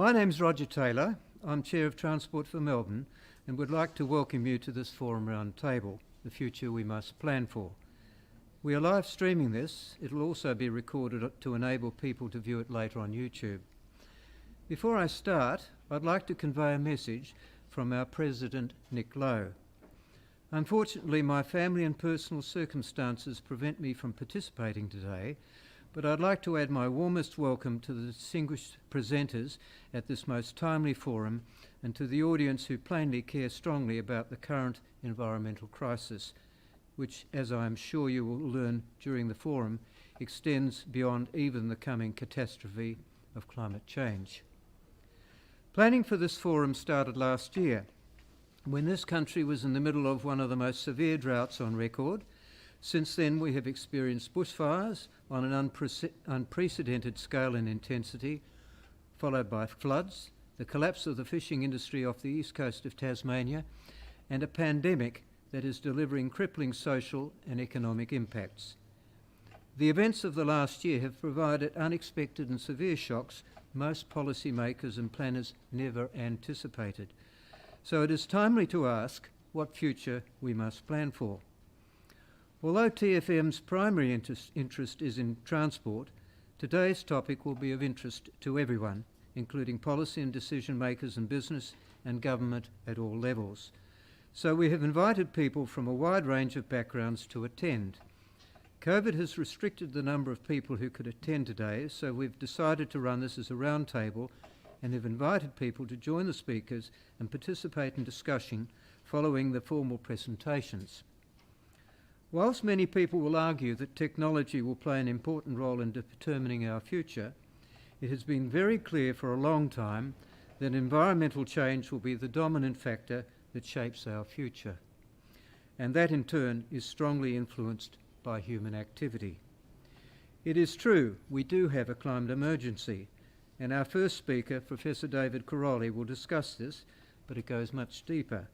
My name's Roger Taylor. I'm Chair of Transport for Melbourne and would like to welcome you to this Forum Round Table, The Future We Must Plan For. We are live streaming this. It'll also be recorded to enable people to view it later on YouTube. Before I start, I'd like to convey a message from our President, Nick Lowe. Unfortunately, my family and personal circumstances prevent me from participating today, but I'd like to add my warmest welcome to the distinguished presenters at this most timely forum and to the audience who plainly care strongly about the current environmental crisis, which, as I am sure you will learn during the forum, extends beyond even the coming catastrophe of climate change. Planning for this forum started last year, when this country was in the middle of one of the most severe droughts on record. Since then, we have experienced bushfires on an unprecedented scale and intensity, followed by floods, the collapse of the fishing industry off the east coast of Tasmania, and a pandemic that is delivering crippling social and economic impacts. The events of the last year have provided unexpected and severe shocks most policymakers and planners never anticipated. So it is timely to ask what future we must plan for. Although TFM's primary interest is in transport, today's topic will be of interest to everyone, including policy and decision makers and business and government at all levels. So we have invited people from a wide range of backgrounds to attend. COVID has restricted the number of people who could attend today, so we've decided to run this as a round table and have invited people to join the speakers and participate in discussion following the formal presentations. Whilst many people will argue that technology will play an important role in determining our future, it has been very clear for a long time that environmental change will be the dominant factor that shapes our future. And that in turn is strongly influenced by human activity. It is true, we do have a climate emergency, and our first speaker, Professor David Karoly, will discuss this, but it goes much deeper.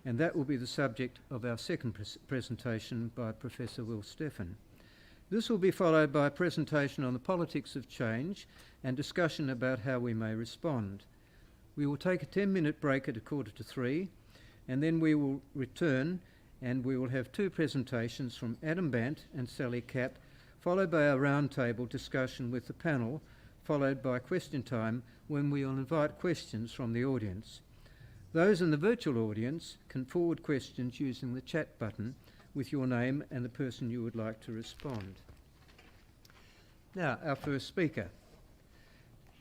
And that will be the subject of our second presentation by Professor Will Steffen. This will be followed by a presentation on the politics of change and discussion about how we may respond. We will take a 10-minute break at 2:45, and then we will return and we will have two presentations from Adam Bant and Sally Catt, followed by a roundtable discussion with the panel, followed by question time when we will invite questions from the audience. Those in the virtual audience can forward questions using the chat button with your name and the person you would like to respond. Now, our first speaker.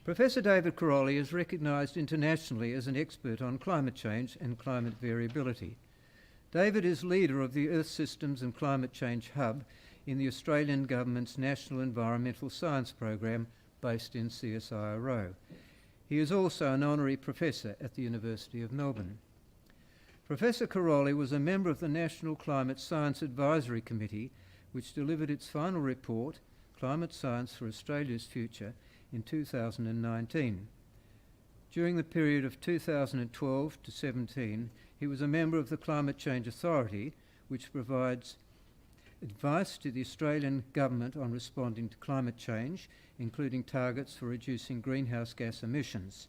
Professor David Karoly is recognised internationally as an expert on climate change and climate variability. David is leader of the Earth Systems and Climate Change Hub in the Australian Government's National Environmental Science Program based in CSIRO. He is also an honorary professor at the University of Melbourne. Professor Karoly was a member of the National Climate Science Advisory Committee, which delivered its final report, Climate Science for Australia's Future, in 2019. During the period of 2012 to 17, he was a member of the Climate Change Authority, which provides advice to the Australian Government on responding to climate change, including targets for reducing greenhouse gas emissions.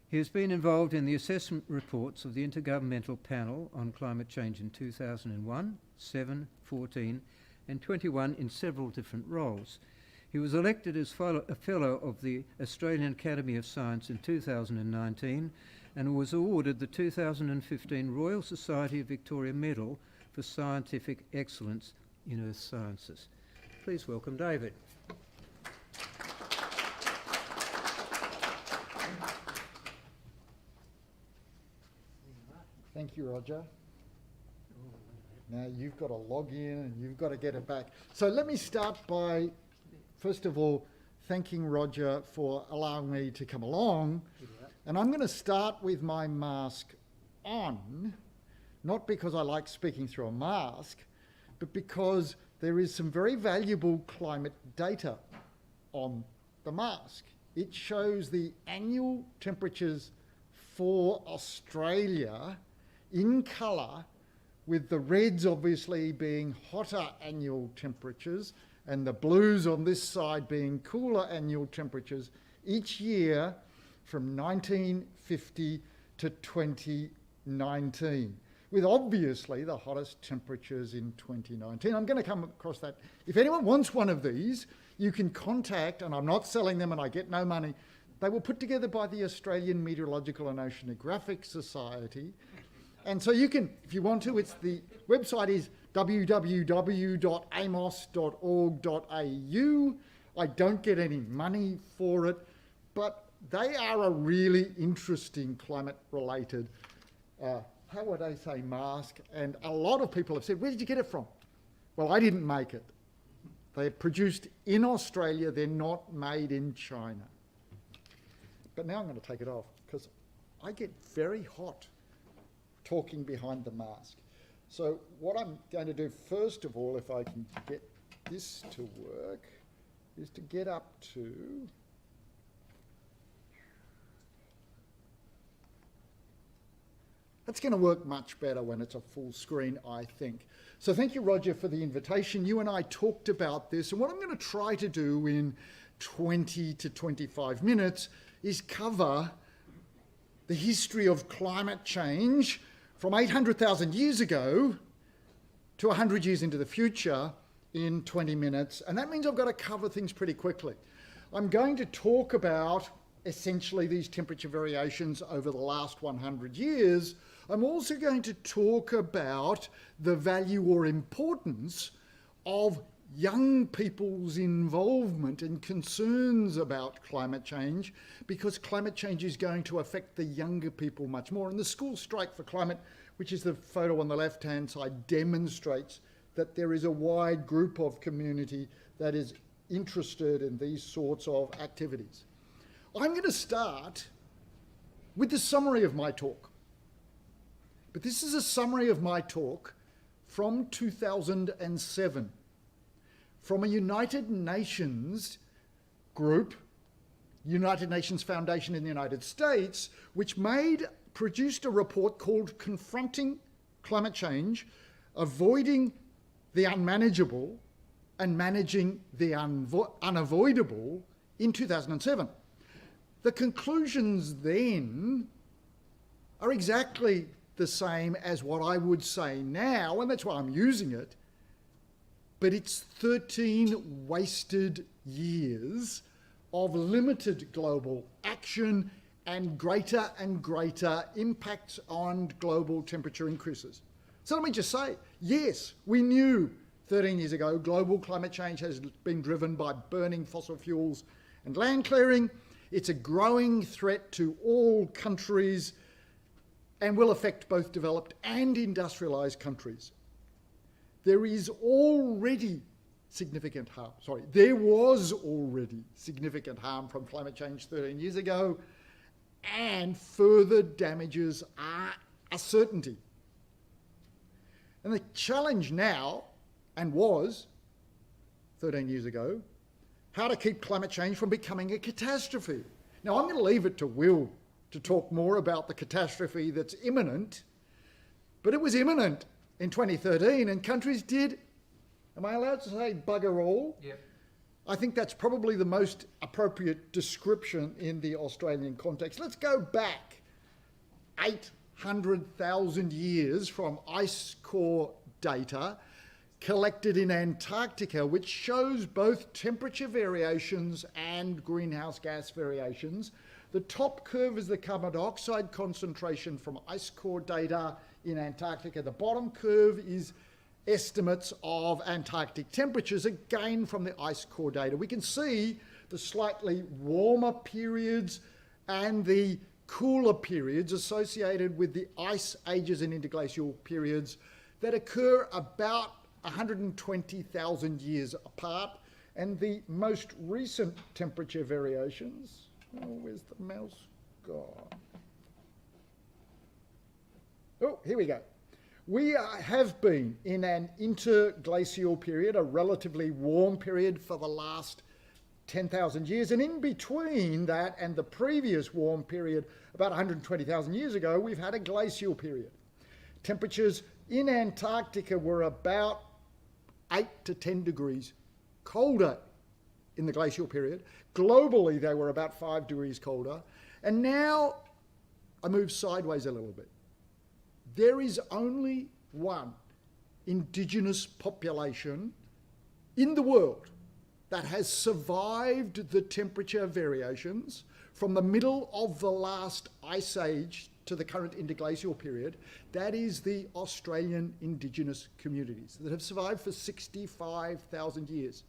He has been involved in the assessment reports of the Intergovernmental Panel on Climate Change in 2001, 7, 14 and 21 in several different roles. He was elected as a Fellow of the Australian Academy of Science in 2019 and was awarded the 2015 Royal Society of Victoria Medal for Scientific Excellence in Earth Sciences. Please welcome David. Thank you, Roger. Now you've got to log in and you've got to get it back. So let me start by, first of all, thanking Roger for allowing me to come along. And I'm going to start with my mask on, not because I like speaking through a mask, but because there is some very valuable climate data on the mask. It shows the annual temperatures for Australia in colour, with the reds obviously being hotter annual temperatures and the blues on this side being cooler annual temperatures each year from 1950 to 2019, with obviously the hottest temperatures in 2019. I'm going to come across that. If anyone wants one of these, you can contact, and I'm not selling them and I get no money. They were put together by the Australian Meteorological and Oceanographic Society. And so you can, if you want to, the website is www.amos.org.au. I don't get any money for it, but they are a really interesting climate-related, how would I say, mask. And a lot of people have said, where did you get it from? Well, I didn't make it. They're produced in Australia. They're not made in China. But now I'm going to take it off because I get very hot talking behind the mask. So what I'm going to do first of all, if I can get this to work, is to get up to... That's going to work much better when it's a full screen, I think. So thank you, Roger, for the invitation. You and I talked about this, and what I'm going to try to do in 20 to 25 minutes is cover the history of climate change from 800,000 years ago to 100 years into the future in 20 minutes. And that means I've got to cover things pretty quickly. I'm going to talk about essentially these temperature variations over the last 100 years. I'm also going to talk about the value or importance of young people's involvement and concerns about climate change, because climate change is going to affect the younger people much more. And the School Strike for Climate, which is the photo on the left-hand side, demonstrates that there is a wide group of community that is interested in these sorts of activities. I'm going to start with the summary of my talk. But this is a summary of my talk from 2007. From a United Nations group, United Nations Foundation in the United States, which produced a report called Confronting Climate Change, Avoiding the Unmanageable and Managing the Unavoidable in 2007. The conclusions then are exactly the same as what I would say now, and that's why I'm using it. But it's 13 wasted years of limited global action and greater impacts on global temperature increases. So let me just say, yes, we knew 13 years ago global climate change has been driven by burning fossil fuels and land clearing. It's a growing threat to all countries and will affect both developed and industrialized countries. There was already significant harm from climate change 13 years ago, and further damages are a certainty. And the challenge now, and was 13 years ago, how to keep climate change from becoming a catastrophe. Now, I'm going to leave it to Will to talk more about the catastrophe that's imminent, but it was imminent in 2013, and countries did, am I allowed to say bugger all? Yep. I think that's probably the most appropriate description in the Australian context. Let's go back 800,000 years from ice core data collected in Antarctica, which shows both temperature variations and greenhouse gas variations. The top curve is the carbon dioxide concentration from ice core data in Antarctica. The bottom curve is estimates of Antarctic temperatures, again from the ice core data. We can see the slightly warmer periods and the cooler periods associated with the ice ages and interglacial periods that occur about 120,000 years apart. And the most recent temperature variations, oh, where's the mouse gone? Oh, here we go. We have been in an interglacial period, a relatively warm period for the last 10,000 years. And in between that and the previous warm period, about 120,000 years ago, we've had a glacial period. Temperatures in Antarctica were about 8 to 10 degrees colder in the glacial period. Globally, they were about 5 degrees colder. And now I move sideways a little bit. There is only one indigenous population in the world that has survived the temperature variations from the middle of the last ice age to the current interglacial period. That is the Australian indigenous communities that have survived for 65,000 years.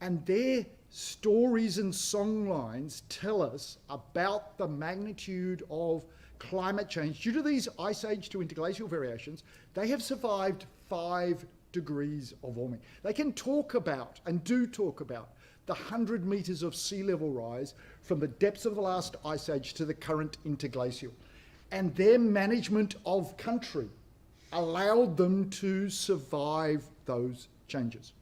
And their stories and songlines tell us about the magnitude of climate change. Due to these ice age to interglacial variations, they have survived 5 degrees of warming. They can talk about, and do talk about, the 100 metres of sea level rise from the depths of the last ice age to the current interglacial. And their management of country allowed them to survive those changes.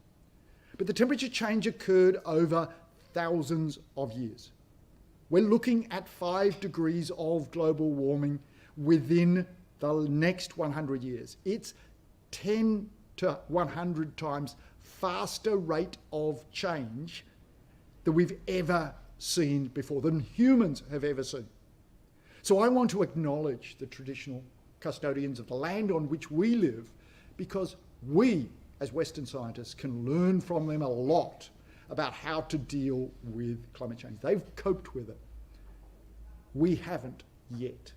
But the temperature change occurred over thousands of years. We're looking at 5 degrees of global warming within the next 100 years. It's 10 to 100 times faster rate of change than we've ever seen before, than humans have ever seen. So I want to acknowledge the traditional custodians of the land on which we live, because we, as Western scientists, can learn from them a lot about how to deal with climate change. They've coped with it. We haven't yet.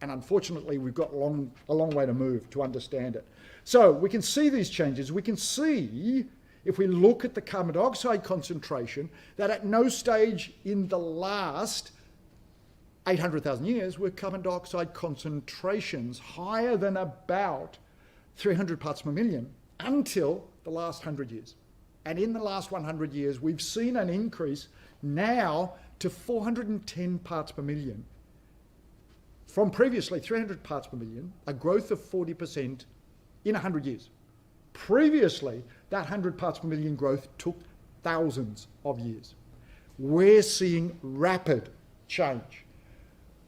And unfortunately, we've got a long way to move to understand it. So we can see these changes. We can see, if we look at the carbon dioxide concentration, that at no stage in the last 800,000 years were carbon dioxide concentrations higher than about 300 parts per million until the last 100 years. And in the last 100 years, we've seen an increase now to 410 parts per million. From previously 300 parts per million, a growth of 40% in 100 years. Previously, that 100 parts per million growth took thousands of years. We're seeing rapid change.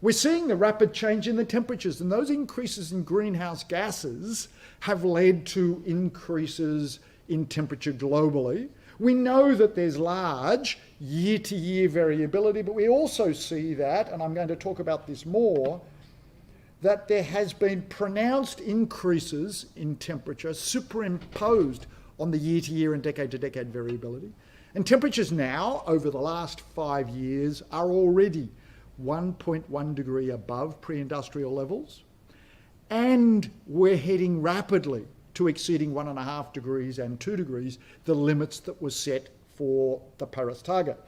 We're seeing the rapid change in the temperatures, and those increases in greenhouse gases have led to increases in temperature globally. We know that there's large year-to-year variability, but we also see that, and I'm going to talk about this more, that there has been pronounced increases in temperature superimposed on the year-to-year and decade-to-decade variability. And temperatures now, over the last 5 years, are already 1.1 degree above pre-industrial levels, and we're heading rapidly to exceeding 1.5 degrees and 2 degrees, the limits that were set for the Paris target.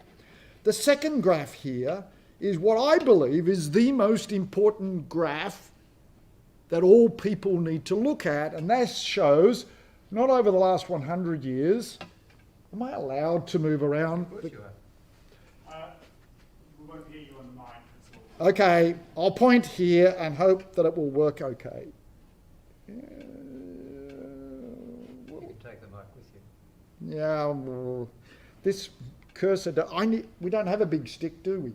The second graph here is what I believe is the most important graph that all people need to look at, and that shows, not over the last 100 years, am I allowed to move around? Of course you are. We won't hear you on the mic. That's all. Okay, I'll point here and hope that it will work okay. You can take the mic with you. Yeah, well, this cursor, we don't have a big stick, do we?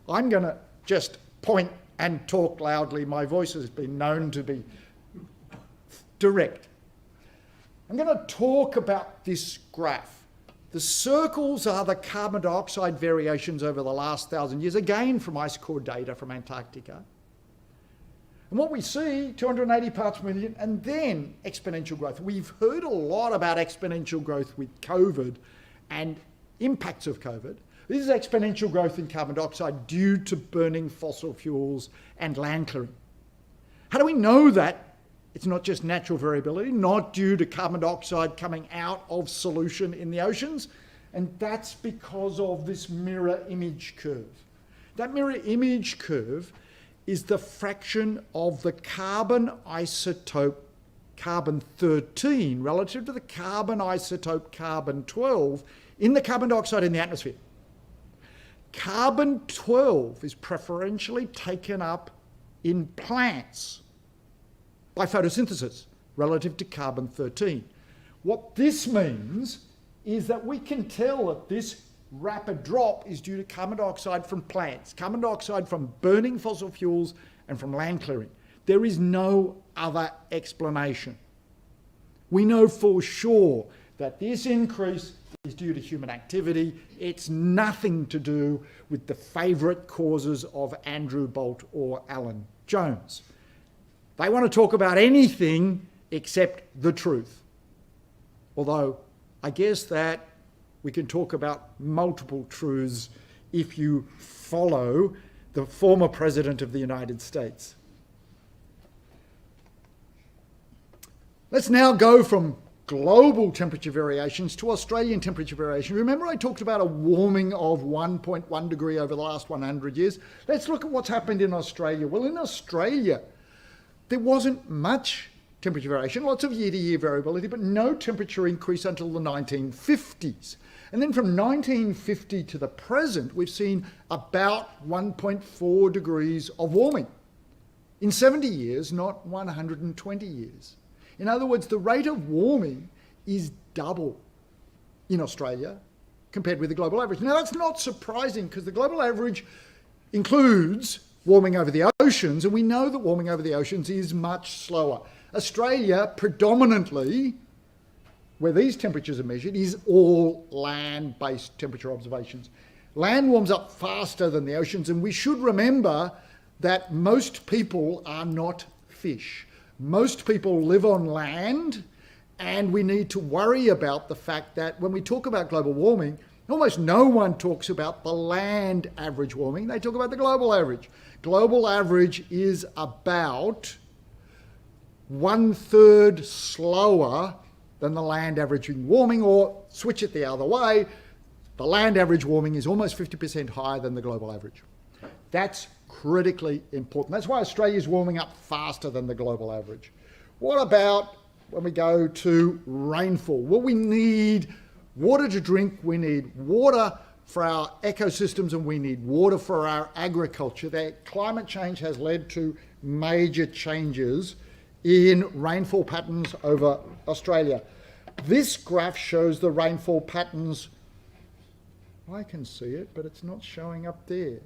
I'm going to just point and talk loudly. My voice has been known to be direct. I'm going to talk about this graph. The circles are the carbon dioxide variations over the last 1,000 years, again from ice core data from Antarctica. And what we see, 280 parts per million, and then exponential growth. We've heard a lot about exponential growth with COVID and impacts of COVID. This is exponential growth in carbon dioxide due to burning fossil fuels and land clearing. How do we know that it's not just natural variability, not due to carbon dioxide coming out of solution in the oceans? And that's because of this mirror image curve. That mirror image curve is the fraction of the carbon isotope carbon-13 relative to the carbon isotope carbon-12 in the carbon dioxide in the atmosphere. Carbon-12 is preferentially taken up in plants by photosynthesis relative to carbon-13. What this means is that we can tell that this rapid drop is due to carbon dioxide from plants, carbon dioxide from burning fossil fuels and from land clearing. There is no other explanation. We know for sure that this increase is due to human activity. It's nothing to do with the favourite causes of Andrew Bolt or Alan Jones. They want to talk about anything except the truth. Although I guess that we can talk about multiple truths if you follow the former President of the United States. Let's now go from global temperature variations to Australian temperature variation. Remember I talked about a warming of 1.1 degree over the last 100 years? Let's look at what's happened in Australia. Well, in Australia, there wasn't much temperature variation, lots of year-to-year variability, but no temperature increase until the 1950s. And then from 1950 to the present, we've seen about 1.4 degrees of warming. In 70 years, not 120 years. In other words, the rate of warming is double in Australia compared with the global average. Now, that's not surprising because the global average includes warming over the oceans, and we know that warming over the oceans is much slower. Australia, predominantly, where these temperatures are measured, is all land-based temperature observations. Land warms up faster than the oceans, and we should remember that most people are not fish. Most people live on land, and we need to worry about the fact that when we talk about global warming, almost no one talks about the land average warming. They talk about the global average. Global average is about 1/3 slower than the land averaging warming, or switch it the other way, the land average warming is almost 50% higher than the global average. That's critically important. That's why Australia is warming up faster than the global average. What about when we go to rainfall? Well, we need water to drink, we need water for our ecosystems, and we need water for our agriculture. That climate change has led to major changes in rainfall patterns over Australia. This graph shows the rainfall patterns. I can see it, but it's not showing up there.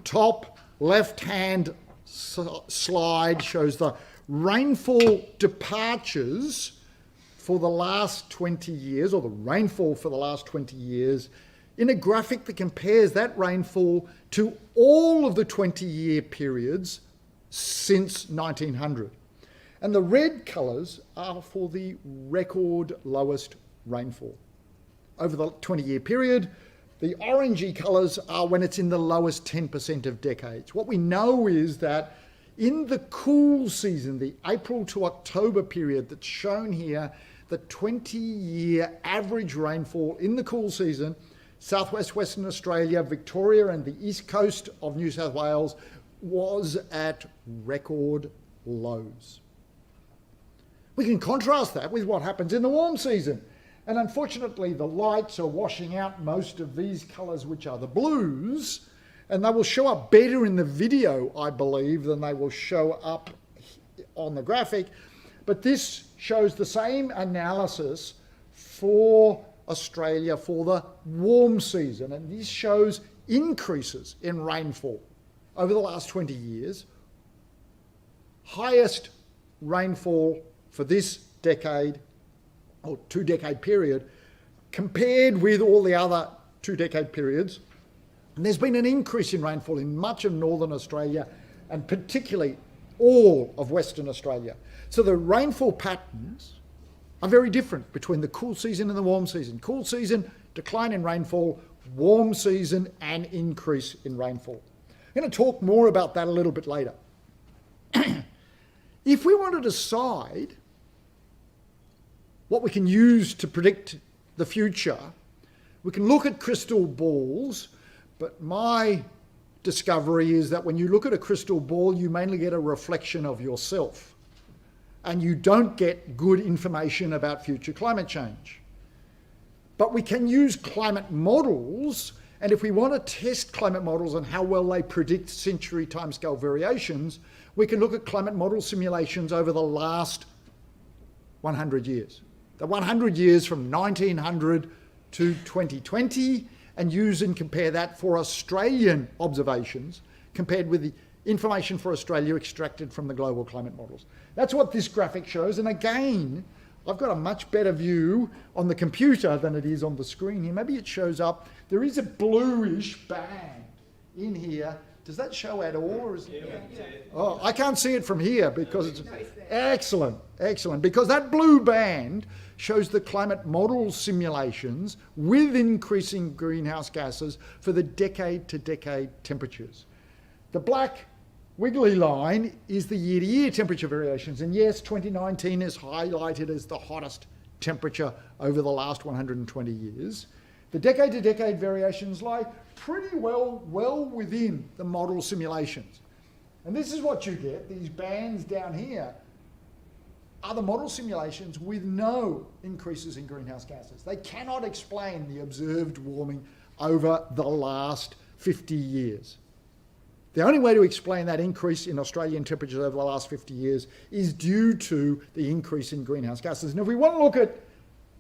Top left-hand slide shows the rainfall departures for the last 20 years, or the rainfall for the last 20 years, in a graphic that compares that rainfall to all of the 20-year periods since 1900. And the red colours are for the record lowest rainfall. Over the 20-year period, the orangey colours are when it's in the lowest 10% of decades. What we know is that in the cool season, the April to October period that's shown here, the 20-year average rainfall in the cool season, southwest Western Australia, Victoria and the east coast of New South Wales was at record lows. We can contrast that with what happens in the warm season. And unfortunately, the lights are washing out most of these colours, which are the blues, and they will show up better in the video, I believe, than they will show up on the graphic. But this shows the same analysis for Australia for the warm season, and this shows increases in rainfall over the last 20 years. Highest rainfall for this decade, or two-decade period, compared with all the other two-decade periods. And there's been an increase in rainfall in much of northern Australia, and particularly all of Western Australia. So the rainfall patterns are very different between the cool season and the warm season. Cool season, decline in rainfall; warm season, an increase in rainfall. I'm going to talk more about that a little bit later. If we want to decide what we can use to predict the future, we can look at crystal balls, but my discovery is that when you look at a crystal ball, you mainly get a reflection of yourself, and you don't get good information about future climate change. But we can use climate models, and if we want to test climate models and how well they predict century timescale variations, we can look at climate model simulations over the last 100 years. The 100 years from 1900 to 2020, and use and compare that for Australian observations compared with the information for Australia extracted from the global climate models. That's what this graphic shows. And again, I've got a much better view on the computer than it is on the screen here. Maybe it shows up. There is a bluish band in here. Does that show at all? Or is Oh, I can't see it from here because it's excellent, excellent. Because that blue band shows the climate model simulations with increasing greenhouse gases for the decade-to-decade temperatures. The black wiggly line is the year-to-year temperature variations. And yes, 2019 is highlighted as the hottest temperature over the last 120 years. The decade-to-decade variations lie pretty well within the model simulations. And this is what you get. These bands down here are the model simulations with no increases in greenhouse gases. They cannot explain the observed warming over the last 50 years. The only way to explain that increase in Australian temperatures over the last 50 years is due to the increase in greenhouse gases. And if we want to look at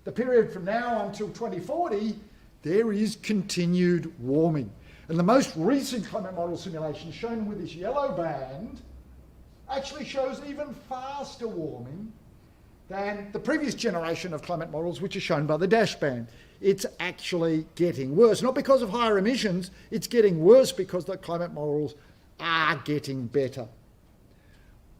the period from now until 2040, there is continued warming. And the most recent climate model simulation, shown with this yellow band, actually shows even faster warming than the previous generation of climate models, which are shown by the dash band. It's actually getting worse. Not because of higher emissions, it's getting worse because the climate models are getting better.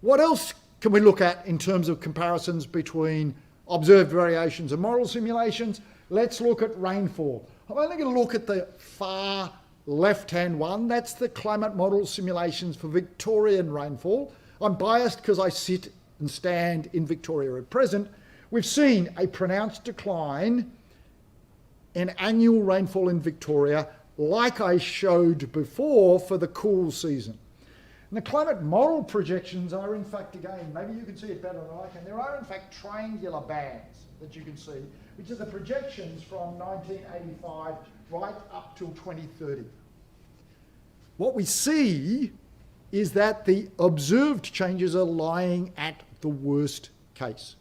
What else can we look at in terms of comparisons between observed variations and model simulations? Let's look at rainfall. I'm only going to look at the far left-hand one. That's the climate model simulations for Victorian rainfall. I'm biased because I sit and stand in Victoria at present. We've seen a pronounced decline in annual rainfall in Victoria, like I showed before for the cool season. And the climate model projections are, in fact, again, maybe you can see it better than I can, there are in fact triangular bands that you can see, which are the projections from 1985 right up till 2030. What we see is that the observed changes are lying at the worst case.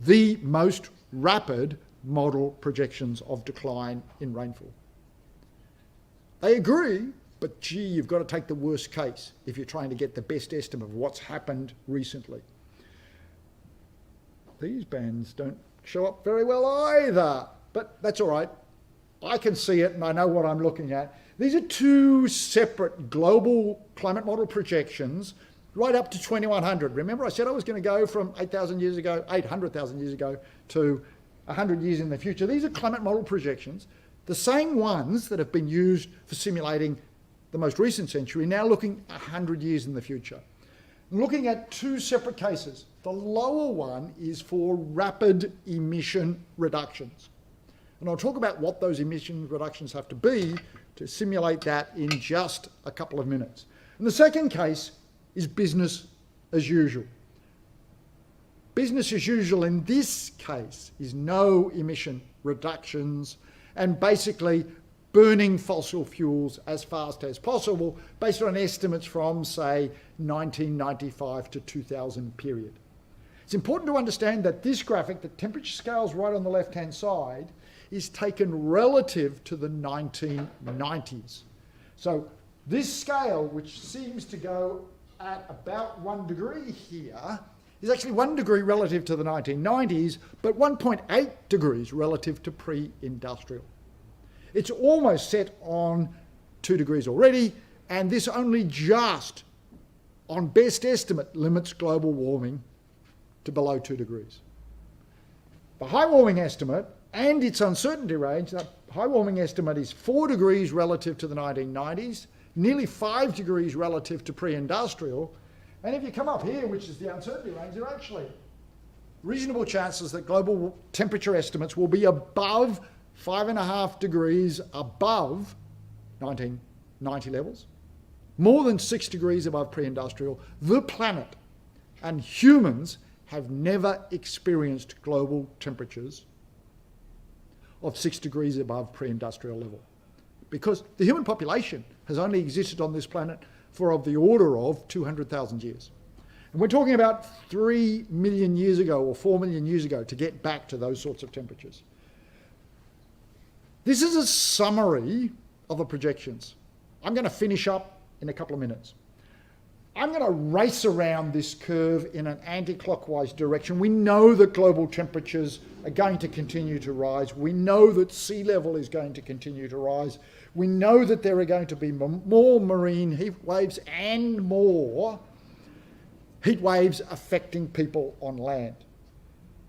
The most rapid model projections of decline in rainfall. They agree, but gee, you've got to take the worst case if you're trying to get the best estimate of what's happened recently. These bands don't show up very well either, but that's all right. I can see it and I know what I'm looking at. These are two separate global climate model projections right up to 2100. Remember I said I was going to go from 8,000 years ago, 800,000 years ago to 100 years in the future. These are climate model projections, the same ones that have been used for simulating the most recent century, now looking 100 years in the future. Looking at two separate cases. The lower one is for rapid emission reductions. And I'll talk about what those emission reductions have to be to simulate that in just a couple of minutes. And the second case is business as usual. Business as usual in this case is no emission reductions and basically burning fossil fuels as fast as possible based on estimates from, say, 1995 to 2000 period. It's important to understand that this graphic, the temperature scales right on the left-hand side, is taken relative to the 1990s. So this scale, which seems to go at about 1 degree here, is actually 1 degree relative to the 1990s, but 1.8 degrees relative to pre-industrial. It's almost set on 2 degrees already, and this only just, on best estimate, limits global warming to below 2 degrees. The high warming estimate and its uncertainty range, the high warming estimate is 4 degrees relative to the 1990s, nearly 5 degrees relative to pre-industrial, and if you come up here, which is the uncertainty range, there are actually reasonable chances that global temperature estimates will be above 5.5 degrees above 1990 levels, more than 6 degrees above pre-industrial. The planet and humans have never experienced global temperatures of 6 degrees above pre-industrial level, because the human population has only existed on this planet for of the order of 200,000 years. And we're talking about 3 million years ago or 4 million years ago to get back to those sorts of temperatures. This is a summary of the projections. I'm going to finish up in a couple of minutes. I'm going to race around this curve in an anti-clockwise direction. We know that global temperatures are going to continue to rise. We know that sea level is going to continue to rise. We know that there are going to be more marine heat waves and more heat waves affecting people on land.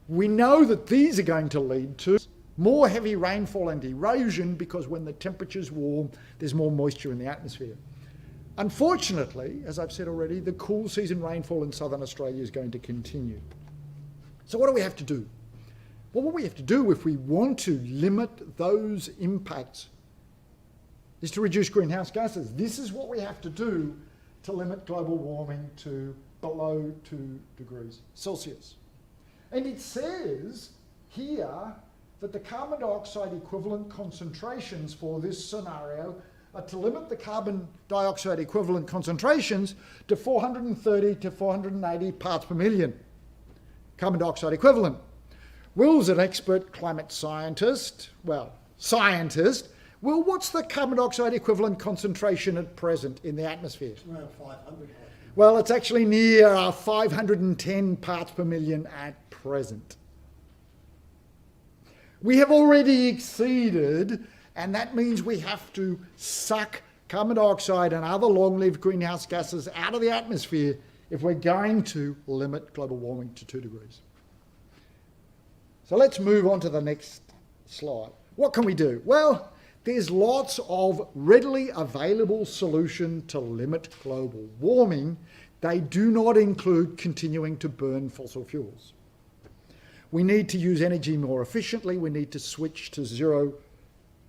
We know that these are going to lead to more heavy rainfall and erosion because when the temperature's warm, there's more moisture in the atmosphere. Unfortunately, as I've said already, the cool season rainfall in southern Australia is going to continue. So what do we have to do? Well, what we have to do if we want to limit those impacts is to reduce greenhouse gases. This is what we have to do to limit global warming to below 2 degrees Celsius. And it says here that the carbon dioxide equivalent concentrations for this scenario are to limit the carbon dioxide equivalent concentrations to 430 to 480 parts per million. Carbon dioxide equivalent. Will's an expert climate scientist. Well, Will, what's the carbon dioxide equivalent concentration at present in the atmosphere? It's around 500. Well, it's actually near 510 parts per million at present. We have already exceeded, and that means we have to suck carbon dioxide and other long-lived greenhouse gases out of the atmosphere if we're going to limit global warming to 2 degrees. So let's move on to the next slide. What can we do? Well, there's lots of readily available solutions to limit global warming. They do not include continuing to burn fossil fuels. We need to use energy more efficiently. We need to switch to zero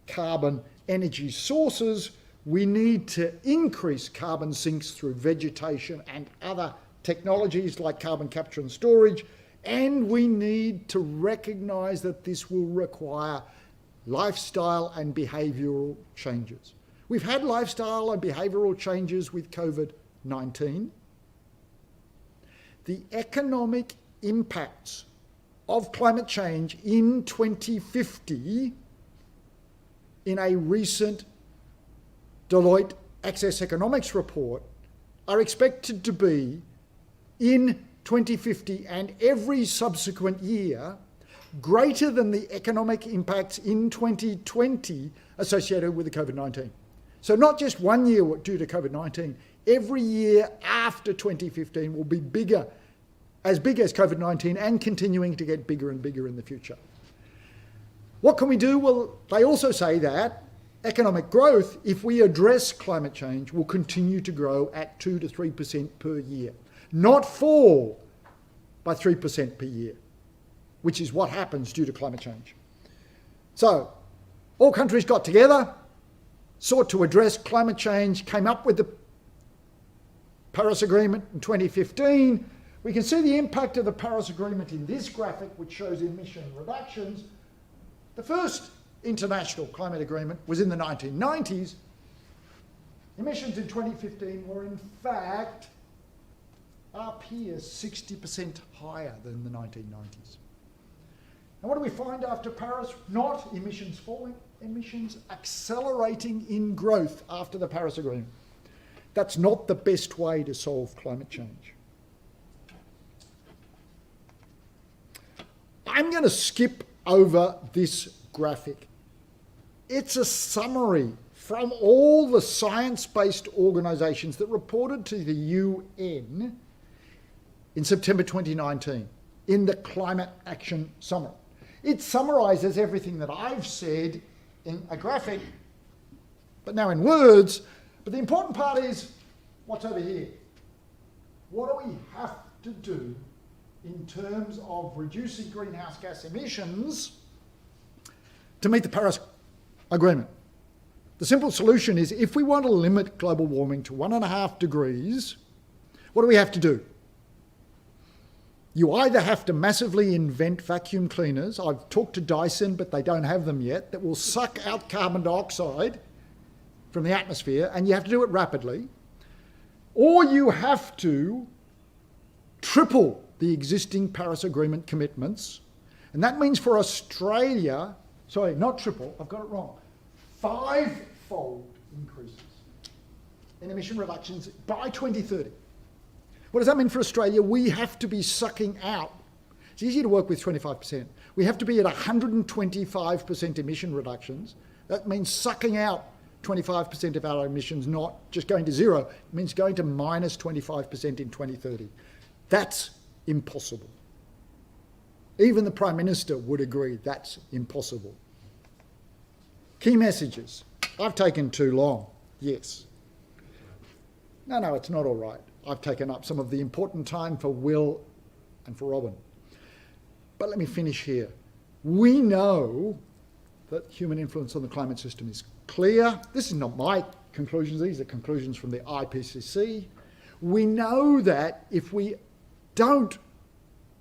carbon energy sources. We need to increase carbon sinks through vegetation and other technologies like carbon capture and storage. And we need to recognise that this will require lifestyle and behavioural changes. We've had lifestyle and behavioural changes with COVID-19. The economic impacts of climate change in 2050 in a recent Deloitte Access Economics report are expected to be in 2050 and every subsequent year greater than the economic impacts in 2020 associated with the COVID-19. So not just 1 year due to COVID-19, every year after 2015 will be as big as COVID-19 and continuing to get bigger and bigger in the future. What can we do? Well, they also say that economic growth, if we address climate change, will continue to grow at 2 to 3% per year, not fall by 3% per year, which is what happens due to climate change. So, all countries got together, sought to address climate change, came up with the Paris Agreement in 2015. We can see the impact of the Paris Agreement in this graphic, which shows emission reductions. The first international climate agreement was in the 1990s. Emissions in 2015 were in fact up here 60% higher than the 1990s. And what do we find after Paris? Not emissions falling, emissions accelerating in growth after the Paris Agreement. That's not the best way to solve climate change. I'm going to skip over this graphic. It's a summary from all the science-based organisations that reported to the UN in September 2019 in the Climate Action Summit. It summarises everything that I've said in a graphic, but now in words. But the important part is what's over here. What do we have to do in terms of reducing greenhouse gas emissions to meet the Paris Agreement? The simple solution is if we want to limit global warming to 1.5 degrees, what do we have to do? You either have to massively invent vacuum cleaners, I've talked to Dyson but they don't have them yet, that will suck out carbon dioxide from the atmosphere, and you have to do it rapidly, or you have to triple the existing Paris Agreement commitments, and that means for Australia, sorry, not triple, I've got it wrong, 5-fold increases in emission reductions by 2030. What does that mean for Australia? We have to be sucking out. It's easy to work with 25%. We have to be at 125% emission reductions. That means sucking out 25% of our emissions, not just going to zero. It means going to minus 25% in 2030. That's impossible. Even the Prime Minister would agree that's impossible. Key messages. I've taken too long. Yes. No, it's not all right. I've taken up some of the important time for Will and for Robin. But let me finish here. We know that human influence on the climate system is clear. This is not my conclusions. These are conclusions from the IPCC. We know that if we don't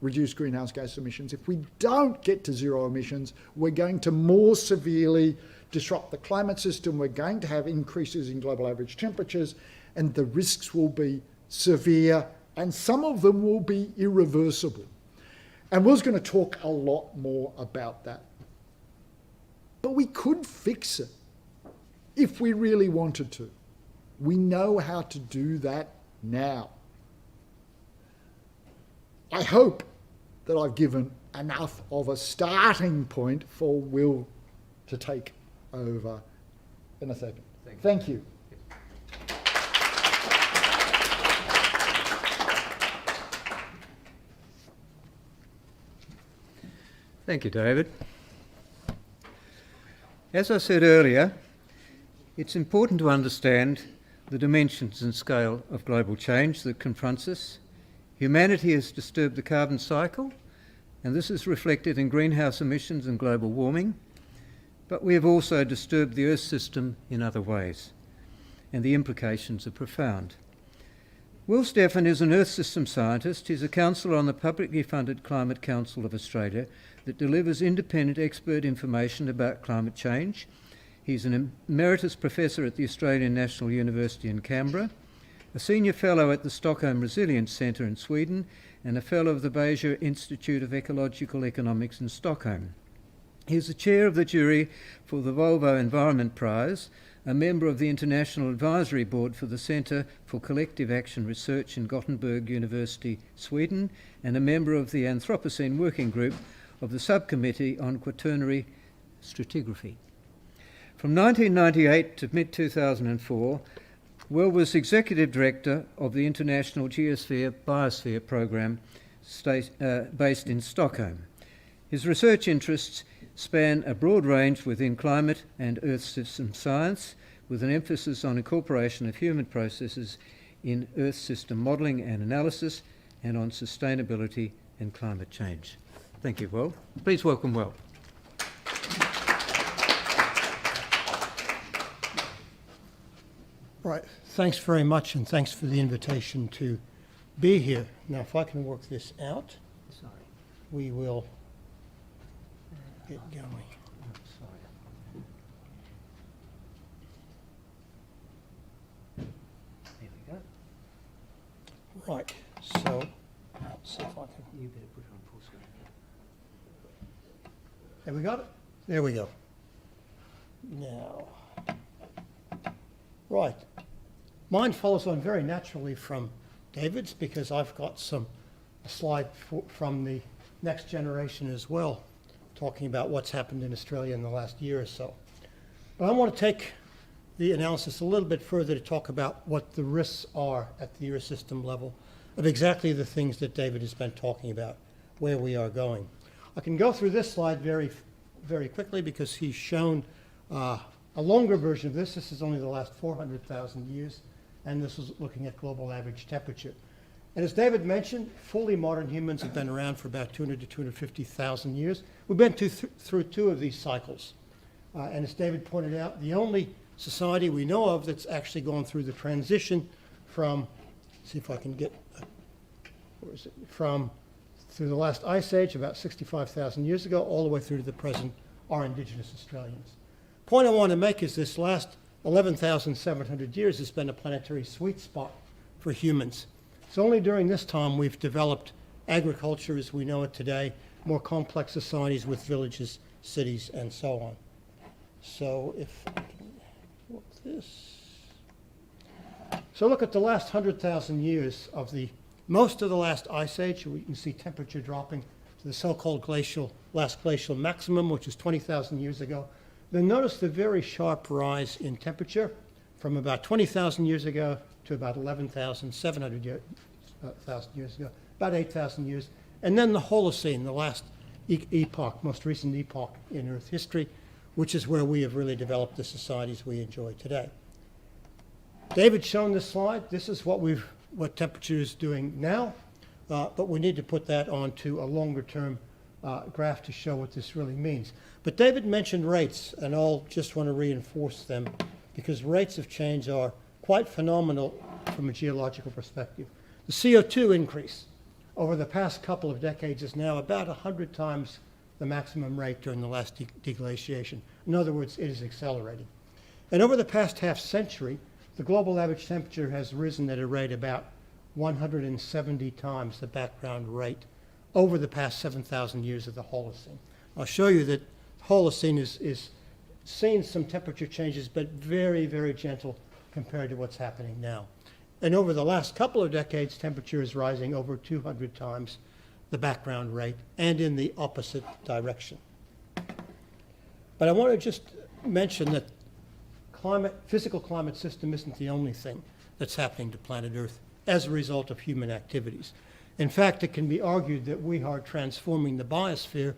reduce greenhouse gas emissions, if we don't get to zero emissions, we're going to more severely disrupt the climate system. We're going to have increases in global average temperatures, and the risks will be severe, and some of them will be irreversible. And Will's going to talk a lot more about that. But we could fix it if we really wanted to. We know how to do that now. I hope that I've given enough of a starting point for Will to take over in a second. Thank you. Thank you, David. As I said earlier, it's important to understand the dimensions and scale of global change that confronts us. Humanity has disturbed the carbon cycle, and this is reflected in greenhouse emissions and global warming, but we have also disturbed the Earth system in other ways, and the implications are profound. Will Stephan is an Earth system scientist. He's a counsellor on the publicly funded Climate Council of Australia that delivers independent expert information about climate change. He's an emeritus professor at the Australian National University in Canberra, a senior fellow at the Stockholm Resilience Centre in Sweden, and a fellow of the Beja Institute of Ecological Economics in Stockholm. He is the chair of the jury for the Volvo Environment Prize, a member of the International Advisory Board for the Centre for Collective Action Research in Gothenburg University, Sweden, and a member of the Anthropocene Working Group of the Subcommittee on Quaternary Stratigraphy. From 1998 to mid-2004, Will was Executive Director of the International Geosphere Biosphere Programme based in Stockholm. His research interests span a broad range within climate and Earth system science, with an emphasis on incorporation of human processes in Earth system modelling and analysis, and on sustainability and climate change. Thank you, Will. Please welcome Will. Right, thanks very much, and thanks for the invitation to be here. Now, if I can work this out, we will get going. There we go. Right, so let's see if I can. You better put it on full screen. Have we got it? There we go. Now, right. Mine follows on very naturally from David's, because I've got a slide from the next generation as well, talking about what's happened in Australia in the last year or so. But I want to take the analysis a little bit further to talk about what the risks are at the Earth system level of exactly the things that David has been talking about, where we are going. I can go through this slide very, very quickly because he's shown a longer version of this. This is only the last 400,000 years, and this is looking at global average temperature. And as David mentioned, fully modern humans have been around for about 200 to 250,000 years. We've been through two of these cycles. And as David pointed out, the only society we know of that's actually gone through the transition from, see if I can get, from through the last ice age, about 65,000 years ago, all the way through to the present, are Indigenous Australians. Point I want to make is this last 11,700 years has been a planetary sweet spot for humans. It's only during this time we've developed agriculture as we know it today, more complex societies with villages, cities, and so on. So if I can work this. So look at the last 100,000 years of the most of the last ice age. We can see temperature dropping to the so-called last glacial maximum, which is 20,000 years ago. Then notice the very sharp rise in temperature from about 20,000 years ago to about 11,700 years ago, about 8,000 years. And then the Holocene, the last epoch, most recent epoch in Earth history, which is where we have really developed the societies we enjoy today. David's shown this slide. This is what temperature is doing now, but we need to put that onto a longer-term graph to show what this really means. But David mentioned rates, and I'll just want to reinforce them because rates of change are quite phenomenal from a geological perspective. The CO2 increase over the past couple of decades is now about 100 times the maximum rate during the last deglaciation. In other words, it is accelerating. And over the past half century, the global average temperature has risen at a rate about 170 times the background rate over the past 7,000 years of the Holocene. I'll show you that Holocene is seeing some temperature changes, but very, very gentle compared to what's happening now. And over the last couple of decades, temperature is rising over 200 times the background rate and in the opposite direction. But I want to just mention that physical climate system isn't the only thing that's happening to planet Earth as a result of human activities. In fact, it can be argued that we are transforming the biosphere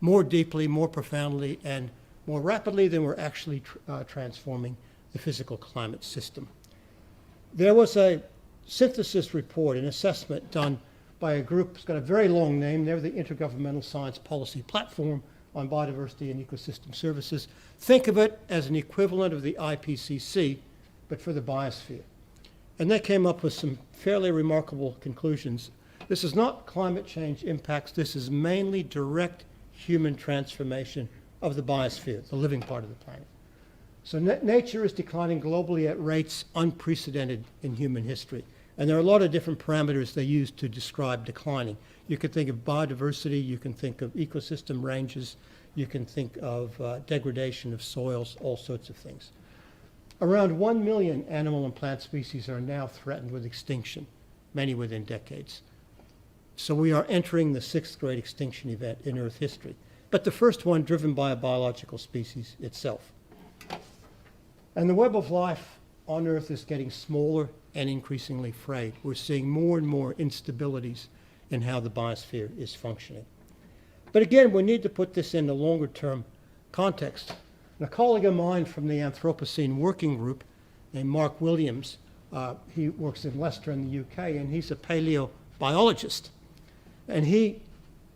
more deeply, more profoundly, and more rapidly than we're actually transforming the physical climate system. There was a synthesis report, an assessment done by a group, it's got a very long name, they're the Intergovernmental Science Policy Platform on Biodiversity and Ecosystem Services. Think of it as an equivalent of the IPCC, but for the biosphere. And they came up with some fairly remarkable conclusions. This is not climate change impacts, this is mainly direct human transformation of the biosphere, the living part of the planet. So nature is declining globally at rates unprecedented in human history. And there are a lot of different parameters they use to describe declining. You can think of biodiversity, you can think of ecosystem ranges, you can think of degradation of soils, all sorts of things. Around 1 million animal and plant species are now threatened with extinction, many within decades. So we are entering the 6th great extinction event in Earth history, but the first one driven by a biological species itself. And the web of life on Earth is getting smaller and increasingly frayed. We're seeing more and more instabilities in how the biosphere is functioning. But again, we need to put this in a longer-term context. And a colleague of mine from the Anthropocene Working Group named Mark Williams, he works in Leicester in the UK, and he's a paleobiologist. And he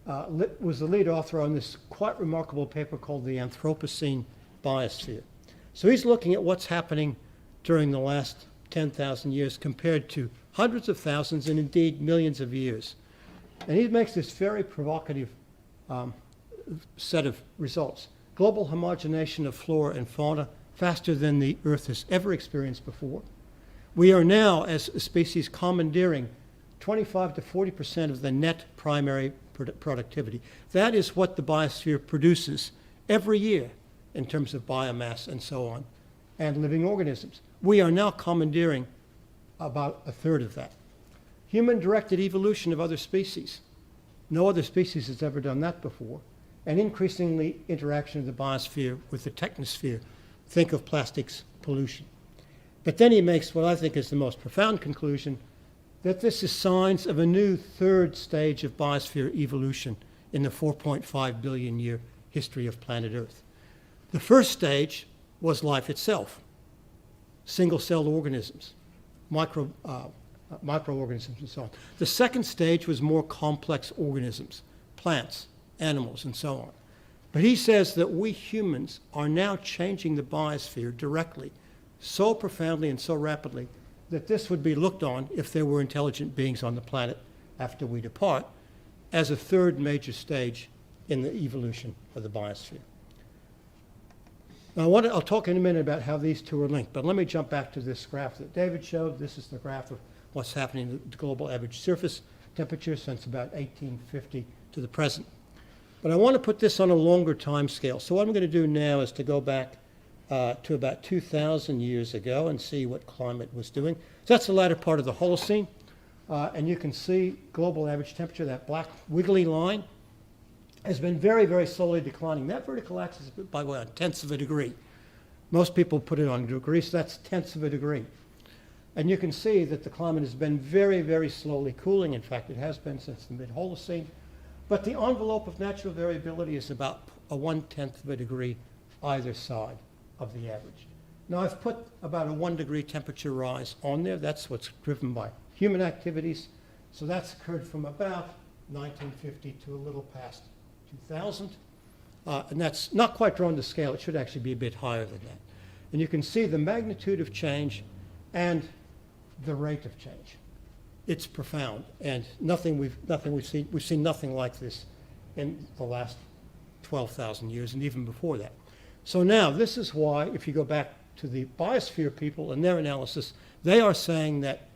was the lead author on this quite remarkable paper called the Anthropocene Biosphere. So he's looking at what's happening during the last 10,000 years compared to hundreds of thousands and indeed millions of years. And he makes this very provocative set of results. Global homogenization of flora and fauna faster than the Earth has ever experienced before. We are now, as a species, commandeering 25 to 40% of the net primary productivity. That is what the biosphere produces every year in terms of biomass and so on, and living organisms. We are now commandeering about a third of that. Human-directed evolution of other species. No other species has ever done that before. And increasingly interaction of the biosphere with the technosphere. Think of plastics pollution. But then he makes what I think is the most profound conclusion, that this is signs of a new third stage of biosphere evolution in the 4.5 billion year history of planet Earth. The first stage was life itself, single-celled organisms, microorganisms and so on. The second stage was more complex organisms, plants, animals, and so on. But he says that we humans are now changing the biosphere directly, so profoundly and so rapidly that this would be looked on, if there were intelligent beings on the planet after we depart, as a third major stage in the evolution of the biosphere. Now, I'll talk in a minute about how these two are linked, but let me jump back to this graph that David showed. This is the graph of what's happening to the global average surface temperature since about 1850 to the present. But I want to put this on a longer time scale. So what I'm going to do now is to go back to about 2,000 years ago and see what climate was doing. So that's the latter part of the Holocene. And you can see global average temperature, that black wiggly line, has been very, very slowly declining. That vertical axis is, by the way, on tenths of a degree. Most people put it on degrees, so that's tenths of a degree. And you can see that the climate has been very, very slowly cooling. In fact, it has been since the mid-Holocene. But the envelope of natural variability is about a 1/10 of a degree either side of the average. Now, I've put about a 1 degree temperature rise on there. That's what's driven by human activities. So that's occurred from about 1950 to a little past 2000. And that's not quite drawn to scale. It should actually be a bit higher than that. And you can see the magnitude of change and the rate of change. It's profound, and we've seen nothing like this in the last 12,000 years, and even before that. So now, this is why, if you go back to the biosphere people and their analysis, they are saying that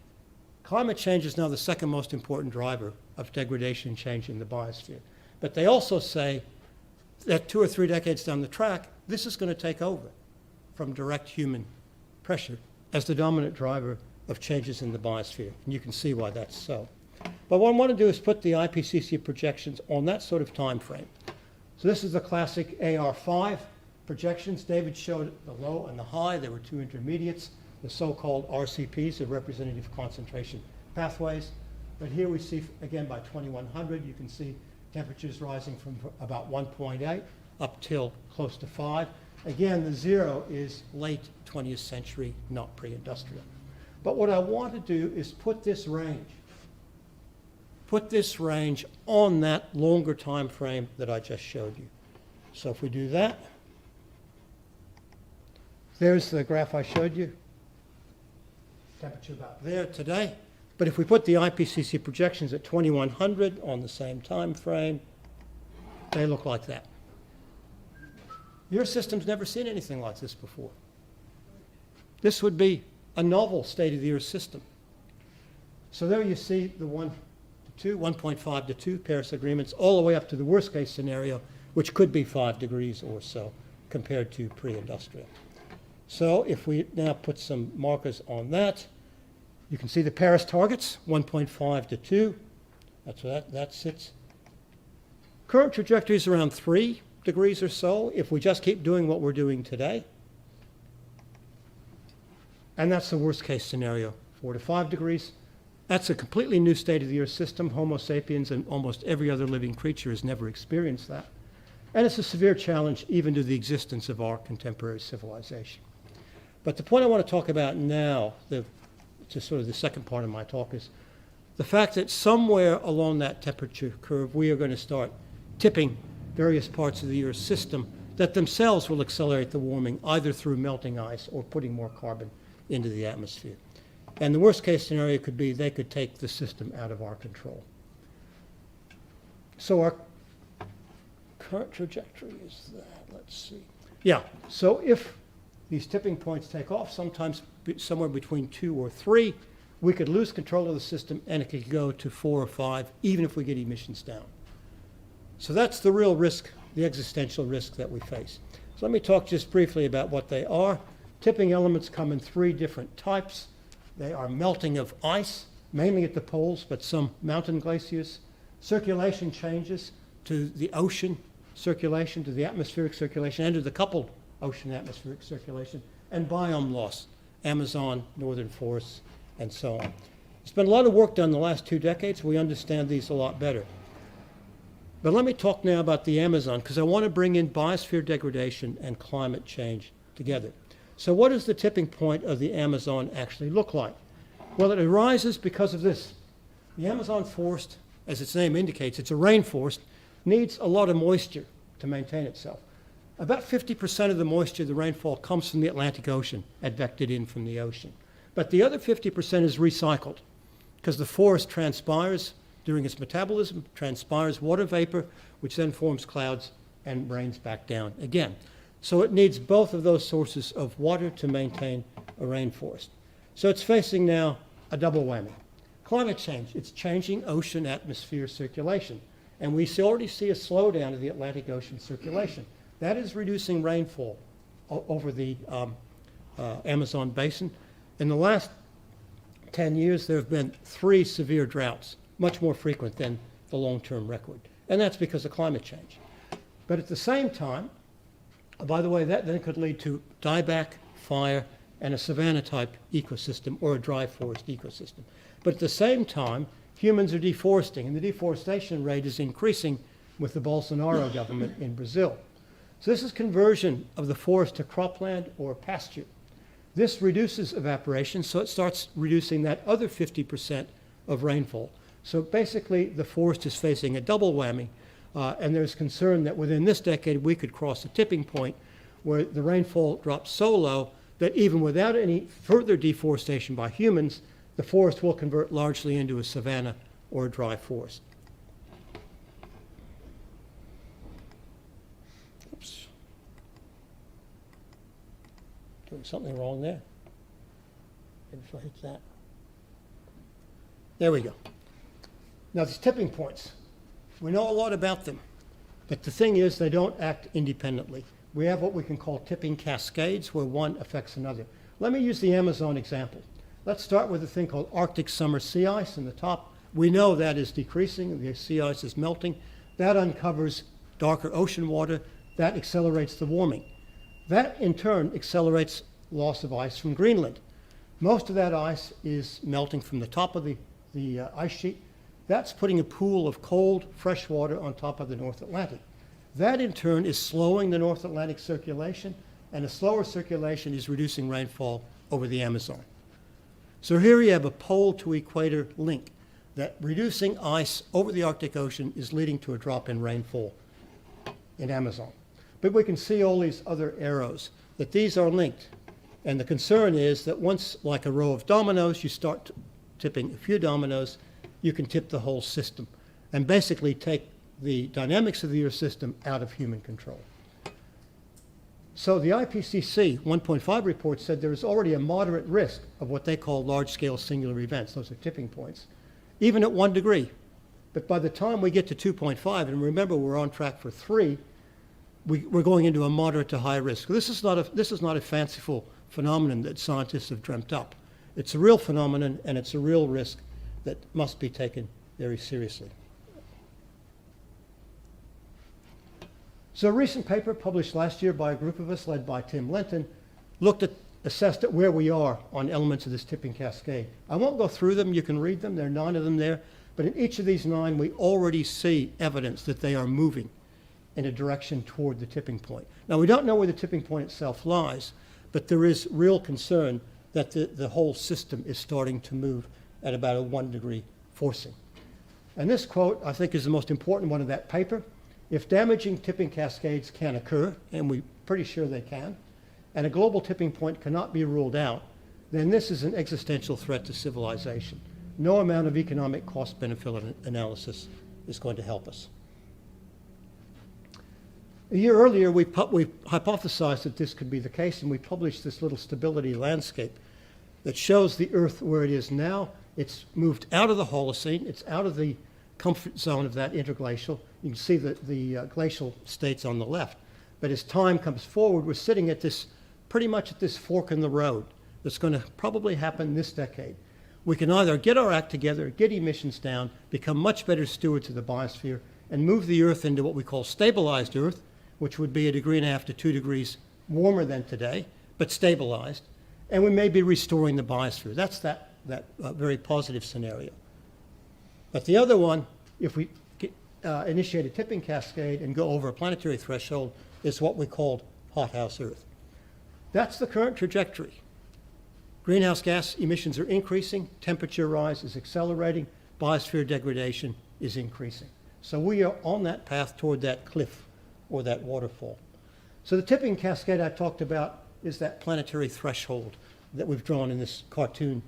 climate change is now the second most important driver of degradation and change in the biosphere. But they also say that 2 or 3 decades down the track, this is going to take over from direct human pressure as the dominant driver of changes in the biosphere. And you can see why that's so. But what I want to do is put the IPCC projections on that sort of time frame. So this is the classic AR5 projections. David showed the low and the high. There were 2 intermediates, the so-called RCPs, the representative concentration pathways. But here we see, again, by 2100, you can see temperatures rising from about 1.8 up till close to 5. Again, the 0 is late 20th century, not pre-industrial. But what I want to do is put this range on that longer time frame that I just showed you. So if we do that, there's the graph I showed you. Temperature about there today. But if we put the IPCC projections at 2100 on the same time frame, they look like that. Your system's never seen anything like this before. This would be a novel state-of-the-art system. So there you see the 1 to 2, 1.5 to 2 Paris agreements, all the way up to the worst-case scenario, which could be 5 degrees or so compared to pre-industrial. So if we now put some markers on that, you can see the Paris targets, 1.5 to 2. That's where that sits. Current trajectory is around 3 degrees or so if we just keep doing what we're doing today. And that's the worst case scenario, 4 to 5 degrees. That's a completely new state-of-the-art system. Homo sapiens and almost every other living creature has never experienced that. And it's a severe challenge even to the existence of our contemporary civilization. But the point I want to talk about now, just sort of the second part of my talk, is the fact that somewhere along that temperature curve, we are going to start tipping various parts of the Earth's system that themselves will accelerate the warming, either through melting ice or putting more carbon into the atmosphere. And the worst case scenario could be they could take the system out of our control. So our current trajectory is that, let's see. Yeah, so if these tipping points take off, sometimes somewhere between 2 or 3, we could lose control of the system and it could go to 4 or 5, even if we get emissions down. So that's the real risk, the existential risk that we face. So let me talk just briefly about what they are. Tipping elements come in 3 different types. They are melting of ice, mainly at the poles, but some mountain glaciers. Circulation changes to the ocean circulation, to the atmospheric circulation, and to the coupled ocean-atmospheric circulation. And biome loss, Amazon, northern forests, and so on. There's been a lot of work done in the last 2 decades. We understand these a lot better. But let me talk now about the Amazon, because I want to bring in biosphere degradation and climate change together. So what does the tipping point of the Amazon actually look like? Well, it arises because of this. The Amazon forest, as its name indicates, it's a rainforest, needs a lot of moisture to maintain itself. About 50% of the moisture, the rainfall, comes from the Atlantic Ocean, advected in from the ocean. But the other 50% is recycled, because the forest transpires during its metabolism, transpires water vapor, which then forms clouds and rains back down again. So it needs both of those sources of water to maintain a rainforest. So it's facing now a double whammy. Climate change, it's changing ocean atmosphere circulation. And we already see a slowdown of the Atlantic Ocean circulation. That is reducing rainfall over the Amazon basin. In the last 10 years, there have been 3 severe droughts, much more frequent than the long-term record. And that's because of climate change. But at the same time, by the way, that then could lead to dieback, fire, and a savanna-type ecosystem or a dry forest ecosystem. But at the same time, humans are deforesting, and the deforestation rate is increasing with the Bolsonaro government in Brazil. So this is conversion of the forest to cropland or pasture. This reduces evaporation, so it starts reducing that other 50% of rainfall. So basically, the forest is facing a double whammy, and there's concern that within this decade, we could cross a tipping point where the rainfall drops so low that even without any further deforestation by humans, the forest will convert largely into a savanna or a dry forest. Oops. Doing something wrong there. Maybe if I hit that. There we go. Now, these tipping points, we know a lot about them, but the thing is they don't act independently. We have what we can call tipping cascades, where one affects another. Let me use the Amazon example. Let's start with a thing called Arctic summer sea ice in the top. We know that is decreasing, the sea ice is melting. That uncovers darker ocean water. That accelerates the warming. That, in turn, accelerates loss of ice from Greenland. Most of that ice is melting from the top of the ice sheet. That's putting a pool of cold, fresh water on top of the North Atlantic. That, in turn, is slowing the North Atlantic circulation, and a slower circulation is reducing rainfall over the Amazon. So here you have a pole to equator link, that reducing ice over the Arctic Ocean is leading to a drop in rainfall in Amazon. But we can see all these other arrows, that these are linked. And the concern is that once, like a row of dominoes, you start tipping a few dominoes, you can tip the whole system and basically take the dynamics of the Earth system out of human control. So the IPCC 1.5 report said there is already a moderate risk of what they call large-scale singular events. Those are tipping points, even at 1 degree. But by the time we get to 2.5, and remember we're on track for 3, we're going into a moderate to high risk. This is not a fanciful phenomenon that scientists have dreamt up. It's a real phenomenon, and it's a real risk that must be taken very seriously. So a recent paper published last year by a group of us led by Tim Lenton assessed at where we are on elements of this tipping cascade. I won't go through them, you can read them, there are 9 of them there, but in each of these 9 we already see evidence that they are moving in a direction toward the tipping point. Now we don't know where the tipping point itself lies, but there is real concern that the whole system is starting to move at about a 1 degree forcing. And this quote, I think, is the most important one of that paper. If damaging tipping cascades can occur, and we're pretty sure they can, and a global tipping point cannot be ruled out, then this is an existential threat to civilization. No amount of economic cost-benefit analysis is going to help us. A year earlier, we hypothesized that this could be the case, and we published this little stability landscape that shows the Earth where it is now. It's moved out of the Holocene. It's out of the comfort zone of that interglacial. You can see the glacial states on the left. But as time comes forward, we're sitting at this, pretty much at this fork in the road that's going to probably happen this decade. We can either get our act together, get emissions down, become much better stewards of the biosphere, and move the Earth into what we call stabilized Earth, which would be 1.5 degrees to 2 degrees warmer than today, but stabilized. And we may be restoring the biosphere. That's that very positive scenario. But the other one, if we initiate a tipping cascade and go over a planetary threshold, is what we called hothouse Earth. That's the current trajectory. Greenhouse gas emissions are increasing, temperature rise is accelerating, biosphere degradation is increasing. So we are on that path toward that cliff or that waterfall. So the tipping cascade I talked about is that planetary threshold that we've drawn in this cartoon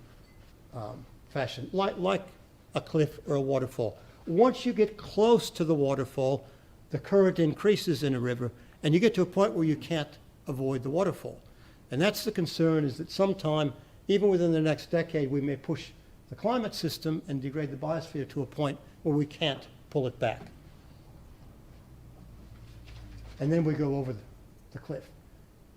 fashion, like a cliff or a waterfall. Once you get close to the waterfall, the current increases in a river, and you get to a point where you can't avoid the waterfall. And that's the concern, is that sometime, even within the next decade, we may push the climate system and degrade the biosphere to a point where we can't pull it back. And then we go over the cliff.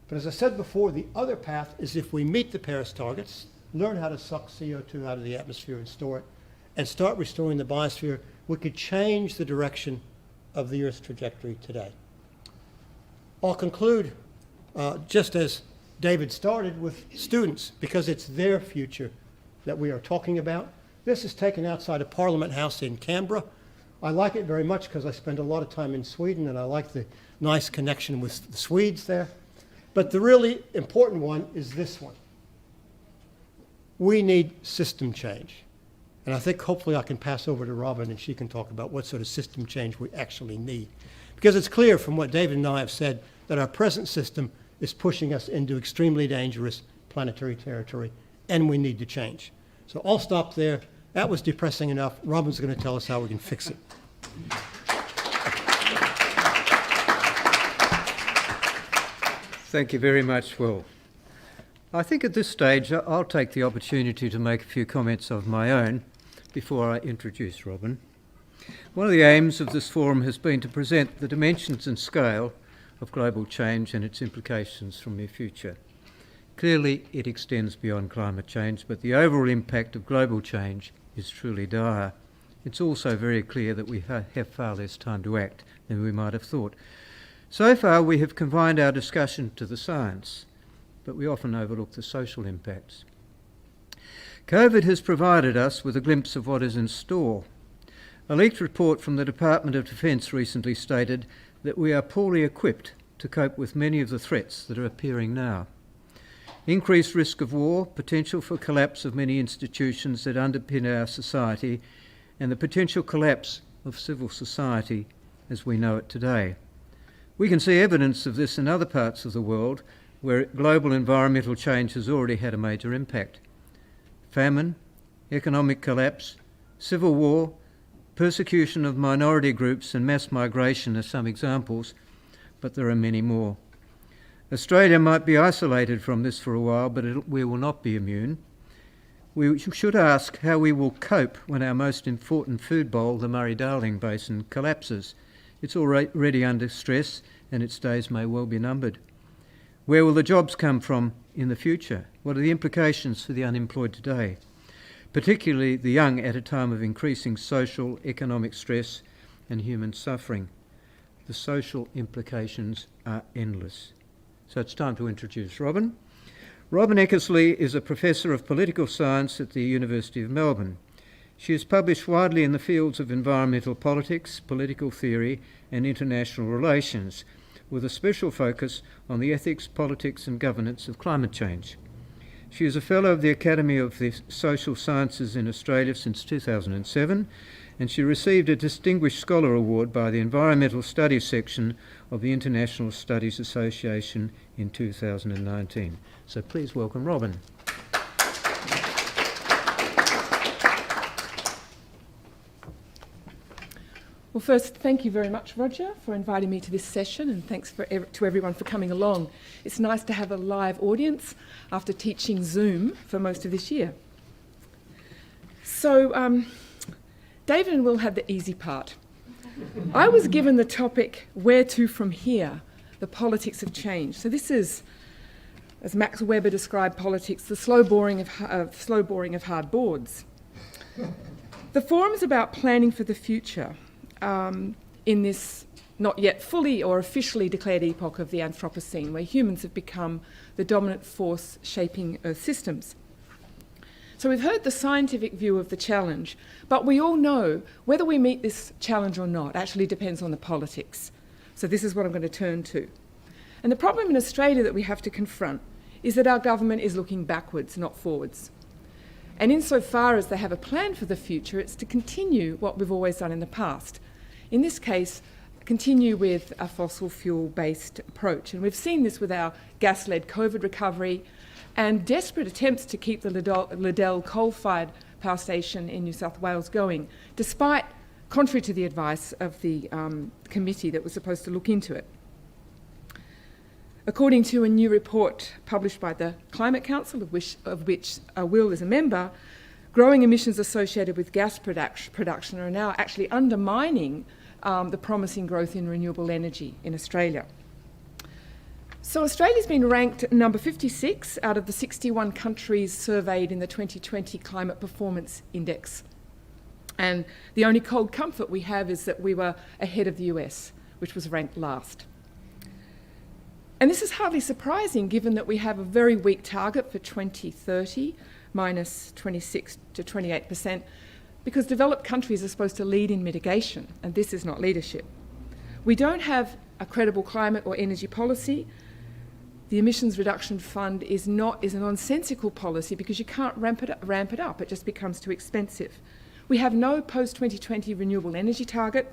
But as I said before, the other path is if we meet the Paris targets, learn how to suck CO2 out of the atmosphere and store it, and start restoring the biosphere, we could change the direction of the Earth's trajectory today. I'll conclude just as David started, with students, because it's their future that we are talking about. This is taken outside of Parliament House in Canberra. I like it very much because I spend a lot of time in Sweden and I like the nice connection with the Swedes there. But the really important one is this one. We need system change. And I think hopefully I can pass over to Robin and she can talk about what sort of system change we actually need. Because it's clear from what David and I have said that our present system is pushing us into extremely dangerous planetary territory, and we need to change. So I'll stop there. That was depressing enough. Robin's going to tell us how we can fix it. Thank you very much, Will. I think at this stage I'll take the opportunity to make a few comments of my own before I introduce Robin. One of the aims of this forum has been to present the dimensions and scale of global change and its implications from the future. Clearly, it extends beyond climate change, but the overall impact of global change is truly dire. It's also very clear that we have far less time to act than we might have thought. So far, we have confined our discussion to the science, but we often overlook the social impacts. COVID has provided us with a glimpse of what is in store. A leaked report from the Department of Defence recently stated that we are poorly equipped to cope with many of the threats that are appearing now. Increased risk of war, potential for collapse of many institutions that underpin our society, and the potential collapse of civil society as we know it today. We can see evidence of this in other parts of the world where global environmental change has already had a major impact. Famine, economic collapse, civil war, persecution of minority groups and mass migration are some examples, but there are many more. Australia might be isolated from this for a while, but we will not be immune. We should ask how we will cope when our most important food bowl, the Murray-Darling Basin, collapses. It's already under stress and its days may well be numbered. Where will the jobs come from in the future? What are the implications for the unemployed today? Particularly the young at a time of increasing social, economic stress and human suffering. The social implications are endless. So it's time to introduce Robin. Robin Eckersley is a Professor of Political Science at the University of Melbourne. She has published widely in the fields of environmental politics, political theory and international relations, with a special focus on the ethics, politics and governance of climate change. She is a Fellow of the Academy of the Social Sciences in Australia since 2007, and she received a Distinguished Scholar Award by the Environmental Studies section of the International Studies Association in 2019. So please welcome Robin. Well, first, thank you very much, Roger, for inviting me to this session, and thanks to everyone for coming along. It's nice to have a live audience after teaching Zoom for most of this year. So, David and Will had the easy part. I was given the topic, where to from here, the politics of change. So this is, as Max Weber described politics, the slow boring of hard boards. The forum is about planning for the future. In this not yet fully or officially declared epoch of the Anthropocene, where humans have become the dominant force shaping Earth systems. So we've heard the scientific view of the challenge, but we all know whether we meet this challenge or not actually depends on the politics. So this is what I'm going to turn to. And the problem in Australia that we have to confront is that our government is looking backwards, not forwards. And insofar as they have a plan for the future, it's to continue what we've always done in the past. In this case, continue with a fossil fuel-based approach. And we've seen this with our gas-led COVID recovery and desperate attempts to keep the Liddell coal-fired power station in New South Wales going, despite, contrary to the advice of the committee that was supposed to look into it. According to a new report published by the Climate Council, of which Will is a member, growing emissions associated with gas production are now actually undermining the promising growth in renewable energy in Australia. So Australia's been ranked number 56 out of the 61 countries surveyed in the 2020 Climate Performance Index. And the only cold comfort we have is that we were ahead of the US, which was ranked last. And this is hardly surprising given that we have a very weak target for 2030, minus 26 to 28%, because developed countries are supposed to lead in mitigation, and this is not leadership. We don't have a credible climate or energy policy. The Emissions Reduction Fund is a nonsensical policy because you can't ramp it up. It just becomes too expensive. We have no post-2020 renewable energy target.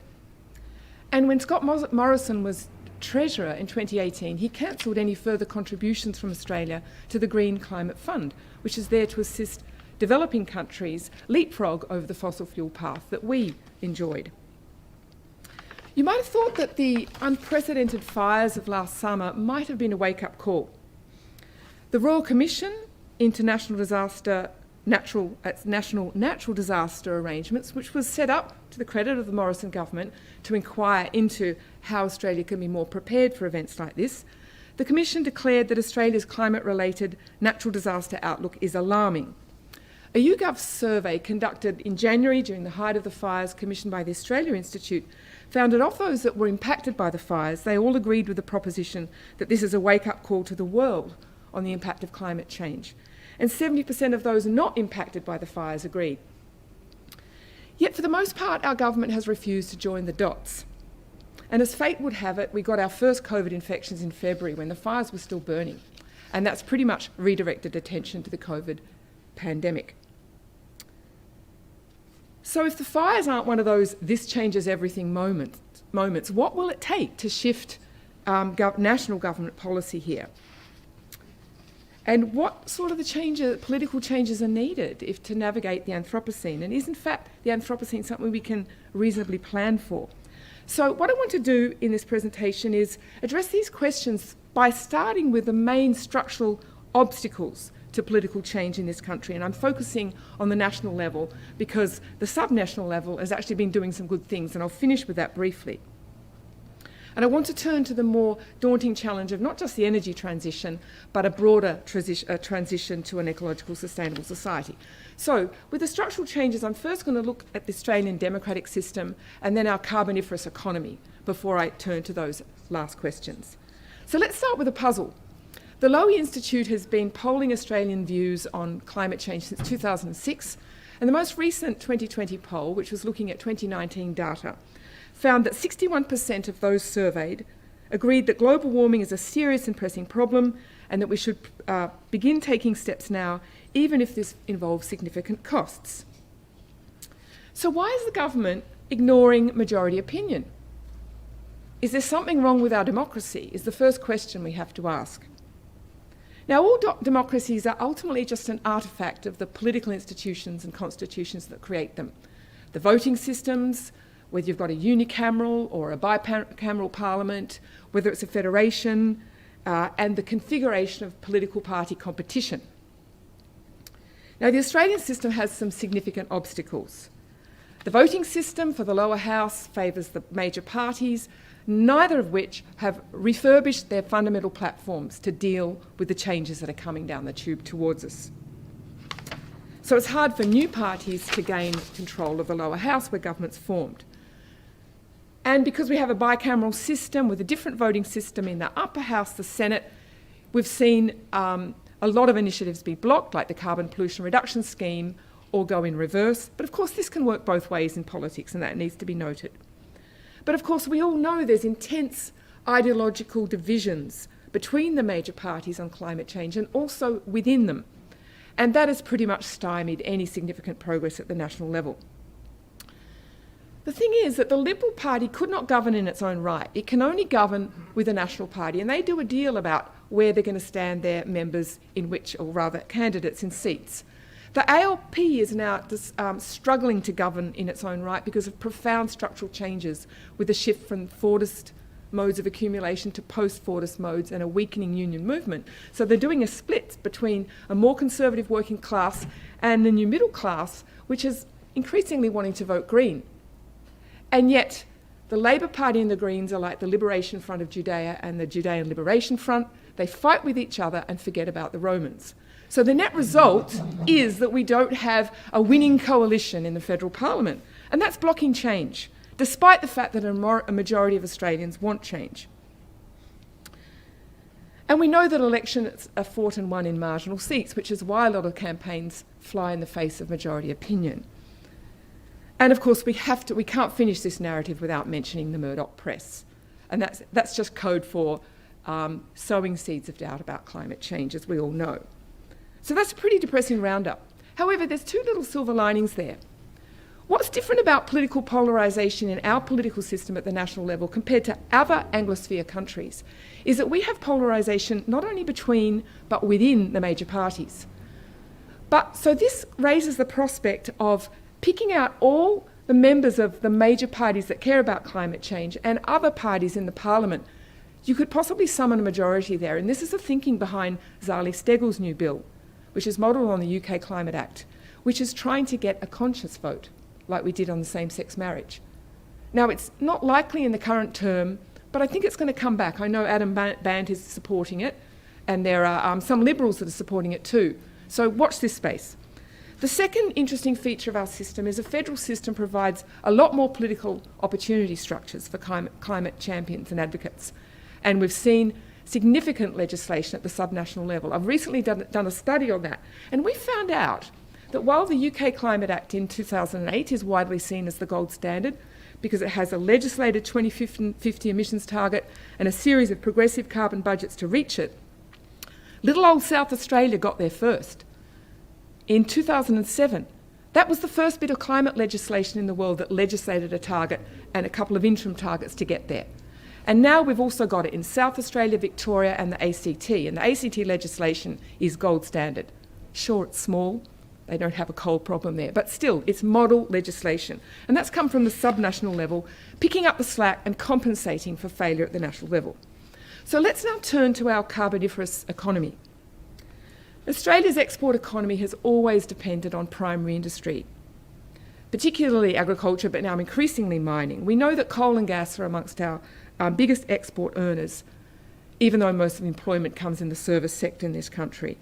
And when Scott Morrison was Treasurer in 2018, he cancelled any further contributions from Australia to the Green Climate Fund, which is there to assist developing countries leapfrog over the fossil fuel path that we enjoyed. You might have thought that the unprecedented fires of last summer might have been a wake-up call. The Royal Commission into National Natural Disaster Arrangements, which was set up to the credit of the Morrison government to inquire into how Australia can be more prepared for events like this, the Commission declared that Australia's climate-related natural disaster outlook is alarming. A YouGov survey conducted in January during the height of the fires commissioned by the Australia Institute found that of those that were impacted by the fires, they all agreed with the proposition that this is a wake-up call to the world on the impact of climate change. And 70% of those not impacted by the fires agreed. Yet for the most part, our government has refused to join the dots. And as fate would have it, we got our first COVID infections in February when the fires were still burning. And that's pretty much redirected attention to the COVID pandemic. So if the fires aren't one of those this changes everything moments, what will it take to shift national government policy here? And what sort of political changes are needed to navigate the Anthropocene? And is in fact the Anthropocene something we can reasonably plan for? So what I want to do in this presentation is address these questions by starting with the main structural obstacles to political change in this country. And I'm focusing on the national level because the subnational level has actually been doing some good things, and I'll finish with that briefly. And I want to turn to the more daunting challenge of not just the energy transition, but a broader transition to an ecological sustainable society. So with the structural changes, I'm first going to look at the Australian democratic system and then our carboniferous economy before I turn to those last questions. So let's start with a puzzle. The Lowy Institute has been polling Australian views on climate change since 2006, and the most recent 2020 poll, which was looking at 2019 data, found that 61% of those surveyed agreed that global warming is a serious and pressing problem and that we should begin taking steps now, even if this involves significant costs. So why is the government ignoring majority opinion? Is there something wrong with our democracy? Is the first question we have to ask. Now, all democracies are ultimately just an artefact of the political institutions and constitutions that create them. The voting systems, whether you've got a unicameral or a bicameral parliament, whether it's a federation, and the configuration of political party competition. Now, the Australian system has some significant obstacles. The voting system for the lower house favours the major parties, neither of which have refurbished their fundamental platforms to deal with the changes that are coming down the tube towards us. So it's hard for new parties to gain control of the lower house where government's formed. And because we have a bicameral system with a different voting system in the upper house, the Senate, we've seen a lot of initiatives be blocked, like the carbon pollution reduction scheme, or go in reverse. But of course, this can work both ways in politics, and that needs to be noted. But of course, we all know there's intense ideological divisions between the major parties on climate change and also within them. And that has pretty much stymied any significant progress at the national level. The thing is that the Liberal Party could not govern in its own right. It can only govern with a National Party, and they do a deal about where they're going to stand their members in which, or rather candidates in seats. The ALP is now struggling to govern in its own right because of profound structural changes with the shift from Fordist modes of accumulation to post-Fordist modes and a weakening union movement. So they're doing a split between a more conservative working class and the new middle class, which is increasingly wanting to vote Green. And yet the Labor Party and the Greens are like the Liberation Front of Judea and the Judean Liberation Front. They fight with each other and forget about the Romans. So the net result is that we don't have a winning coalition in the federal parliament. And that's blocking change, despite the fact that a majority of Australians want change. And we know that elections are fought and won in marginal seats, which is why a lot of campaigns fly in the face of majority opinion. And of course, we can't finish this narrative without mentioning the Murdoch press. And that's just code for sowing seeds of doubt about climate change, as we all know. So that's a pretty depressing roundup. However, there's two little silver linings there. What's different about political polarisation in our political system at the national level compared to other Anglosphere countries is that we have polarisation not only between but within the major parties. So this raises the prospect of picking out all the members of the major parties that care about climate change and other parties in the parliament. You could possibly summon a majority there, and this is the thinking behind Zali Steggall's new bill, which is modelled on the UK Climate Act, which is trying to get a conscience vote, like we did on the same-sex marriage. Now, it's not likely in the current term, but I think it's going to come back. I know Adam Band is supporting it, and there are some Liberals that are supporting it too. So watch this space. The second interesting feature of our system is a federal system provides a lot more political opportunity structures for climate champions and advocates. And we've seen significant legislation at the subnational level. I've recently done a study on that, and we found out that while the UK Climate Act in 2008 is widely seen as the gold standard because it has a legislated 2050 emissions target and a series of progressive carbon budgets to reach it, little old South Australia got there first. In 2007, that was the first bit of climate legislation in the world that legislated a target and a couple of interim targets to get there. And now we've also got it in South Australia, Victoria and the ACT. And the ACT legislation is gold standard. Sure, it's small. They don't have a coal problem there. But still, it's model legislation. And that's come from the subnational level, picking up the slack and compensating for failure at the national level. So let's now turn to our carboniferous economy. Australia's export economy has always depended on primary industry, particularly agriculture, but now increasingly mining. We know that coal and gas are amongst our biggest export earners, even though most of employment comes in the service sector in this country.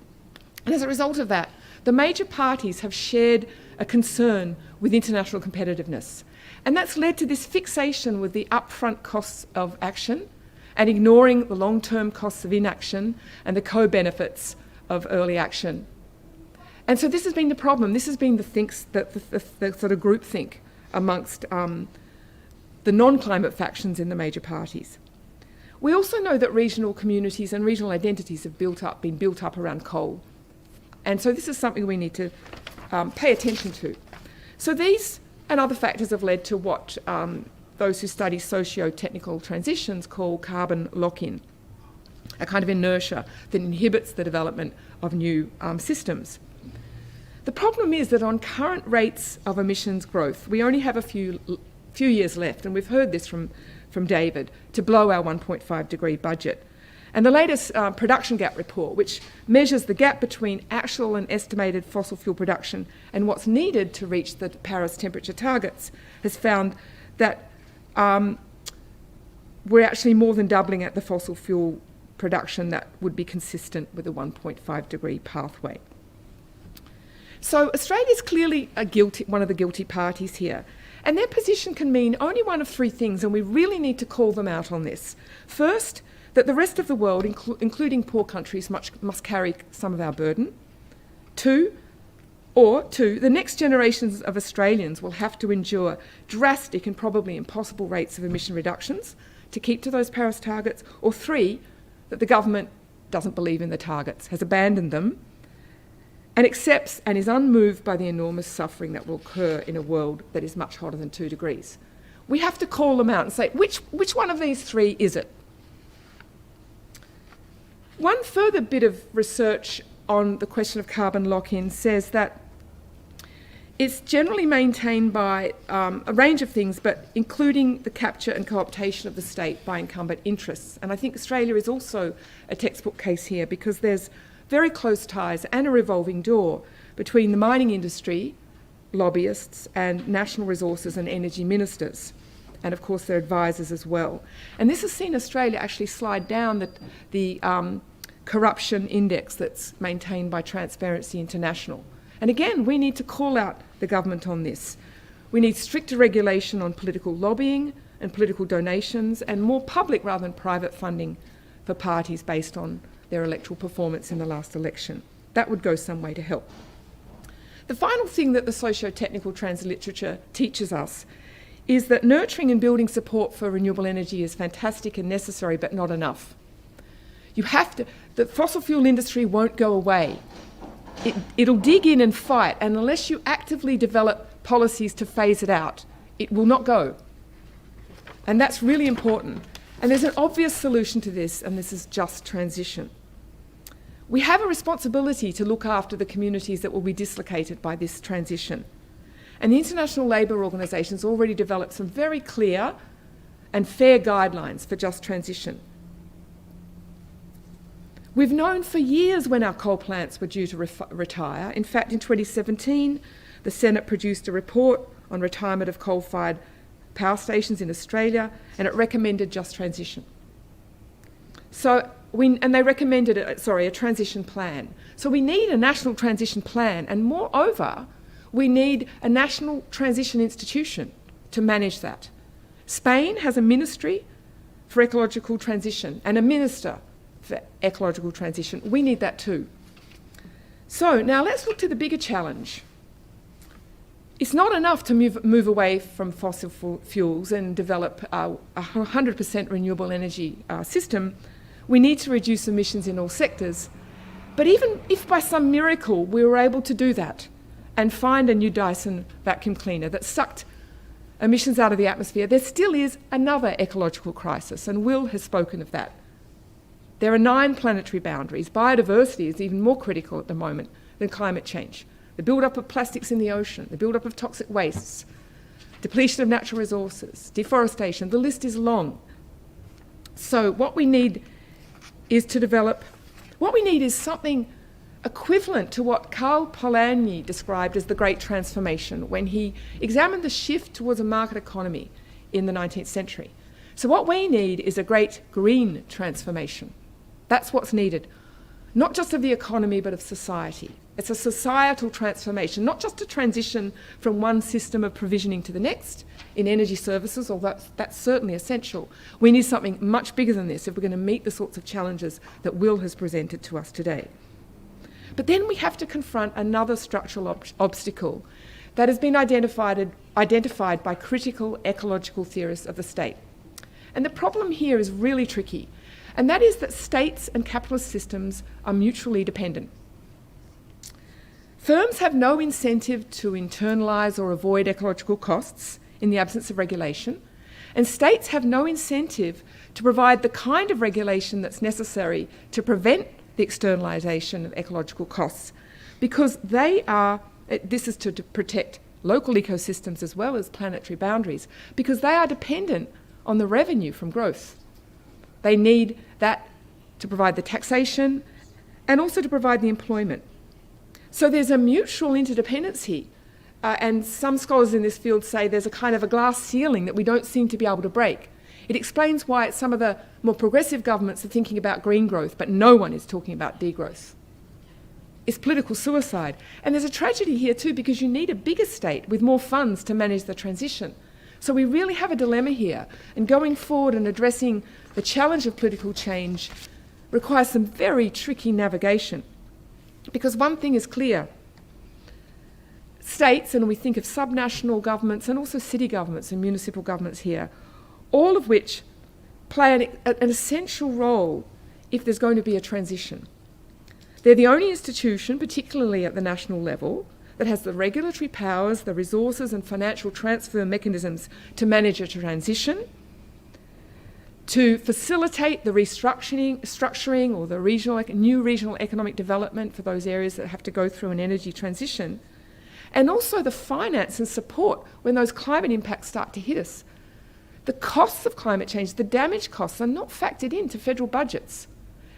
And as a result of that, the major parties have shared a concern with international competitiveness. And that's led to this fixation with the upfront costs of action and ignoring the long-term costs of inaction and the co-benefits of early action. And so this has been the problem. This has been the sort of groupthink amongst the non-climate factions in the major parties. We also know that regional communities and regional identities have been built up around coal. And so this is something we need to pay attention to. So these and other factors have led to what those who study socio-technical transitions call carbon lock-in, a kind of inertia that inhibits the development of new systems. The problem is that on current rates of emissions growth, we only have a few years left, and we've heard this from David, to blow our 1.5 degree budget. And the latest production gap report, which measures the gap between actual and estimated fossil fuel production and what's needed to reach the Paris temperature targets, has found that we're actually more than doubling at the fossil fuel production that would be consistent with a 1.5 degree pathway. So Australia is clearly one of the guilty parties here. And their position can mean only one of three things, and we really need to call them out on this. First, that the rest of the world, including poor countries, must carry some of our burden. Two, the next generations of Australians will have to endure drastic and probably impossible rates of emission reductions to keep to those Paris targets. Or three, that the government doesn't believe in the targets, has abandoned them, and accepts and is unmoved by the enormous suffering that will occur in a world that is much hotter than 2 degrees. We have to call them out and say, which one of these three is it? One further bit of research on the question of carbon lock-in says that it's generally maintained by a range of things, but including the capture and co-optation of the state by incumbent interests. And I think Australia is also a textbook case here because there's very close ties and a revolving door between the mining industry, lobbyists, and national resources and energy ministers, and of course their advisors as well. And this has seen Australia actually slide down the corruption index that's maintained by Transparency International. And again, we need to call out the government on this. We need stricter regulation on political lobbying and political donations, and more public rather than private funding for parties based on their electoral performance in the last election. That would go some way to help. The final thing that the socio-technical transliterature teaches us is that nurturing and building support for renewable energy is fantastic and necessary, but not enough. The fossil fuel industry won't go away. It'll dig in and fight, and unless you actively develop policies to phase it out, it will not go. And that's really important. And there's an obvious solution to this, and this is just transition. We have a responsibility to look after the communities that will be dislocated by this transition. And the International Labour Organization has already developed some very clear and fair guidelines for just transition. We've known for years when our coal plants were due to retire. In fact, in 2017, the Senate produced a report on retirement of coal-fired power stations in Australia, and it recommended just transition. And they recommended a transition plan. So we need a national transition plan, and moreover, we need a national transition institution to manage that. Spain has a ministry for ecological transition and a minister for ecological transition. We need that too. So now let's look to the bigger challenge. It's not enough to move away from fossil fuels and develop a 100% renewable energy system. We need to reduce emissions in all sectors. But even if by some miracle we were able to do that and find a new Dyson vacuum cleaner that sucked emissions out of the atmosphere, there still is another ecological crisis, and Will has spoken of that. There are 9 planetary boundaries. Biodiversity is even more critical at the moment than climate change. The build-up of plastics in the ocean, the build-up of toxic wastes, depletion of natural resources, deforestation, the list is long. So what we need is something equivalent to what Karl Polanyi described as the Great Transformation when he examined the shift towards a market economy in the 19th century. So what we need is a great green transformation. That's what's needed, not just of the economy, but of society. It's a societal transformation, not just a transition from one system of provisioning to the next in energy services, although that's certainly essential. We need something much bigger than this if we're going to meet the sorts of challenges that Will has presented to us today. But then we have to confront another structural obstacle that has been identified by critical ecological theorists of the state. And the problem here is really tricky, and that is that states and capitalist systems are mutually dependent. Firms have no incentive to internalise or avoid ecological costs in the absence of regulation, and states have no incentive to provide the kind of regulation that's necessary to prevent the externalisation of ecological costs, because this is to protect local ecosystems as well as planetary boundaries, because they are dependent on the revenue from growth. They need that to provide the taxation and also to provide the employment. So there's a mutual interdependency, and some scholars in this field say there's a kind of a glass ceiling that we don't seem to be able to break. It explains why some of the more progressive governments are thinking about green growth, but no one is talking about degrowth. It's political suicide. And there's a tragedy here too, because you need a bigger state with more funds to manage the transition. So we really have a dilemma here, and going forward and addressing the challenge of political change requires some very tricky navigation. Because one thing is clear, states, and we think of subnational governments and also city governments and municipal governments here, all of which play an essential role if there's going to be a transition. They're the only institution, particularly at the national level, that has the regulatory powers, the resources and financial transfer mechanisms to manage a transition, to facilitate the structuring or the new regional economic development for those areas that have to go through an energy transition, and also the finance and support when those climate impacts start to hit us. The costs of climate change, the damage costs, are not factored into federal budgets,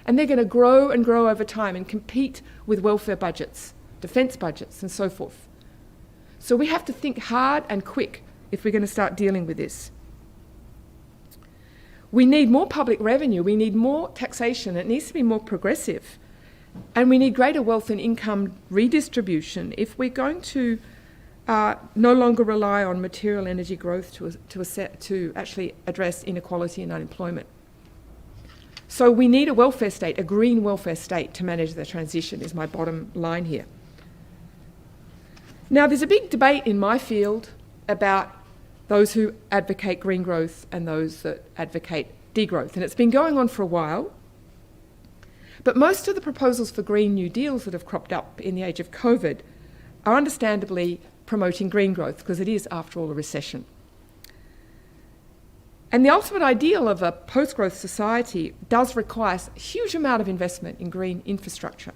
and they're going to grow and grow over time and compete with welfare budgets, defence budgets, and so forth. So we have to think hard and quick if we're going to start dealing with this. We need more public revenue. We need more taxation. It needs to be more progressive. And we need greater wealth and income redistribution if we're going to no longer rely on material energy growth to actually address inequality and unemployment. So we need a welfare state, a green welfare state, to manage the transition, is my bottom line here. Now, there's a big debate in my field about those who advocate green growth and those that advocate degrowth. And it's been going on for a while. But most of the proposals for Green New Deals that have cropped up in the age of COVID are understandably promoting green growth, because it is, after all, a recession. And the ultimate ideal of a post-growth society does require a huge amount of investment in green infrastructure.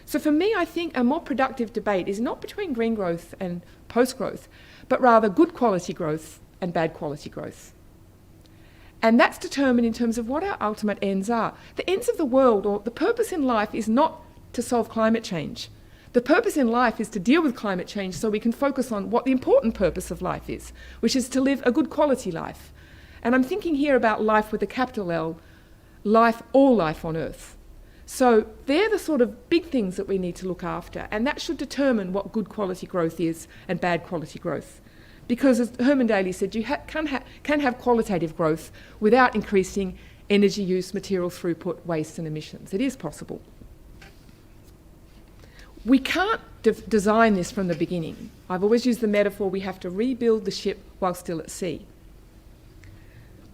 So for me, I think a more productive debate is not between green growth and post-growth, but rather good quality growth and bad quality growth. And that's determined in terms of what our ultimate ends are. The ends of the world, or the purpose in life, is not to solve climate change. The purpose in life is to deal with climate change so we can focus on what the important purpose of life is, which is to live a good quality life. And I'm thinking here about life with a capital L, life, all life on Earth. So they're the sort of big things that we need to look after, and that should determine what good quality growth is and bad quality growth. Because, as Herman Daly said, you can have qualitative growth without increasing energy use, material throughput, waste and emissions. It is possible. We can't design this from the beginning. I've always used the metaphor, we have to rebuild the ship while still at sea.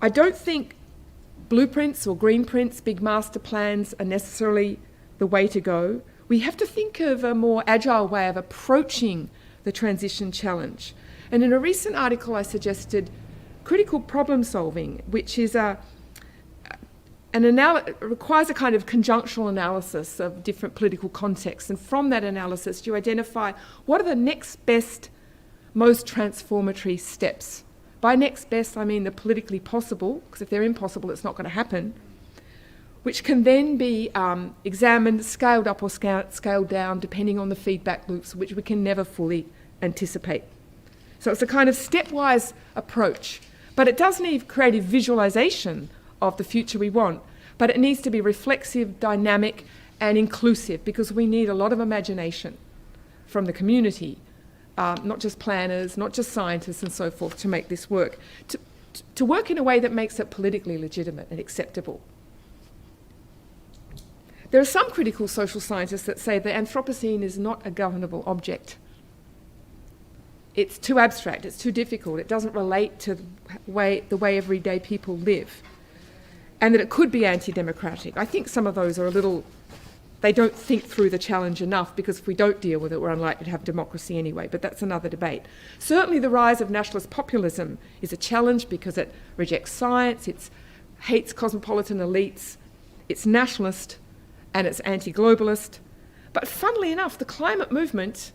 I don't think blueprints or green prints, big master plans are necessarily the way to go. We have to think of a more agile way of approaching the transition challenge. And in a recent article I suggested critical problem solving, which is requires a kind of conjunctional analysis of different political contexts. And from that analysis, you identify what are the next best, most transformatory steps. By next best, I mean the politically possible, because if they're impossible, it's not going to happen, which can then be examined, scaled up or scaled down, depending on the feedback loops, which we can never fully anticipate. So it's a kind of stepwise approach, but it does need creative visualization of the future we want, but it needs to be reflexive, dynamic, and inclusive, because we need a lot of imagination from the community, not just planners, not just scientists and so forth, to make this work, to work in a way that makes it politically legitimate and acceptable. There are some critical social scientists that say the Anthropocene is not a governable object. It's too abstract, it's too difficult, it doesn't relate to the way everyday people live, and that it could be anti-democratic. I think some of those are they don't think through the challenge enough, because if we don't deal with it, we're unlikely to have democracy anyway, but that's another debate. Certainly the rise of nationalist populism is a challenge because it rejects science, it hates cosmopolitan elites, it's nationalist, and it's anti-globalist. But funnily enough, the climate movement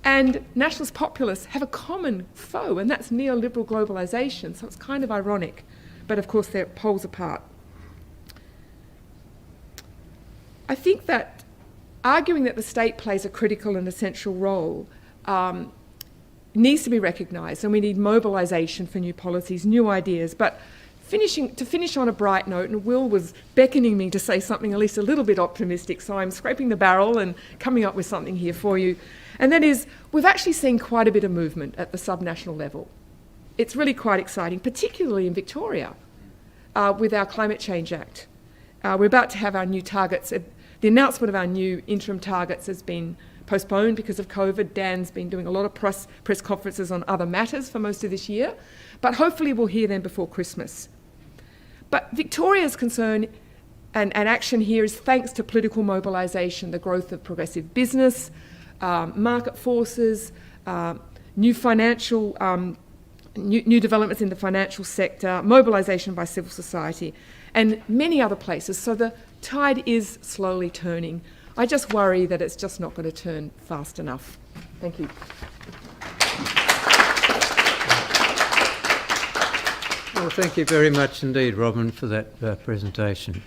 and nationalist populists have a common foe, and that's neoliberal globalisation, so it's kind of ironic. But of course, they're poles apart. I think that arguing that the state plays a critical and essential role needs to be recognised, and we need mobilisation for new policies, new ideas. But to finish on a bright note, and Will was beckoning me to say something at least a little bit optimistic, so I'm scraping the barrel and coming up with something here for you. And that is, we've actually seen quite a bit of movement at the subnational level. It's really quite exciting, particularly in Victoria, with our Climate Change Act. We're about to have our new targets. The announcement of our new interim targets has been postponed because of COVID. Dan's been doing a lot of press conferences on other matters for most of this year, but hopefully we'll hear them before Christmas. But Victoria's concern and action here is thanks to political mobilisation, the growth of progressive business, market forces, new developments in the financial sector, mobilisation by civil society, and many other places. So the tide is slowly turning. I just worry that it's just not going to turn fast enough. Thank you. Well, thank you very much indeed, Robin, for that presentation.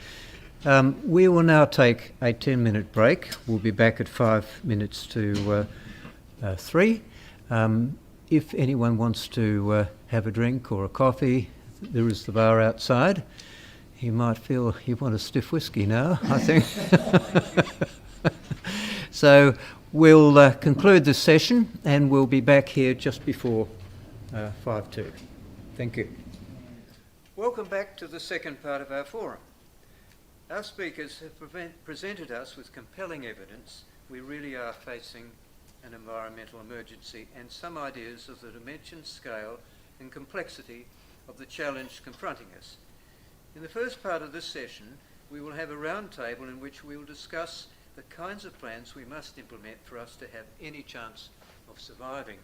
We will now take a 10-minute break. We'll be back at 5 minutes to 3. If anyone wants to have a drink or a coffee, there is the bar outside. You might feel you want a stiff whiskey now, I think. So we'll conclude this session and we'll be back here just before 5:02. Thank you. Welcome back to the second part of our forum. Our speakers have presented us with compelling evidence we really are facing an environmental emergency and some ideas of the dimension, scale and complexity of the challenge confronting us. In the first part of this session, we will have a round table in which we will discuss the kinds of plans we must implement for us to have any chance of surviving.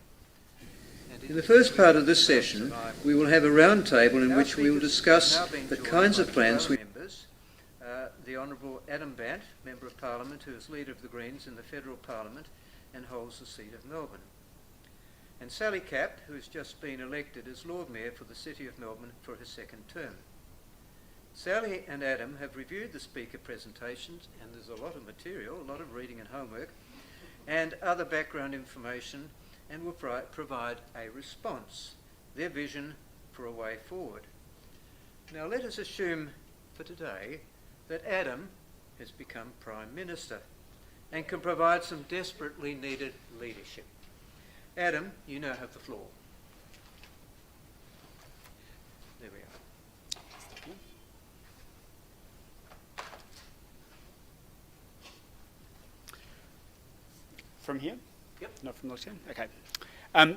And in the first part of this session, we will have a round table in which we will discuss the kinds of plans we members. The Honourable Adam Bant, Member of Parliament, who is Leader of the Greens in the Federal Parliament and holds the seat of Melbourne. And Sally Capp, who has just been elected as Lord Mayor for the City of Melbourne for her second term. Sally and Adam have reviewed the speaker presentations, and there's a lot of material, a lot of reading and homework, and other background information, and will provide a response, their vision for a way forward. Now let us assume for today that Adam has become Prime Minister and can provide some desperately needed leadership. Adam, you now have the floor. There we are. From here? Yep. Not from the left hand? Okay.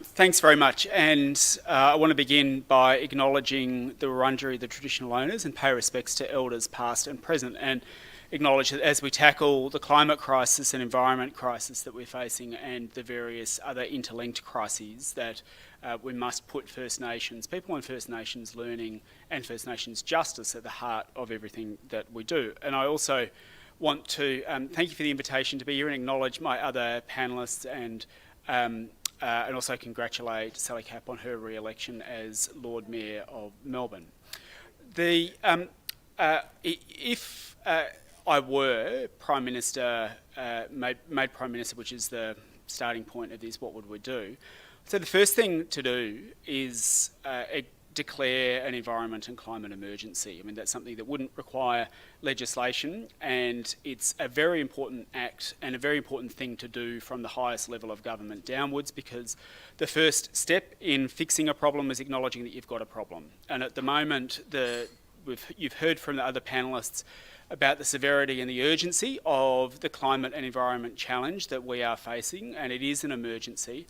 Thanks very much, and I want to begin by acknowledging the Wurundjeri, the traditional owners, and pay respects to elders past and present, and acknowledge that as we tackle the climate crisis and environment crisis that we're facing and the various other interlinked crises, that we must put First Nations people and First Nations learning and First Nations justice at the heart of everything that we do. And I also want to thank you for the invitation to be here and acknowledge my other panellists and also congratulate Sally Capp on her re-election as Lord Mayor of Melbourne. If I were Prime Minister, made Prime Minister, which is the starting point of this, what would we do? So the first thing to do is declare an environment and climate emergency. I mean, that's something that wouldn't require legislation, and it's a very important act and a very important thing to do from the highest level of government downwards, because the first step in fixing a problem is acknowledging that you've got a problem. And at the moment, you've heard from the other panellists about the severity and the urgency of the climate and environment challenge that we are facing, and it is an emergency.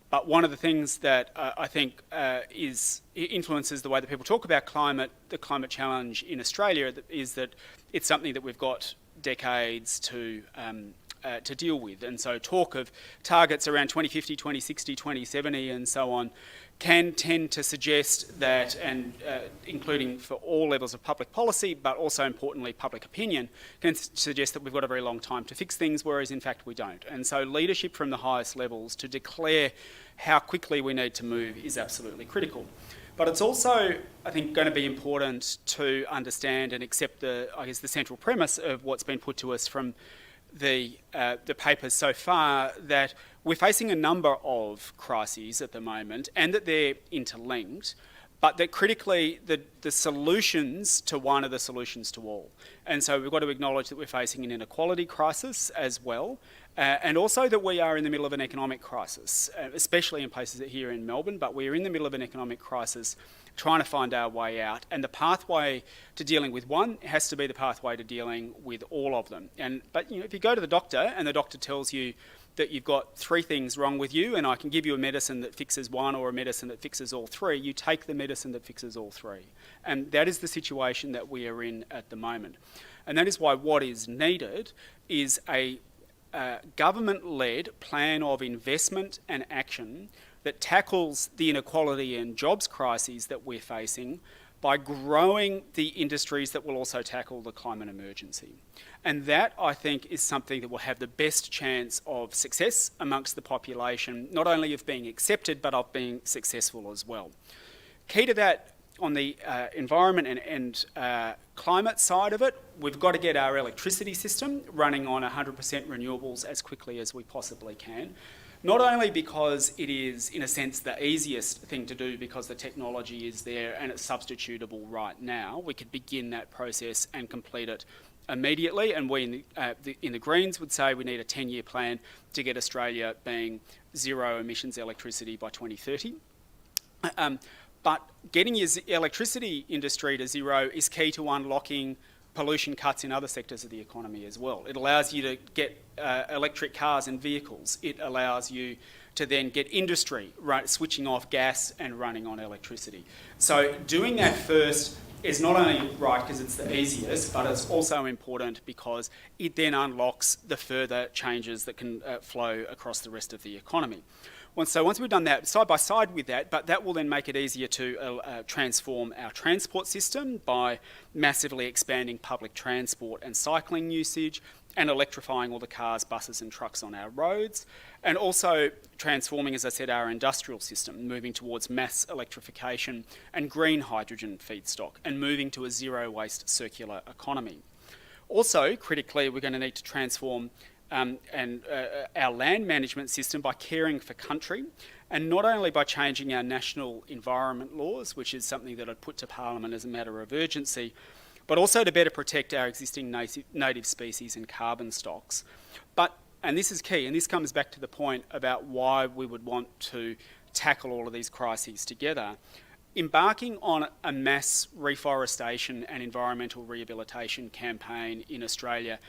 But one of the things that I think influences the way that people talk about the climate challenge in Australia, is that it's something that we've got decades to deal with. And so talk of targets around 2050, 2060, 2070 and so on can tend to suggest that, and including for all levels of public policy, but also importantly public opinion, can suggest that we've got a very long time to fix things, whereas in fact we don't. And so leadership from the highest levels to declare how quickly we need to move is absolutely critical. But it's also, I think, going to be important to understand and accept the central premise of what's been put to us from the papers so far, that we're facing a number of crises at the moment and that they're interlinked, but that critically the solutions to one are the solutions to all. And so we've got to acknowledge that we're facing an inequality crisis as well, and also that we are in the middle of an economic crisis, especially in places here in Melbourne, but we're in the middle of an economic crisis trying to find our way out, and the pathway to dealing with one has to be the pathway to dealing with all of them. But if you go to the doctor and the doctor tells you that you've got 3 things wrong with you and I can give you a medicine that fixes one or a medicine that fixes all 3, you take the medicine that fixes all 3. And that is the situation that we are in at the moment. And that is why what is needed is a government-led plan of investment and action that tackles the inequality and jobs crises that we're facing by growing the industries that will also tackle the climate emergency. And that, I think, is something that will have the best chance of success amongst the population, not only of being accepted, but of being successful as well. Key to that, on the environment and climate side of it, we've got to get our electricity system running on 100% renewables as quickly as we possibly can. not only because it is, in a sense, the easiest thing to do because the technology is there and it's substitutable right now. We could begin that process and complete it immediately, and we in the Greens would say we need a 10-year plan to get Australia being zero emissions electricity by 2030. But getting your electricity industry to zero is key to unlocking pollution cuts in other sectors of the economy as well. It allows you to get electric cars and vehicles. It allows you to then get industry switching off gas and running on electricity. So doing that first is not only right because it's the easiest, but it's also important because it then unlocks the further changes that can flow across the rest of the economy. So once we've done that, side by side with that, but that will then make it easier to transform our transport system by massively expanding public transport and cycling usage and electrifying all the cars, buses and trucks on our roads, and also transforming, as I said, our industrial system, moving towards mass electrification and green hydrogen feedstock and moving to a zero waste circular economy. Also, critically, we're going to need to transform our land management system by caring for country, and not only by changing our national environment laws, which is something that I'd put to Parliament as a matter of urgency, but also to better protect our existing native species and carbon stocks. But, and this is key, and this comes back to the point about why we would want to tackle all of these crises together, embarking on a mass reforestation and environmental rehabilitation campaign in Australia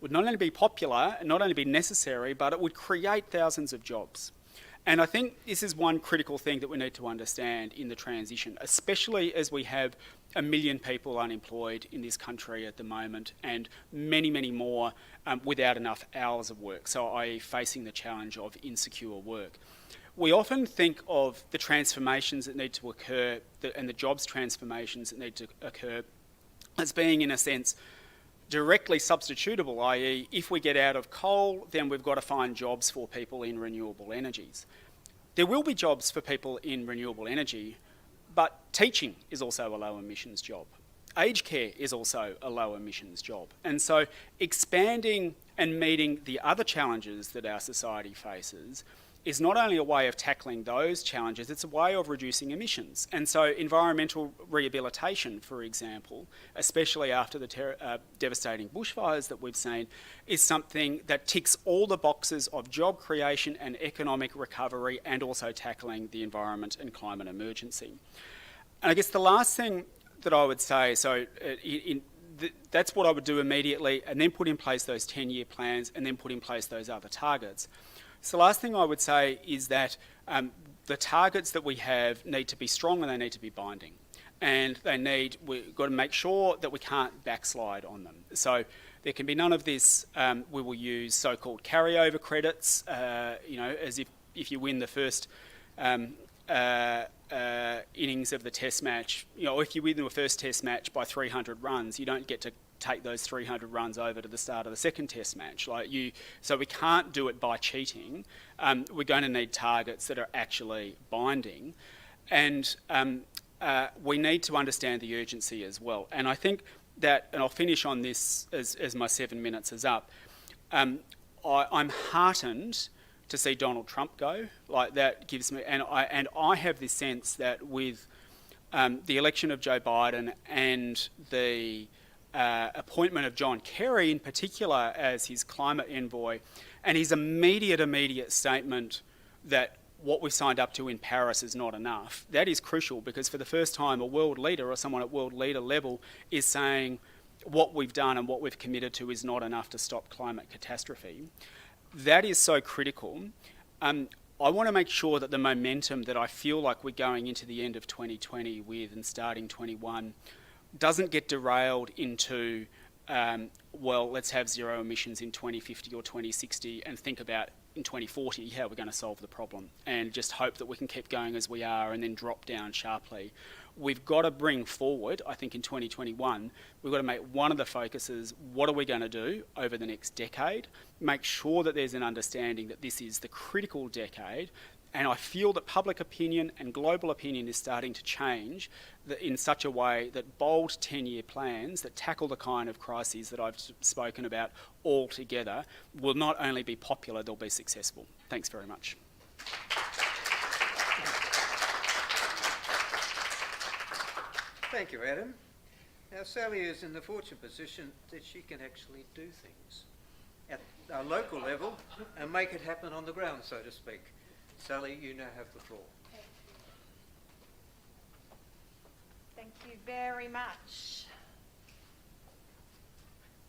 would not only be popular and not only be necessary, but it would create thousands of jobs. And I think this is one critical thing that we need to understand in the transition, especially as we have 1 million people unemployed in this country at the moment and many, many more without enough hours of work, so i.e. facing the challenge of insecure work. We often think of the transformations that need to occur and the jobs transformations that need to occur as being, in a sense, directly substitutable, i.e. if we get out of coal, then we've got to find jobs for people in renewable energies. There will be jobs for people in renewable energy, but teaching is also a low emissions job. Aged care is also a low emissions job. And so expanding and meeting the other challenges that our society faces is not only a way of tackling those challenges, it's a way of reducing emissions. And so environmental rehabilitation, for example, especially after the devastating bushfires that we've seen, is something that ticks all the boxes of job creation and economic recovery and also tackling the environment and climate emergency. And I guess the last thing that I would say, that's what I would do immediately, and then put in place those 10-year plans and then put in place those other targets. So the last thing I would say is that the targets that we have need to be strong and they need to be binding. And we've got to make sure that we can't backslide on them. So there can be none of this, we will use so-called carryover credits, as if you win the first innings of the test match, if you win the first test match by 300 runs, you don't get to take those 300 runs over to the start of the second test match. So we can't do it by cheating. We're going to need targets that are actually binding. And we need to understand the urgency as well. And I think that, and I'll finish on this as my 7 minutes is up, I'm heartened to see Donald Trump go. Like, that gives me, and I have this sense that with the election of Joe Biden and the appointment of John Kerry in particular as his climate envoy, and his immediate statement that what we signed up to in Paris is not enough, that is crucial, because for the first time a world leader or someone at world leader level is saying what we've done and what we've committed to is not enough to stop climate catastrophe. That is so critical. I want to make sure that the momentum that I feel like we're going into the end of 2020 with and starting 21 doesn't get derailed into, let's have zero emissions in 2050 or 2060 and think about in 2040 how we're going to solve the problem and just hope that we can keep going as we are and then drop down sharply. We've got to bring forward, I think in 2021, we've got to make one of the focuses, what are we going to do over the next decade? Make sure that there's an understanding that this is the critical decade. And I feel that public opinion and global opinion is starting to change in such a way that bold 10-year plans that tackle the kind of crises that I've spoken about all together will not only be popular, they'll be successful. Thanks very much. Thank you, Adam. Now, Sally is in the fortunate position that she can actually do things at our local level and make it happen on the ground, so to speak. Sally, you now have the floor. Thank you very much.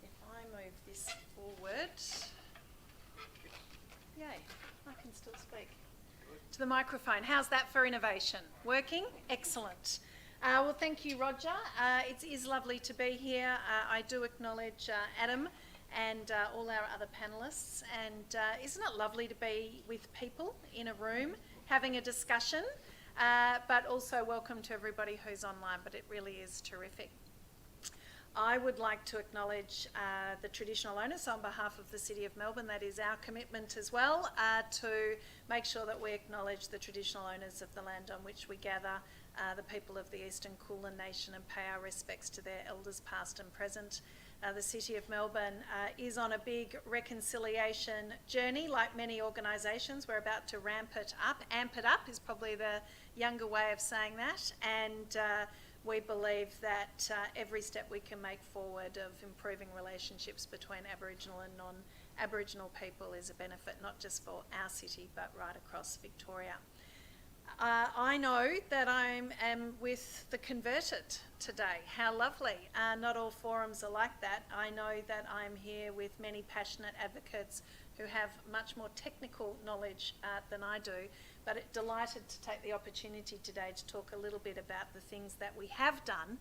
If I move this forward, yay, I can still speak. To the microphone. How's that for innovation? Working? Excellent. Well, thank you, Roger. It is lovely to be here. I do acknowledge Adam and all our other panellists. And isn't it lovely to be with people in a room having a discussion? But also welcome to everybody who's online, but it really is terrific. I would like to acknowledge the traditional owners on behalf of the City of Melbourne. That is our commitment as well, to make sure that we acknowledge the traditional owners of the land on which we gather, the people of the Eastern Kulin Nation, and pay our respects to their elders past and present. The City of Melbourne is on a big reconciliation journey, like many organisations. We're about to amp it up is probably the younger way of saying that, and we believe that every step we can make forward of improving relationships between Aboriginal and non-Aboriginal people is a benefit not just for our city but right across Victoria. I know that I am with the converted today. How lovely. Not all forums are like that. I know that I'm here with many passionate advocates who have much more technical knowledge than I do, but delighted to take the opportunity today to talk a little bit about the things that we have done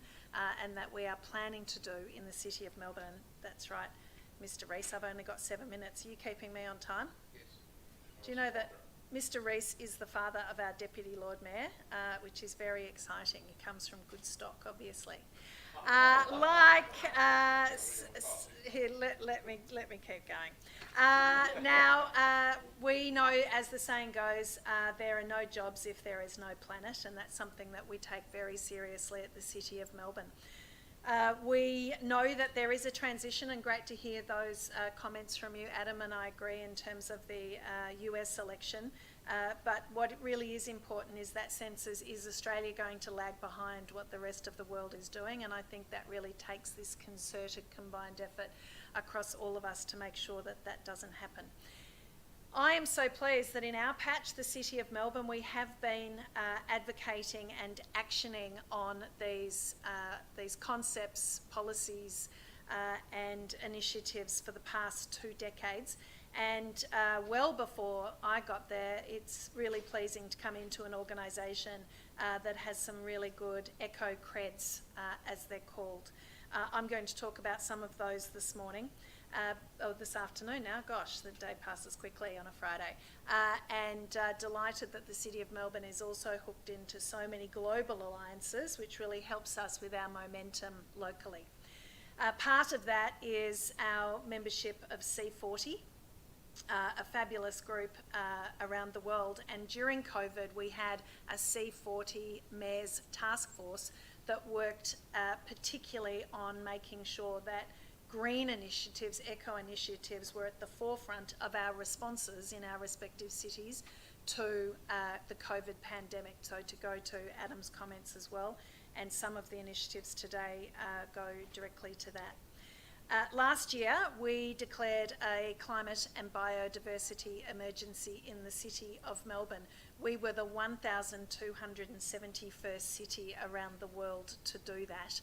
and that we are planning to do in the City of Melbourne. That's right, Mr. Rees, I've only got 7 minutes. Are you keeping me on time? Yes. Do you know that Mr. Rees is the father of our Deputy Lord Mayor, which is very exciting. He comes from good stock, obviously. Here, let me keep going. Now, we know, as the saying goes, there are no jobs if there is no planet, and that's something that we take very seriously at the City of Melbourne. We know that there is a transition, and great to hear those comments from you, Adam, and I agree in terms of the US election. But what really is important is that sense is Australia going to lag behind what the rest of the world is doing? And I think that really takes this concerted, combined effort across all of us to make sure that that doesn't happen. I am so pleased that in our patch, the City of Melbourne, we have been advocating and actioning on these concepts, policies and initiatives for the past 2 decades. And well before I got there, it's really pleasing to come into an organisation that has some really good eco-creds, as they're called. I'm going to talk about some of those this morning. This afternoon now, gosh, the day passes quickly on a Friday. And delighted that the City of Melbourne is also hooked into so many global alliances, which really helps us with our momentum locally. Part of that is our membership of C40, a fabulous group around the world. And during COVID, we had a C40 Mayors Task Force that worked particularly on making sure that green initiatives, eco initiatives, were at the forefront of our responses in our respective cities to the COVID pandemic. So to go to Adam's comments as well, and some of the initiatives today go directly to that. Last year, we declared a climate and biodiversity emergency in the City of Melbourne. We were the 1,271st city around the world to do that.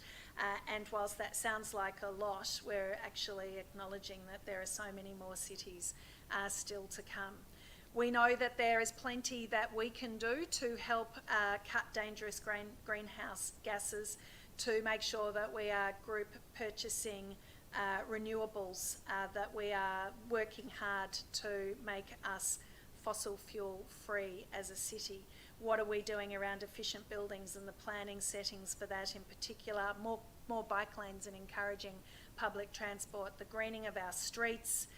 And whilst that sounds like a lot, we're actually acknowledging that there are so many more cities still to come. We know that there is plenty that we can do to help cut dangerous greenhouse gases, to make sure that we are group purchasing renewables, that we are working hard to make us fossil fuel free as a city. What are we doing around efficient buildings and the planning settings for that in particular? More bike lanes and encouraging public transport, the greening of our streets,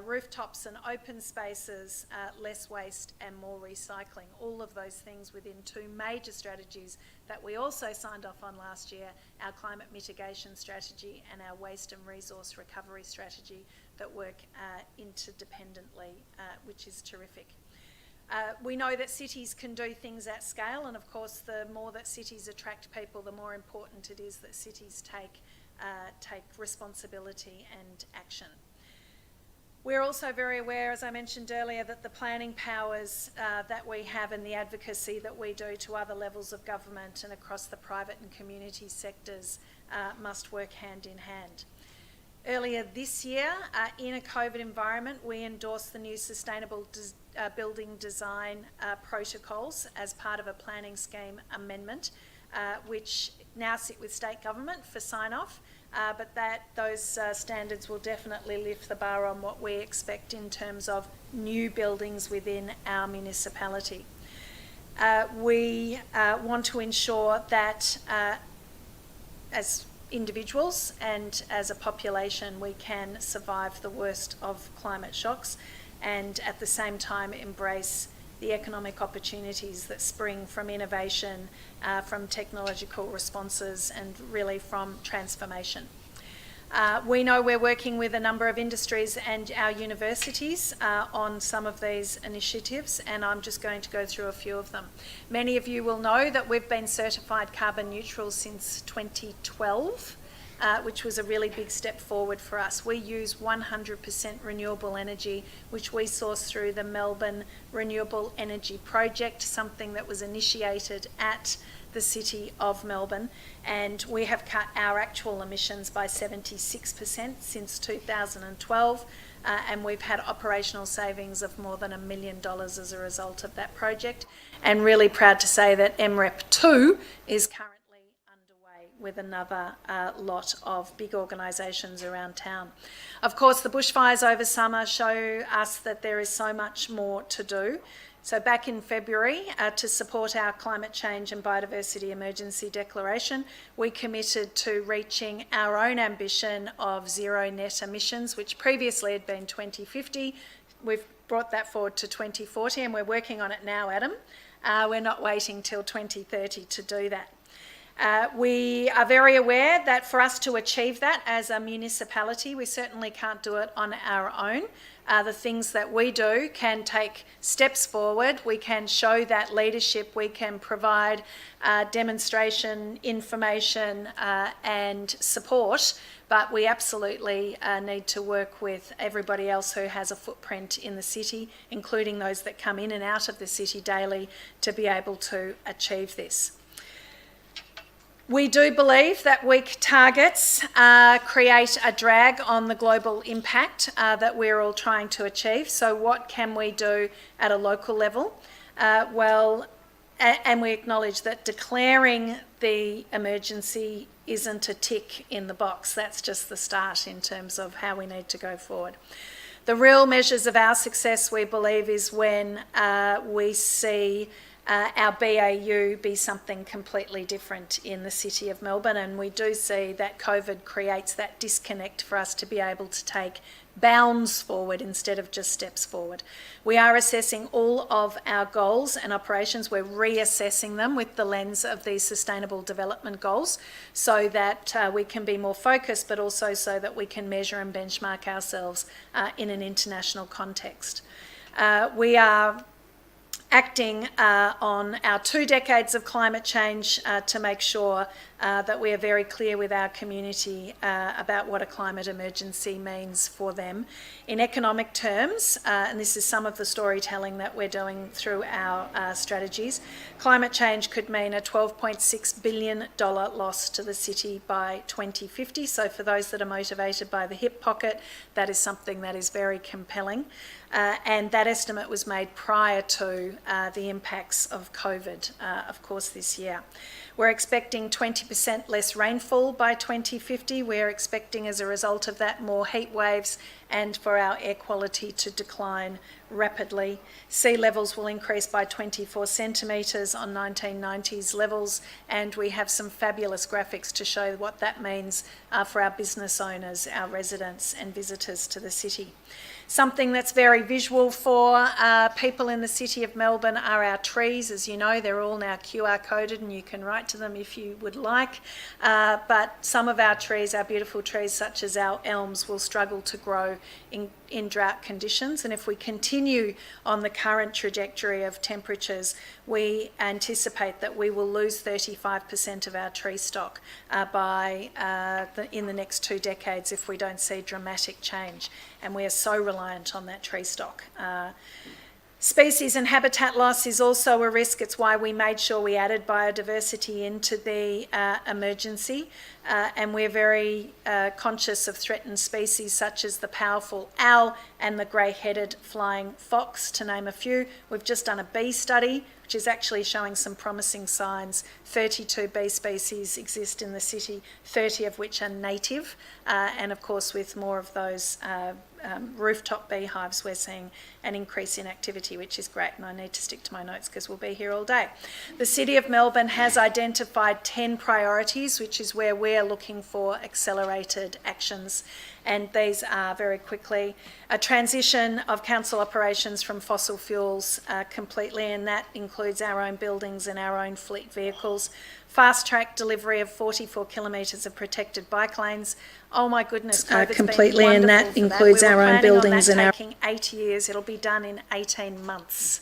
rooftops and open spaces, less waste and more recycling. All of those things within 2 major strategies that we also signed off on last year, our climate mitigation strategy and our waste and resource recovery strategy, that work interdependently, which is terrific. We know that cities can do things at scale, and of course the more that cities attract people, the more important it is that cities take responsibility and action. We're also very aware, as I mentioned earlier, that the planning powers that we have and the advocacy that we do to other levels of government and across the private and community sectors must work hand in hand. Earlier this year, in a COVID environment, we endorsed the new Sustainable Building Design protocols as part of a planning scheme amendment, which now sit with state government for sign-off, but those standards will definitely lift the bar on what we expect in terms of new buildings within our municipality. We want to ensure that as individuals and as a population we can survive the worst of climate shocks and at the same time embrace the economic opportunities that spring from innovation, from technological responses and really from transformation. We know we're working with a number of industries and our universities on some of these initiatives, and I'm just going to go through a few of them. Many of you will know that we've been certified carbon neutral since 2012, which was a really big step forward for us. We use 100% renewable energy, which we source through the Melbourne Renewable Energy Project, something that was initiated at the City of Melbourne, and we have cut our actual emissions by 76% since 2012, and we've had operational savings of more than $1 million as a result of that project, and really proud to say that MREP 2 is currently underway with another lot of big organisations around town. Of course, the bushfires over summer show us that there is so much more to do. So back in February, to support our climate change and biodiversity emergency declaration, we committed to reaching our own ambition of zero net emissions, which previously had been 2050. We've brought that forward to 2040 and we're working on it now, Adam. We're not waiting till 2030 to do that. We are very aware that for us to achieve that as a municipality, we certainly can't do it on our own. The things that we do can take steps forward. We can show that leadership. We can provide demonstration, information and support, but we absolutely need to work with everybody else who has a footprint in the city, including those that come in and out of the city daily, to be able to achieve this. We do believe that weak targets create a drag on the global impact that we're all trying to achieve. So what can we do at a local level? And we acknowledge that declaring the emergency isn't a tick in the box. That's just the start in terms of how we need to go forward. The real measures of our success, we believe, is when we see our BAU be something completely different in the City of Melbourne, and we do see that COVID creates that disconnect for us to be able to take bounds forward instead of just steps forward. We are assessing all of our goals and operations. We're reassessing them with the lens of these sustainable development goals so that we can be more focused, but also so that we can measure and benchmark ourselves in an international context. We are acting on our 2 decades of climate change to make sure that we are very clear with our community about what a climate emergency means for them. In economic terms, and this is some of the storytelling that we're doing through our strategies, climate change could mean a $12.6 billion loss to the city by 2050. So for those that are motivated by the hip pocket, that is something that is very compelling. And that estimate was made prior to the impacts of COVID, of course, this year. We're expecting 20% less rainfall by 2050. We're expecting, as a result of that, more heat waves and for our air quality to decline rapidly. Sea levels will increase by 24 centimetres on 1990s levels, and we have some fabulous graphics to show what that means for our business owners, our residents and visitors to the city. Something that's very visual for people in the City of Melbourne are our trees. As you know, they're all now QR coded and you can write to them if you would like. But some of our trees, our beautiful trees such as our elms, will struggle to grow in drought conditions. And if we continue on the current trajectory of temperatures, we anticipate that we will lose 35% of our tree stock in the next 2 decades if we don't see dramatic change. And we are so reliant on that tree stock. Species and habitat loss is also a risk. It's why we made sure we added biodiversity into the emergency. And we're very conscious of threatened species such as the powerful owl and the grey-headed flying fox, to name a few. We've just done a bee study, which is actually showing some promising signs. 32 bee species exist in the city, 30 of which are native. And of course, with more of those rooftop beehives, we're seeing an increase in activity, which is great. And I need to stick to my notes because we'll be here all day. The City of Melbourne has identified 10 priorities, which is where we're looking for accelerated actions. And these are, very quickly, a transition of council operations from fossil fuels completely, and that includes our own buildings and our own fleet vehicles. Fast-track delivery of 44 kilometres of protected bike lanes. Oh my goodness, COVID's completely, been and that wonderful for includes We were our own planning on buildings that and our- taking 8 years. It'll be done in 18 months.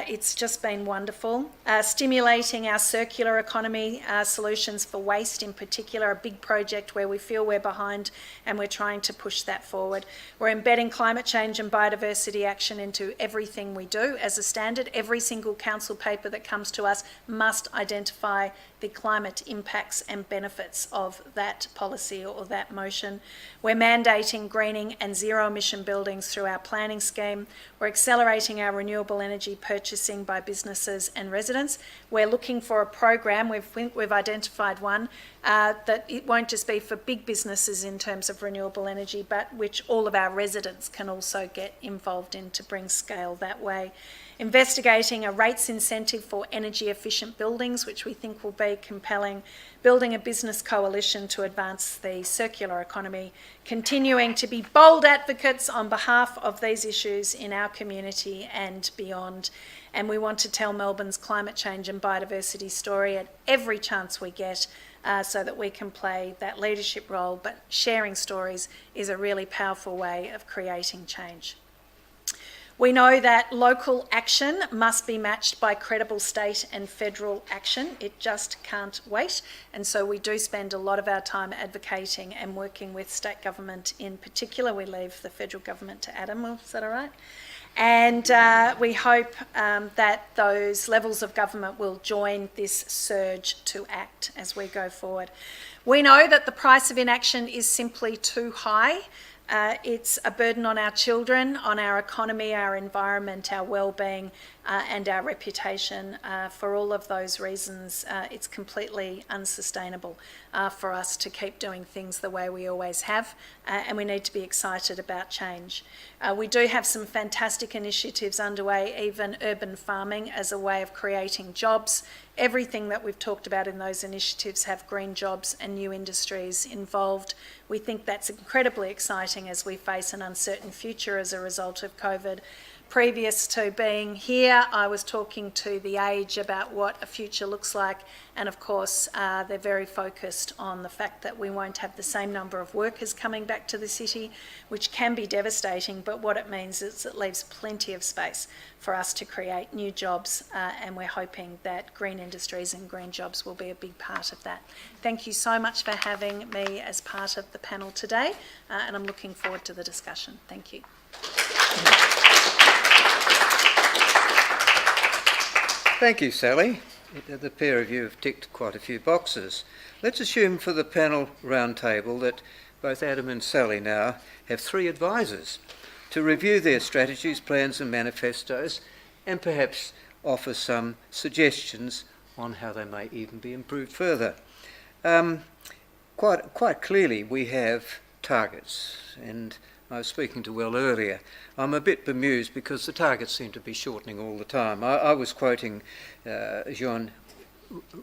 It's just been wonderful. Stimulating our circular economy solutions for waste in particular, a big project where we feel we're behind and we're trying to push that forward. We're embedding climate change and biodiversity action into everything we do as a standard. Every single council paper that comes to us must identify the climate impacts and benefits of that policy or that motion. We're mandating greening and zero emission buildings through our planning scheme. We're accelerating our renewable energy purchasing by businesses and residents. We're looking for a program, we've identified one, that it won't just be for big businesses in terms of renewable energy, but which all of our residents can also get involved in to bring scale that way. Investigating a rates incentive for energy efficient buildings, which we think will be compelling. Building a business coalition to advance the circular economy. Continuing to be bold advocates on behalf of these issues in our community and beyond. And we want to tell Melbourne's climate change and biodiversity story at every chance we get, so that we can play that leadership role. But sharing stories is a really powerful way of creating change. We know that local action must be matched by credible state and federal action. It just can't wait. And so we do spend a lot of our time advocating and working with state government in particular. We leave the federal government to Adam, is that all right? And we hope that those levels of government will join this surge to act as we go forward. We know that the price of inaction is simply too high. It's a burden on our children, on our economy, our environment, our well-being, and our reputation. For all of those reasons, it's completely unsustainable for us to keep doing things the way we always have, and we need to be excited about change. We do have some fantastic initiatives underway, even urban farming as a way of creating jobs. Everything that we've talked about in those initiatives have green jobs and new industries involved. We think that's incredibly exciting as we face an uncertain future as a result of COVID. Previous to being here, I was talking to The Age about what a future looks like, and of course they're very focused on the fact that we won't have the same number of workers coming back to the city, which can be devastating, but what it means is it leaves plenty of space for us to create new jobs, and we're hoping that green industries and green jobs will be a big part of that. Thank you so much for having me as part of the panel today, and I'm looking forward to the discussion. Thank you. Thank you, Sally. The pair of you have ticked quite a few boxes. Let's assume for the panel roundtable that both Adam and Sally now have 3 advisors to review their strategies, plans and manifestos, and perhaps offer some suggestions on how they may even be improved further. Quite clearly we have targets, and I was speaking to Will earlier. I'm a bit bemused because the targets seem to be shortening all the time. I was quoting Johan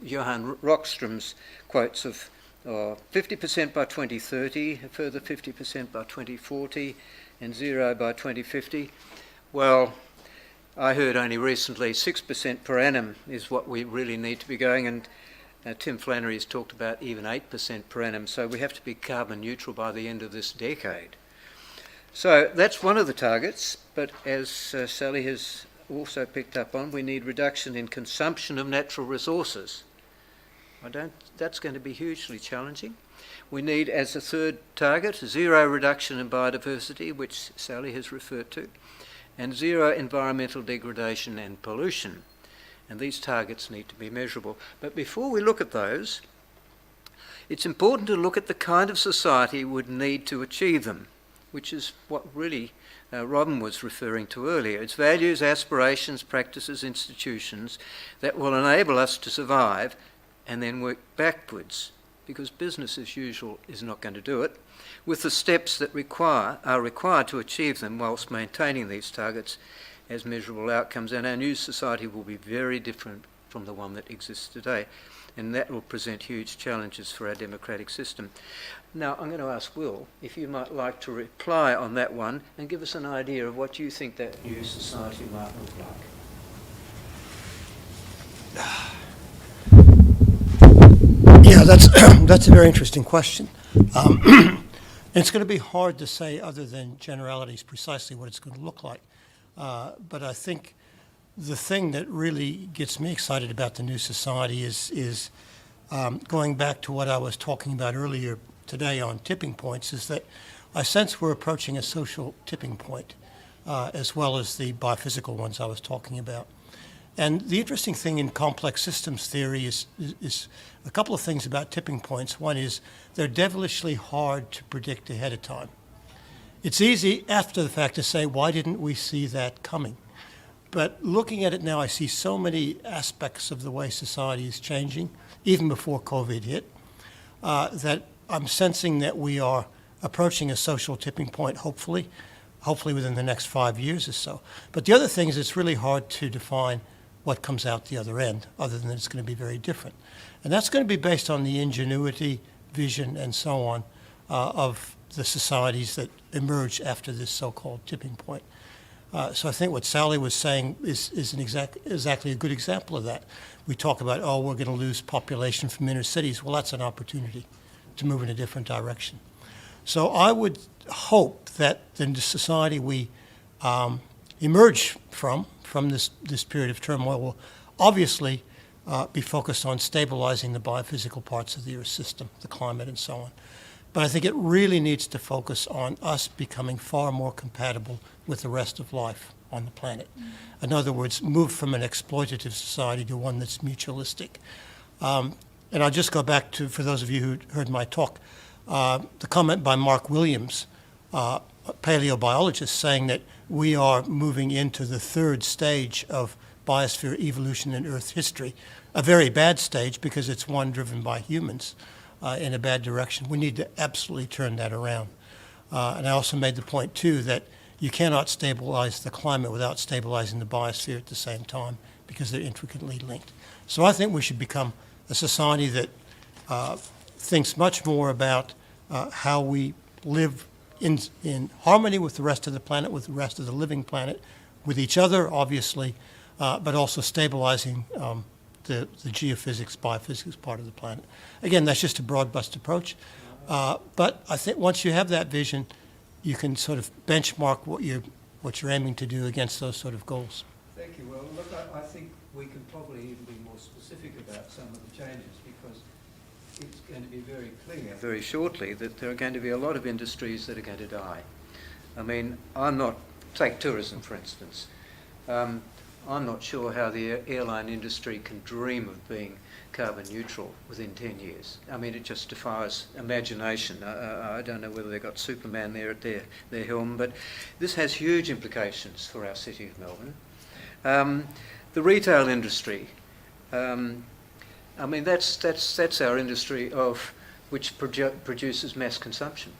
Rockström's quotes of 50% by 2030, a further 50% by 2040, and zero by 2050. Well, I heard only recently 6% per annum is what we really need to be going, and Tim Flannery has talked about even 8% per annum, so we have to be carbon neutral by the end of this decade. So that's one of the targets, but as Sally has also picked up on, we need reduction in consumption of natural resources. That's going to be hugely challenging. We need, as a third target, zero reduction in biodiversity, which Sally has referred to, and zero environmental degradation and pollution. And these targets need to be measurable. But before we look at those, it's important to look at the kind of society we would need to achieve them, which is what really Robin was referring to earlier. It's values, aspirations, practices, institutions that will enable us to survive and then work backwards, because business as usual is not going to do it, with the steps that are required to achieve them whilst maintaining these targets as measurable outcomes. And our new society will be very different from the one that exists today, and that will present huge challenges for our democratic system. Now, I'm going to ask Will if you might like to reply on that one and give us an idea of what you think that new society might look like. Yeah, that's a very interesting question. It's going to be hard to say, other than generalities, precisely what it's going to look like. But I think the thing that really gets me excited about the new society is going back to what I was talking about earlier today on tipping points, is that I sense we're approaching a social tipping point, as well as the biophysical ones I was talking about. And the interesting thing in complex systems theory is a couple of things about tipping points. One is they're devilishly hard to predict ahead of time. It's easy after the fact to say, why didn't we see that coming? But looking at it now, I see so many aspects of the way society is changing, even before COVID hit, that I'm sensing that we are approaching a social tipping point, hopefully within the next 5 years or so. But the other thing is it's really hard to define what comes out the other end, other than it's going to be very different. And that's going to be based on the ingenuity, vision, and so on of the societies that emerge after this so-called tipping point. So I think what Sally was saying is exactly a good example of that. We talk about, we're going to lose population from inner cities. Well, that's an opportunity to move in a different direction. So I would hope that the society we emerge from this period of turmoil will obviously be focused on stabilizing the biophysical parts of the Earth system, the climate and so on. But I think it really needs to focus on us becoming far more compatible with the rest of life on the planet. In other words, move from an exploitative society to one that's mutualistic. And I'll just go back to, for those of you who heard my talk, the comment by Mark Williams, a paleobiologist, saying that we are moving into the third stage of biosphere evolution in Earth history, a very bad stage because it's one driven by humans in a bad direction. We need to absolutely turn that around. And I also made the point, too, that you cannot stabilize the climate without stabilizing the biosphere at the same time, because they're intricately linked. So I think we should become a society that thinks much more about how we live in harmony with the rest of the planet, with the rest of the living planet, with each other, obviously, but also stabilizing the geophysics, biophysics part of the planet. Again, that's just a broad-brush approach. But I think once you have that vision, you can sort of benchmark what you're aiming to do against those sort of goals. Thank you. Well, look, I think we can probably even be more specific about some of the changes, because it's going to be very clear very shortly that there are going to be a lot of industries that are going to die. I mean, take tourism, for instance. I'm not sure how the airline industry can dream of being carbon neutral within 10 years. I mean, it just defies imagination. I don't know whether they've got Superman there at their helm, but this has huge implications for our city of Melbourne. The retail industry, I mean, that's our industry of which produces mass consumption,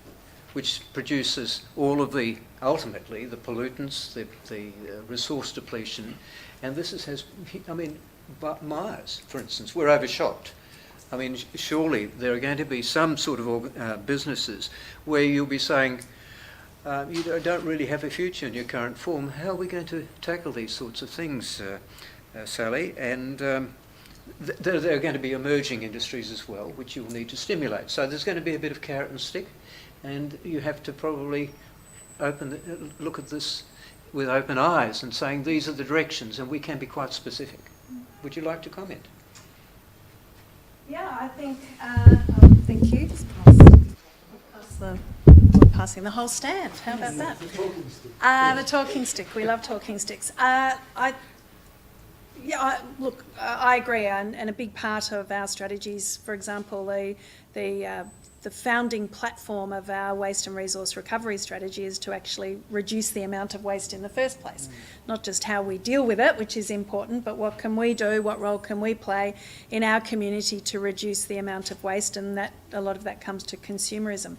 which produces all of ultimately the pollutants, the resource depletion, and has, I mean, Myers, for instance, we're overshot. I mean, surely there are going to be some sort of businesses where you'll be saying, don't really have a future in your current form. How are we going to tackle these sorts of things, Sally? And there are going to be emerging industries as well, which you'll need to stimulate. So there's going to be a bit of carrot and stick, and you have to probably look at this with open eyes and saying these are the directions, and we can be quite specific. Would you like to comment? Yeah, I think, thank you. Just we're passing the whole stand. How about that? The talking stick. The talking stick. We love talking sticks. Look, I agree, and a big part of our strategies, for example, the founding platform of our waste and resource recovery strategy is to actually reduce the amount of waste in the first place. Not just how we deal with it, which is important, but what can we do, what role can we play in our community to reduce the amount of waste, and that a lot of that comes to consumerism.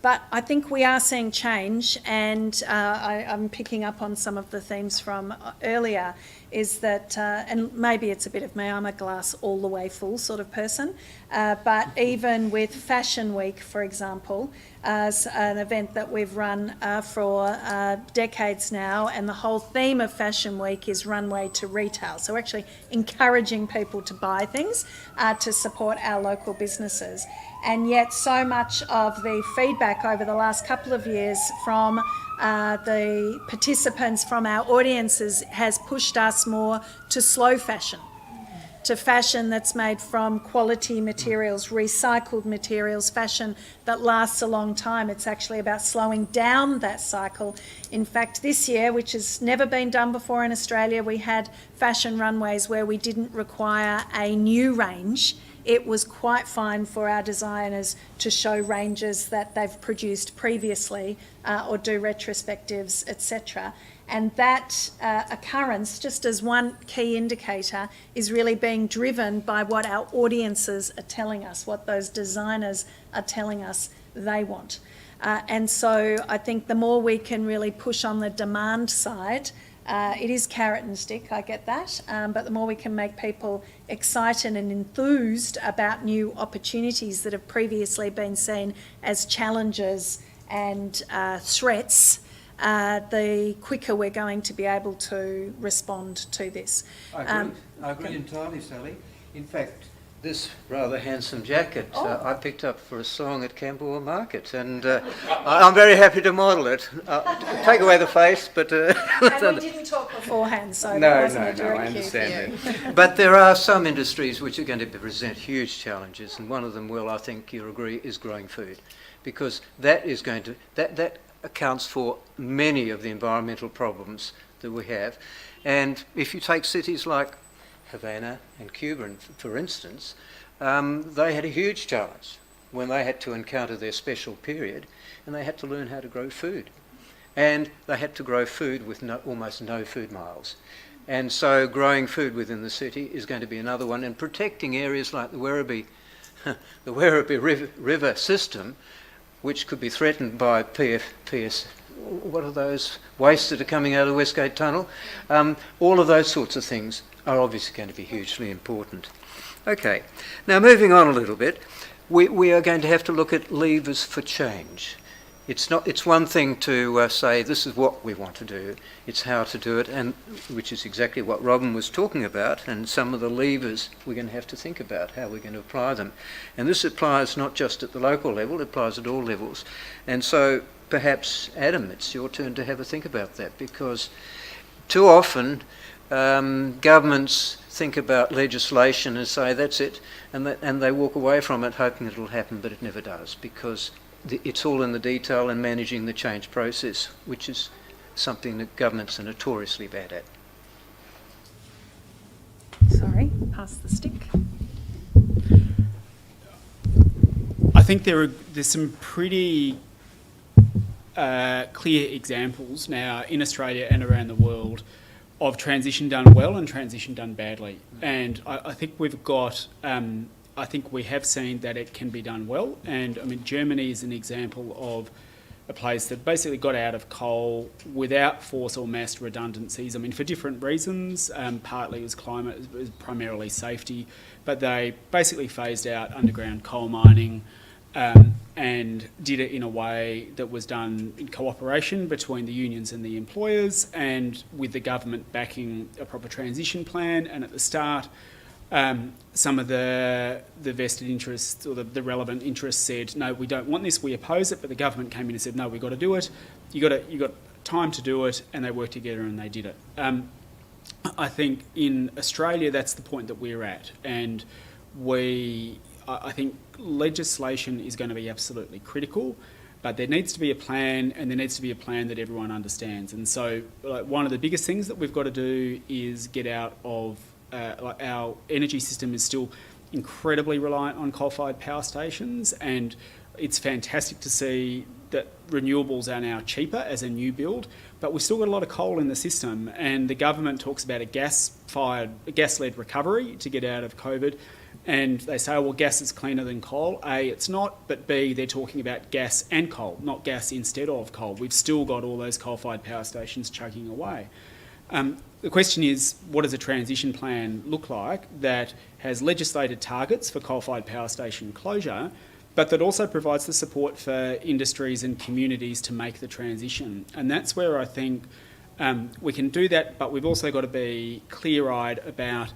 But I think we are seeing change, and I'm picking up on some of the themes from earlier, is that, and maybe it's a bit of me, I'm a glass all the way full sort of person, but even with Fashion Week, for example, as an event that we've run for decades now, and the whole theme of Fashion Week is runway to retail. So actually encouraging people to buy things to support our local businesses. And yet so much of the feedback over the last couple of years from the participants, from our audiences, has pushed us more to slow fashion, to fashion that's made from quality materials, recycled materials, fashion that lasts a long time. It's actually about slowing down that cycle. In fact, this year, which has never been done before in Australia, we had fashion runways where we didn't require a new range. It was quite fine for our designers to show ranges that they've produced previously or do retrospectives, etc. And that occurrence, just as one key indicator, is really being driven by what our audiences are telling us, what those designers are telling us they want. And so I think the more we can really push on the demand side, it is carrot and stick, I get that, but the more we can make people excited and enthused about new opportunities that have previously been seen as challenges and threats, the quicker we're going to be able to respond to this. I agree entirely, Sally. In fact, this rather handsome jacket I picked up for a song at Camberwell Market, and I'm very happy to model it. Take away the face, but... and we didn't talk beforehand, so that wasn't a direct I cue understand for you. that. But there are some industries which are going to present huge challenges, and one of them, Will, I think you'll agree, is growing food, because that is going to... that accounts for many of the environmental problems that we have. And if you take cities like Havana and Cuba, for instance, they had a huge challenge when they had to encounter their special period, and they had to learn how to grow food. And they had to grow food with almost no food miles. And so growing food within the city is going to be another one, and protecting areas like the Werribee River system, which could be threatened by PS, what are those wastes that are coming out of the Westgate Tunnel? All of those sorts of things are obviously going to be hugely important. Okay, now moving on a little bit, we are going to have to look at levers for change. It's one thing to say this is what we want to do, it's how to do it, and which is exactly what Robin was talking about, and some of the levers we're going to have to think about, how we're going to apply them. And this applies not just at the local level, it applies at all levels. And so perhaps, Adam, it's your turn to have a think about that, because too often governments think about legislation and say that's it, and they walk away from it hoping it'll happen, but it never does, because it's all in the detail and managing the change process, which is something that governments are notoriously bad at. Sorry, pass the stick. I think there's some pretty clear examples now in Australia and around the world of transition done well and transition done badly. And I think we've got... I think we have seen that it can be done well, and I mean Germany is an example of a place that basically got out of coal without forced or massed redundancies. I mean, for different reasons, partly it was climate, it was primarily safety, but they basically phased out underground coal mining, and did it in a way that was done in cooperation between the unions and the employers, and with the government backing a proper transition plan. And at the start, some of the vested interests or the relevant interests said, no, we don't want this, we oppose it, but the government came in and said, no, we've got to do it. You got time to do it, and they worked together and they did it. I think in Australia that's the point that we're at, and I think legislation is going to be absolutely critical, but there needs to be a plan, and there needs to be a plan that everyone understands. And so one of the biggest things that we've got to do is get out of our energy system is still incredibly reliant on coal-fired power stations, and it's fantastic to see that renewables are now cheaper as a new build, but we've still got a lot of coal in the system, and the government talks about a gas-led recovery to get out of COVID, and they say, oh, well, gas is cleaner than coal. A, it's not, but B, they're talking about gas and coal, not gas instead of coal. We've still got all those coal-fired power stations chugging away. The question is, what does a transition plan look like that has legislated targets for coal-fired power station closure, but that also provides the support for industries and communities to make the transition? And that's where I think we can do that, but we've also got to be clear-eyed about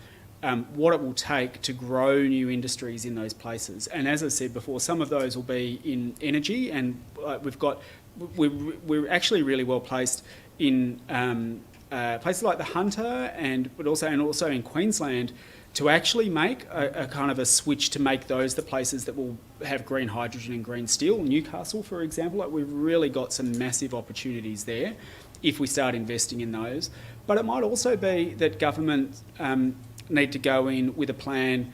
what it will take to grow new industries in those places. And as I said before, some of those will be in energy, and we're actually really well placed in places like the Hunter, but also in Queensland, to actually make a kind of a switch to make those the places that will have green hydrogen and green steel. Newcastle, for example, we've really got some massive opportunities there if we start investing in those. But it might also be that government need to go in with a plan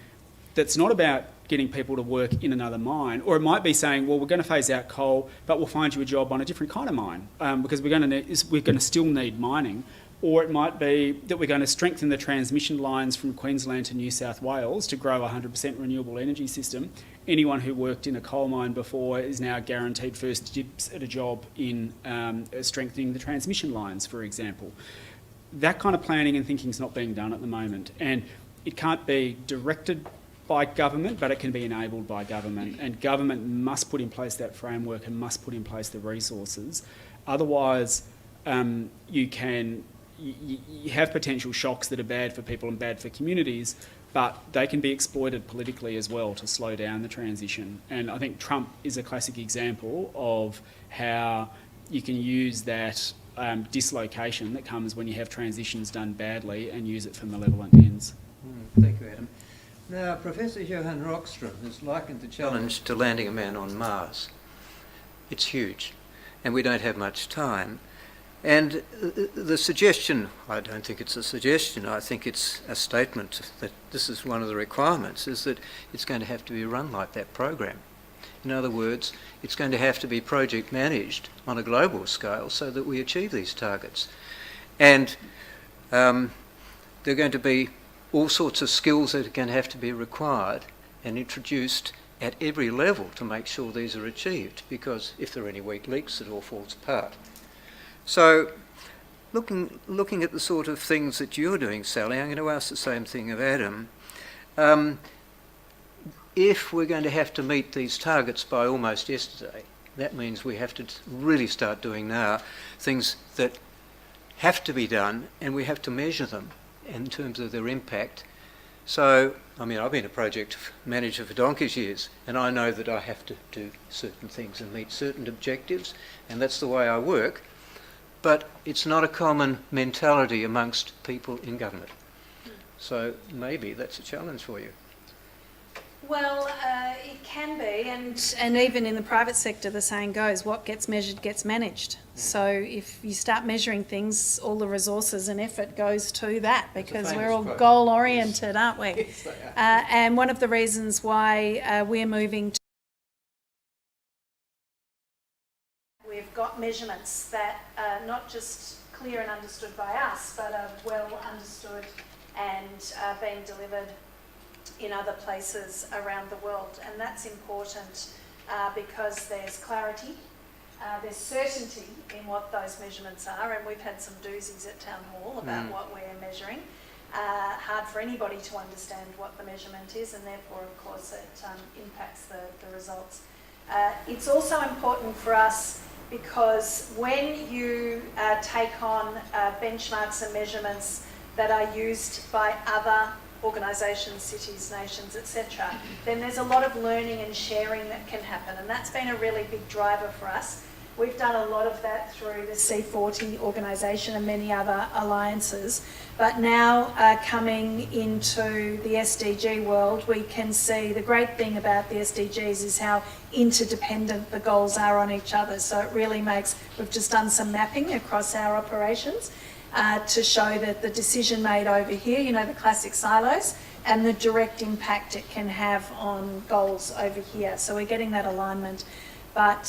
that's not about getting people to work in another mine, or it might be saying, well, we're going to phase out coal, but we'll find you a job on a different kind of mine because we're going to still need mining. Or it might be that we're going to strengthen the transmission lines from Queensland to New South Wales to grow a 100% renewable energy system. Anyone who worked in a coal mine before is now guaranteed first dibs at a job in strengthening the transmission lines, for example. That kind of planning and thinking is not being done at the moment. And it can't be directed by government, but it can be enabled by government. And government must put in place that framework and must put in place the resources. Otherwise, you have potential shocks that are bad for people and bad for communities, but they can be exploited politically as well to slow down the transition. And I think Trump is a classic example of how you can use that dislocation that comes when you have transitions done badly and use it for malevolent ends. Thank you, Adam. Now, Professor Johan Rockström has likened the challenge to landing a man on Mars. It's huge, and we don't have much time. And the suggestion, I don't think it's a suggestion, I think it's a statement that this is one of the requirements, is that it's going to have to be run like that program. In other words, it's going to have to be project managed on a global scale so that we achieve these targets. And there are going to be all sorts of skills that are going to have to be required and introduced at every level to make sure these are achieved, because if there are any weak links, it all falls apart. So, looking at the sort of things that you're doing, Sally, I'm going to ask the same thing of Adam. If we're going to have to meet these targets by almost yesterday, that means we have to really start doing now things that have to be done, and we have to measure them in terms of their impact. So, I mean, I've been a project manager for donkey's years, and I know that I have to do certain things and meet certain objectives, and that's the way I work. But it's not a common mentality amongst people in government. So maybe that's a challenge for you. Well, it can be, and even in the private sector, the saying goes, what gets measured gets managed. So if you start measuring things, all the resources and effort goes to that, because we're all goal-oriented, aren't we? Yes, they are. And one of the reasons why we're moving to we've got measurements that are not just clear and understood by us, but are well understood and are being delivered in other places around the world. And that's important because there's clarity, there's certainty in what those measurements are, and we've had some doozies at Town Hall about what we're measuring. Hard for anybody to understand what the measurement is, and therefore, of course, it impacts the results. It's also important for us because when you take on benchmarks and measurements that are used by other organisations, cities, nations, etc., then there's a lot of learning and sharing that can happen, and that's been a really big driver for us. We've done a lot of that through the C40 organisation and many other alliances, but now coming into the SDG world, we can see the great thing about the SDGs is how interdependent the goals are on each other. So it really makes, we've just done some mapping across our operations to show that the decision made over here, you know, the classic silos, and the direct impact it can have on goals over here. So we're getting that alignment. But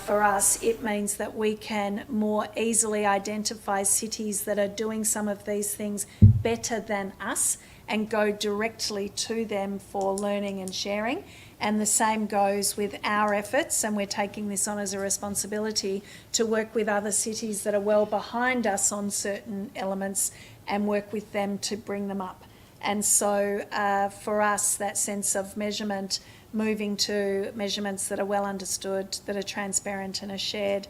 for us, it means that we can more easily identify cities that are doing some of these things better than us and go directly to them for learning and sharing. And the same goes with our efforts, and we're taking this on as a responsibility to work with other cities that are well behind us on certain elements and work with them to bring them up. And so for us, that sense of measurement, moving to measurements that are well understood, that are transparent and are shared,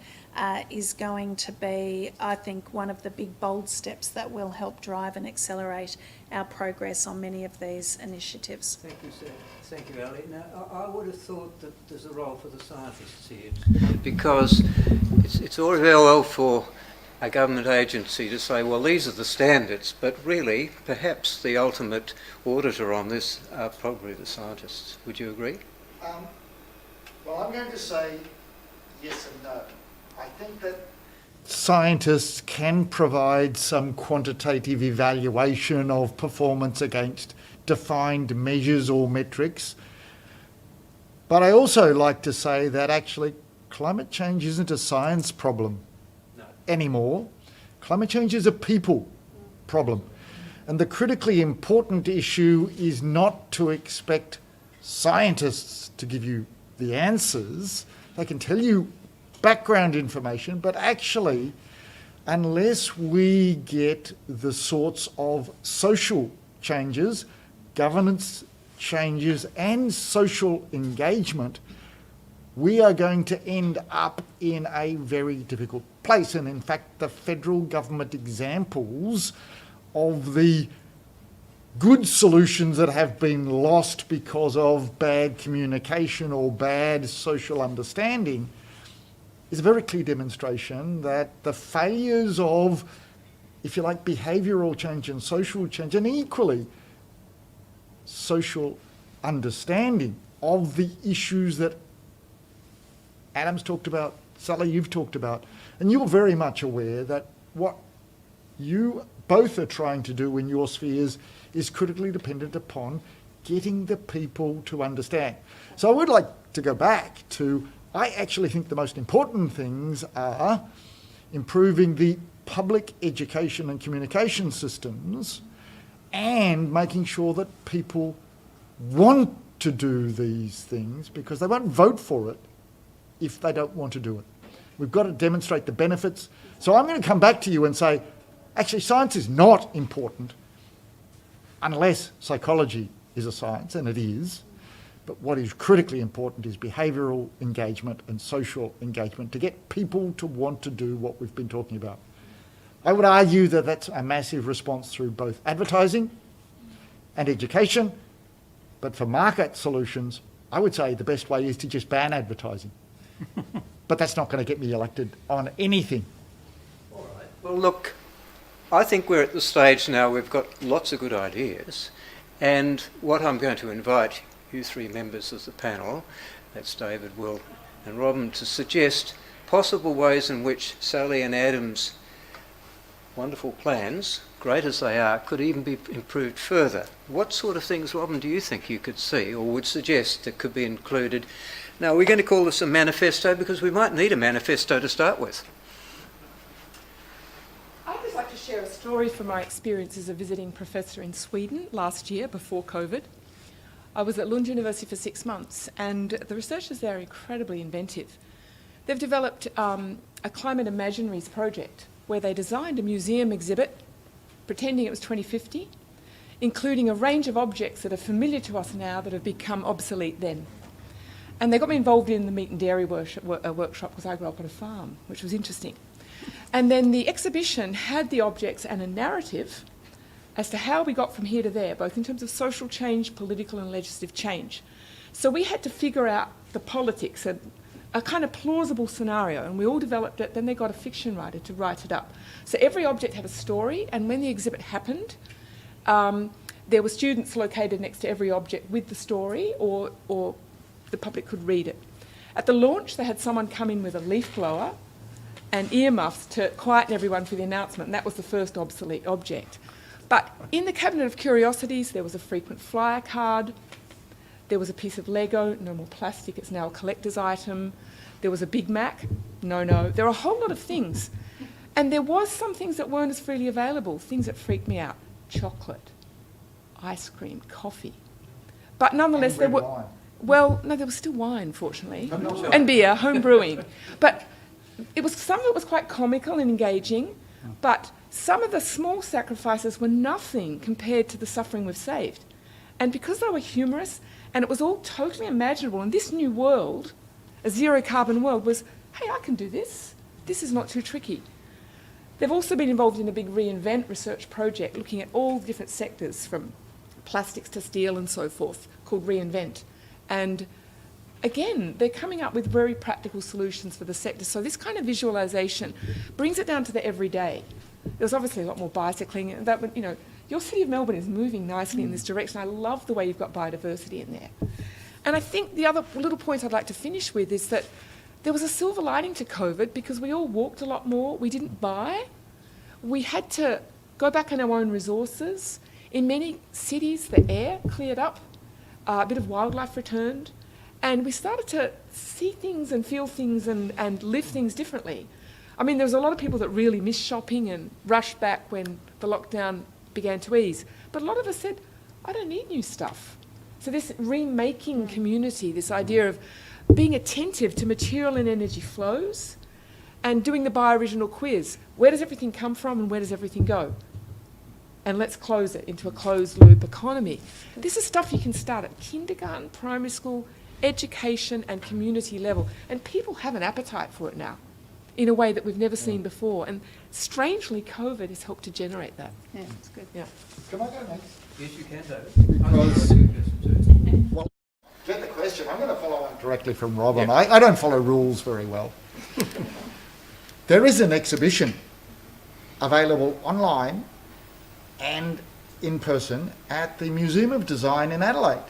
is going to be, I think, one of the big bold steps that will help drive and accelerate our progress on many of these initiatives. Thank you, Sarah. Thank you, Ali. Now, I would have thought that there's a role for the scientists here, because it's all very well for a government agency to say, well, these are the standards, but really, perhaps the ultimate auditor on this are probably the scientists. Would you agree? Well, I'm going to say yes and no. I think that scientists can provide some quantitative evaluation of performance against defined measures or metrics. But I also like to say that actually climate change isn't a science problem anymore. Climate change is a people problem. And the critically important issue is not to expect scientists to give you the answers. They can tell you background information, but actually, unless we get the sorts of social changes, governance changes, and social engagement, we are going to end up in a very difficult place. And in fact, the federal government examples of the good solutions that have been lost because of bad communication or bad social understanding is a very clear demonstration that the failures of, if you like, behavioural change and social change, and equally social understanding of the issues that Adam's talked about, Sally, you've talked about, and you're very much aware that what you both are trying to do in your spheres is critically dependent upon getting the people to understand. So I would like to go back to, I actually think the most important things are improving the public education and communication systems and making sure that people want to do these things, because they won't vote for it if they don't want to do it. We've got to demonstrate the benefits. So I'm going to come back to you and say, actually, science is not important unless psychology is a science, and it is. But what is critically important is behavioural engagement and social engagement to get people to want to do what we've been talking about. I would argue that that's a massive response through both advertising and education, but for market solutions, I would say the best way is to just ban advertising. But that's not going to get me elected on anything. All right. Well, look, I think we're at the stage now we've got lots of good ideas, and what I'm going to invite you three members of the panel, that's David, Will and Robin, to suggest possible ways in which Sally and Adam's wonderful plans, great as they are, could even be improved further. What sort of things, Robin, do you think you could see or would suggest that could be included? Now, we're going to call this a manifesto because we might need a manifesto to start with. I'd just like to share a story from my experience as a visiting professor in Sweden last year before COVID. I was at Lund University for 6 months, and the researchers there are incredibly inventive. They've developed a climate imaginaries project where they designed a museum exhibit pretending it was 2050, including a range of objects that are familiar to us now that have become obsolete then. And they got me involved in the meat and dairy workshop because I grew up on a farm, which was interesting. And then the exhibition had the objects and a narrative as to how we got from here to there, both in terms of social change, political and legislative change. So we had to figure out the politics, a kind of plausible scenario, and we all developed it. Then they got a fiction writer to write it up. So every object had a story, and when the exhibit happened, there were students located next to every object with the story, or the public could read it. At the launch, they had someone come in with a leaf blower and earmuffs to quieten everyone for the announcement, and that was the first obsolete object. But in the cabinet of curiosities, there was a frequent flyer card, there was a piece of Lego, no more plastic, it's now a collector's item, there was a Big Mac, no, there were a whole lot of things. And there was some things that weren't as freely available, things that freaked me out, chocolate, ice cream, coffee. But nonetheless, there were... Wine. Well, no, there was still wine, fortunately, and beer, home brewing. But some of it was quite comical and engaging, but some of the small sacrifices were nothing compared to the suffering we've saved. And because they were humorous, and it was all totally imaginable, and this new world, a zero-carbon world, was, hey, I can do this. This is not too tricky. They've also been involved in a big reinvent research project looking at all the different sectors, from plastics to steel and so forth, called Reinvent. And again, they're coming up with very practical solutions for the sector. So this kind of visualisation brings it down to the everyday. There's obviously a lot more bicycling. And that, you know, your city of Melbourne is moving nicely in this direction. I love the way you've got biodiversity in there. And I think the other little point I'd like to finish with is that there was a silver lining to COVID because we all walked a lot more. We didn't buy. We had to go back on our own resources. In many cities, the air cleared up. A bit of wildlife returned, and we started to see things and feel things and live things differently. I mean, there was a lot of people that really missed shopping and rushed back when the lockdown began to ease. But a lot of us said, I don't need new stuff. So this remaking community, this idea of being attentive to material and energy flows and doing the biooriginal quiz. Where does everything come from and where does everything go? And let's close it into a closed-loop economy. This is stuff you can start at kindergarten, primary school, education and community level. And people have an appetite for it now in a way that we've never seen before. And strangely, COVID has helped to generate that. Yeah, that's good. Yeah. Can I go next? Yes, you can, David. Because- Well, get the question. I'm going to follow on directly from Robin. Yep. I don't follow rules very well. There is an exhibition available online and in person at the Museum of Design in Adelaide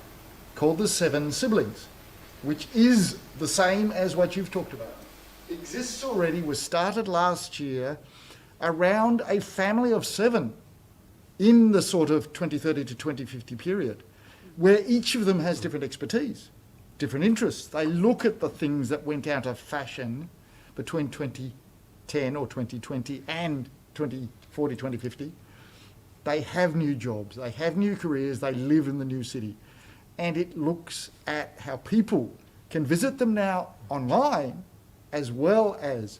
called The Seven Siblings, which is the same as what you've talked about. Exists already, was started last year around a family of 7 in the sort of 2030 to 2050 period, where each of them has different expertise, different interests. They look at the things that went out of fashion between 2010 or 2020 and 2040, 2050. They have new jobs, they have new careers, they live in the new city. And it looks at how people can visit them now online as well as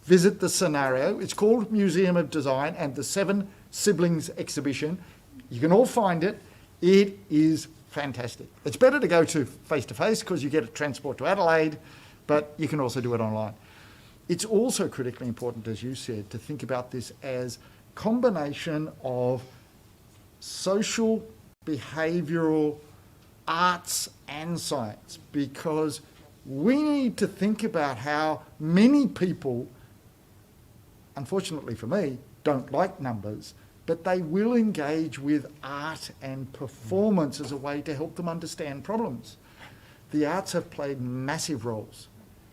visit the scenario. It's called Museum of Design and the Seven Siblings exhibition. You can all find it. It is fantastic. It's better to go to face-to-face because you get a transport to Adelaide, but you can also do it online. It's also critically important, as you said, to think about this as combination of social, behavioural, arts and science, because we need to think about how many people, unfortunately for me, don't like numbers, but they will engage with art and performance as a way to help them understand problems. The arts have played massive roles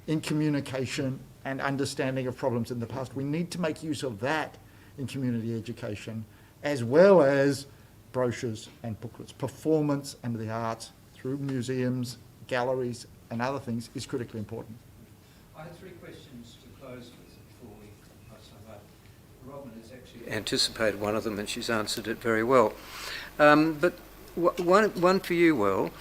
in communication and understanding of problems in the past. We need to make use of that in community education, as well as brochures and booklets. Performance and the arts through museums, galleries and other things is critically important. I have 3 questions to close with before we pass on that. Robin has actually anticipated one of them and she's answered it very well. But one for you, Will.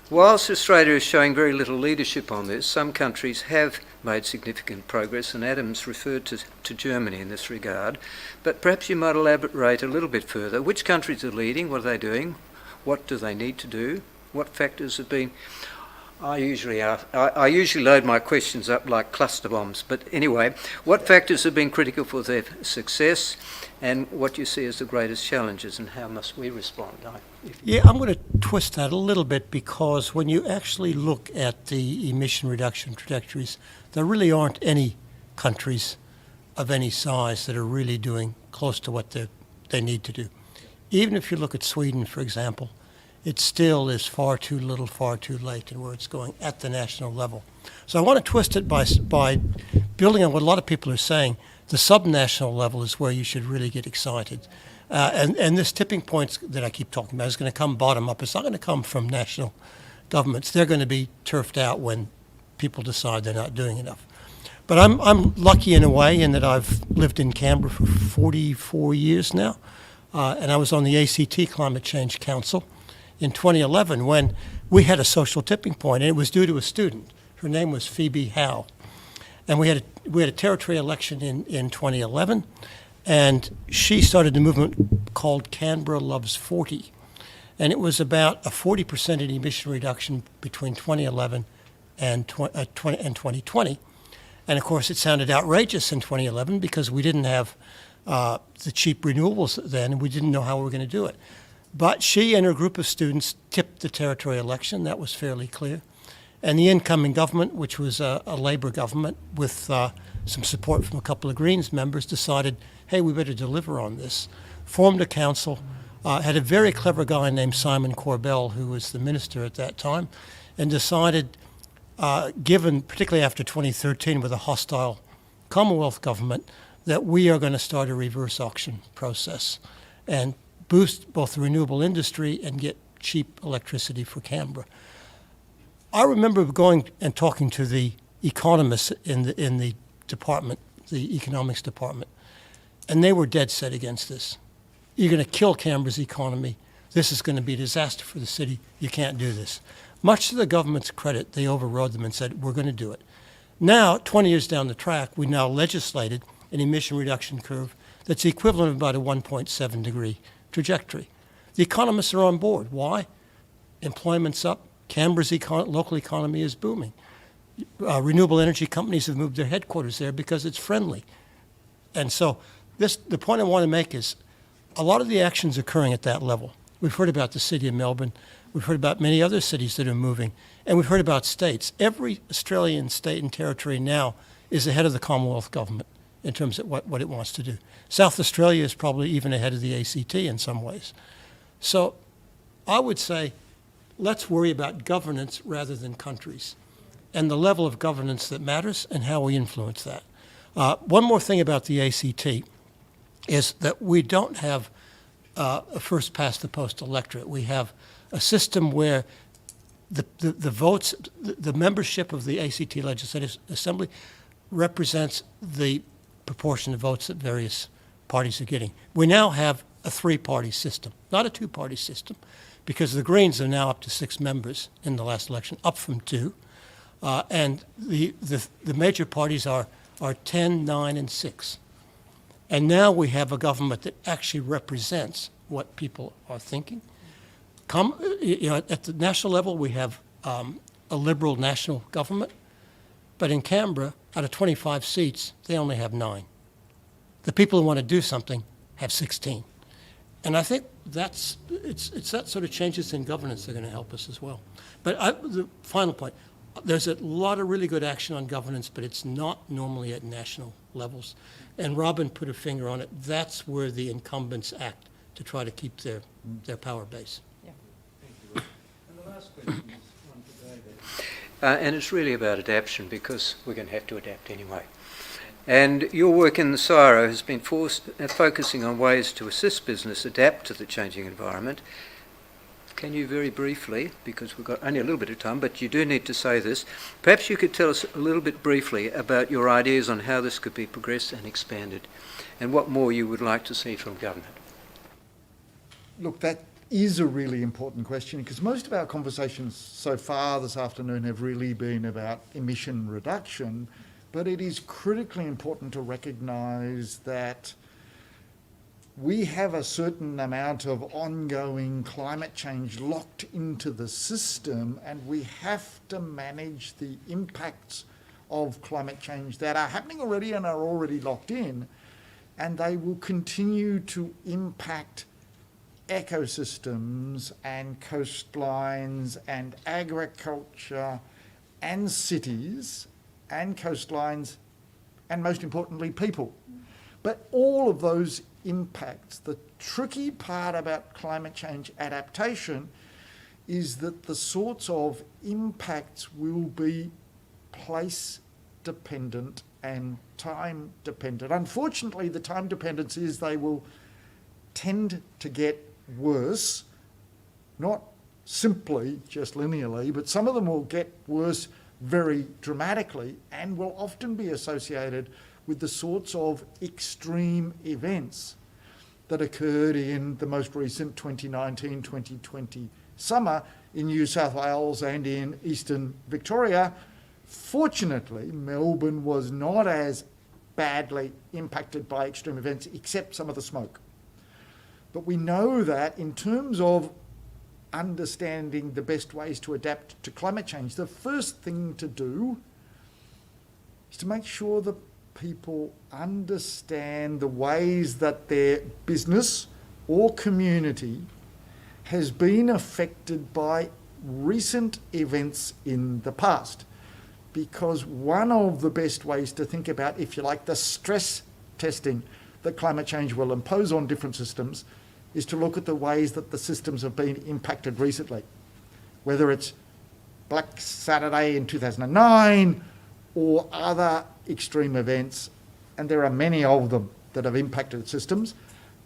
Whilst Australia is showing very little leadership on this, some countries have made significant progress, and Adam's referred to Germany in this regard. But perhaps you might elaborate a little bit further. Which countries are leading? What are they doing? What do they need to do? What factors have been... I usually load my questions up like cluster bombs. But anyway, what factors have been critical for their success, and what you see as the greatest challenges, and how must we respond? Yeah, I'm going to twist that a little bit, because when you actually look at the emission reduction trajectories, there really aren't any countries of any size that are really doing close to what they need to do. Even if you look at Sweden, for example, it still is far too little, far too late in where it's going at the national level. So I want to twist it by building on what a lot of people are saying. The subnational level is where you should really get excited. And this tipping point that I keep talking about is going to come bottom up. It's not going to come from national governments. They're going to be turfed out when people decide they're not doing enough. But I'm lucky in a way in that I've lived in Canberra for 44 years now, and I was on the ACT Climate Change Council in 2011 when we had a social tipping point, and it was due to a student. Her name was Phoebe Howe. And we had a territory election in 2011, and she started a movement called Canberra Loves 40. And it was about a 40% in emission reduction between 2011 and 2020. And of course, it sounded outrageous in 2011 because we didn't have the cheap renewables then, and we didn't know how we were going to do it. But she and her group of students tipped the territory election. That was fairly clear. And the incoming government, which was a Labor government with some support from a couple of Greens members, decided, hey, we better deliver on this. Formed a council, had a very clever guy named Simon Corbell, who was the minister at that time, and decided, given particularly after 2013 with a hostile Commonwealth government, that we are going to start a reverse auction process and boost both the renewable industry and get cheap electricity for Canberra. I remember going and talking to the economists in the department, the economics department, and they were dead set against this. You're going to kill Canberra's economy. This is going to be a disaster for the city. You can't do this. Much to the government's credit, they overrode them and said, we're going to do it. Now, 20 years down the track, we now legislated an emission reduction curve that's the equivalent of about a 1.7 degree trajectory. The economists are on board. Why? Employment's up. Canberra's local economy is booming. Renewable energy companies have moved their headquarters there because it's friendly. And so the point I want to make is a lot of the actions occurring at that level. We've heard about the city of Melbourne. We've heard about many other cities that are moving. And we've heard about states. Every Australian state and territory now is ahead of the Commonwealth government in terms of what it wants to do. South Australia is probably even ahead of the ACT in some ways. So I would say let's worry about governance rather than countries and the level of governance that matters and how we influence that. One more thing about the ACT is that we don't have a first-past-the-post electorate. We have a system where the votes, the membership of the ACT Legislative Assembly represents the proportion of votes that various parties are getting. We now have a three-party system, not a two-party system, because the Greens are now up to 6 members in the last election, up from 2. And the major parties are 10, 9, and 6. And now we have a government that actually represents what people are thinking. At the national level, we have a Liberal national government, but in Canberra, out of 25 seats, they only have 9. The people who want to do something have 16. And I think it's that sort of changes in governance that are going to help us as well. But the final point, there's a lot of really good action on governance, but it's not normally at national levels. And Robin put a finger on it. That's where the incumbents act to try to keep their power base. Thank you, Rob. And the last question is one for David. And it's really about adaptation, because we're going to have to adapt anyway. And your work in the CSIRO has been focusing on ways to assist business adapt to the changing environment. Can you very briefly, because we've got only a little bit of time, but you do need to say this, perhaps you could tell us a little bit briefly about your ideas on how this could be progressed and expanded, and what more you would like to see from government? Look, that is a really important question, because most of our conversations so far this afternoon have really been about emission reduction, but it is critically important to recognise that we have a certain amount of ongoing climate change locked into the system, and we have to manage the impacts of climate change that are happening already and are already locked in, and they will continue to impact ecosystems and coastlines and agriculture and cities and coastlines and, most importantly, people. But all of those impacts, the tricky part about climate change adaptation is that the sorts of impacts will be place dependent and time dependent. Unfortunately, the time dependence is they will tend to get worse, not simply just linearly, but some of them will get worse very dramatically and will often be associated with the sorts of extreme events that occurred in the most recent 2019-2020 summer in New South Wales and in eastern Victoria. Fortunately, Melbourne was not as badly impacted by extreme events, except some of the smoke. But we know that in terms of understanding the best ways to adapt to climate change, the first thing to do is to make sure that people understand the ways that their business or community has been affected by recent events in the past. Because one of the best ways to think about, if you like, the stress testing that climate change will impose on different systems is to look at the ways that the systems have been impacted recently. Whether it's Black Saturday in 2009 or other extreme events, and there are many of them that have impacted systems.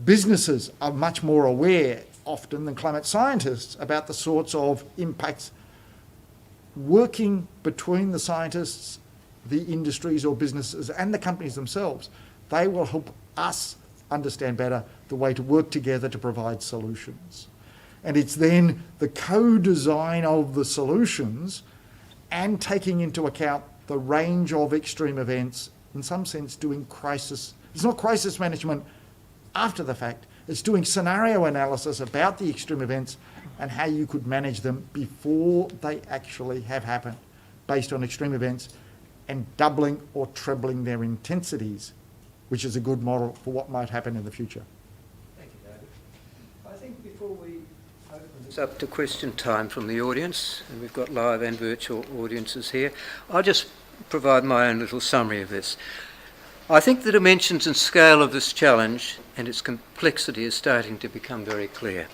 Businesses are much more aware often than climate scientists about the sorts of impacts. Working between the scientists, the industries or businesses and the companies themselves, they will help us understand better the way to work together to provide solutions. And it's then the co-design of the solutions and taking into account the range of extreme events, in some sense doing crisis. It's not crisis management after the fact, it's doing scenario analysis about the extreme events and how you could manage them before they actually have happened based on extreme events and doubling or trebling their intensities, which is a good model for what might happen in the future. Thank you, David. I think before we open this up to question time from the audience, and we've got live and virtual audiences here, I'll just provide my own little summary of this. I think the dimensions and scale of this challenge and its complexity is starting to become very clear.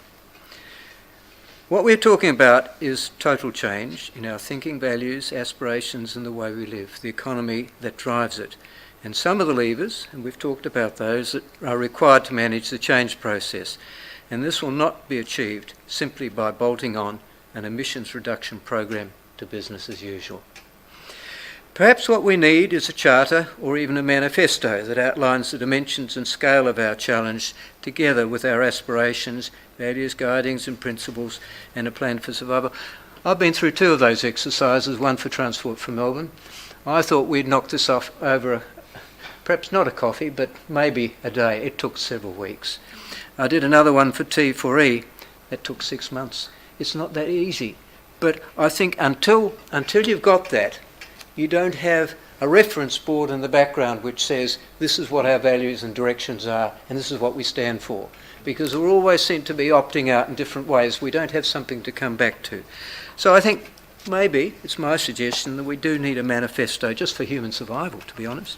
What we're talking about is total change in our thinking, values, aspirations and the way we live, the economy that drives it. And some of the levers, and we've talked about those, that are required to manage the change process. And this will not be achieved simply by bolting on an emissions reduction program to business as usual. Perhaps what we need is a charter or even a manifesto that outlines the dimensions and scale of our challenge together with our aspirations, values, guidings and principles and a plan for survival. I've been through two of those exercises, one for Transport for Melbourne. I thought we'd knock this off over perhaps not a coffee, but maybe a day. It took several weeks. I did another one for T4E. That took 6 months. It's not that easy. But I think until you've got that, you don't have a reference board in the background which says this is what our values and directions are and this is what we stand for. Because we always seem to be opting out in different ways. We don't have something to come back to. So I think maybe it's my suggestion that we do need a manifesto just for human survival, to be honest.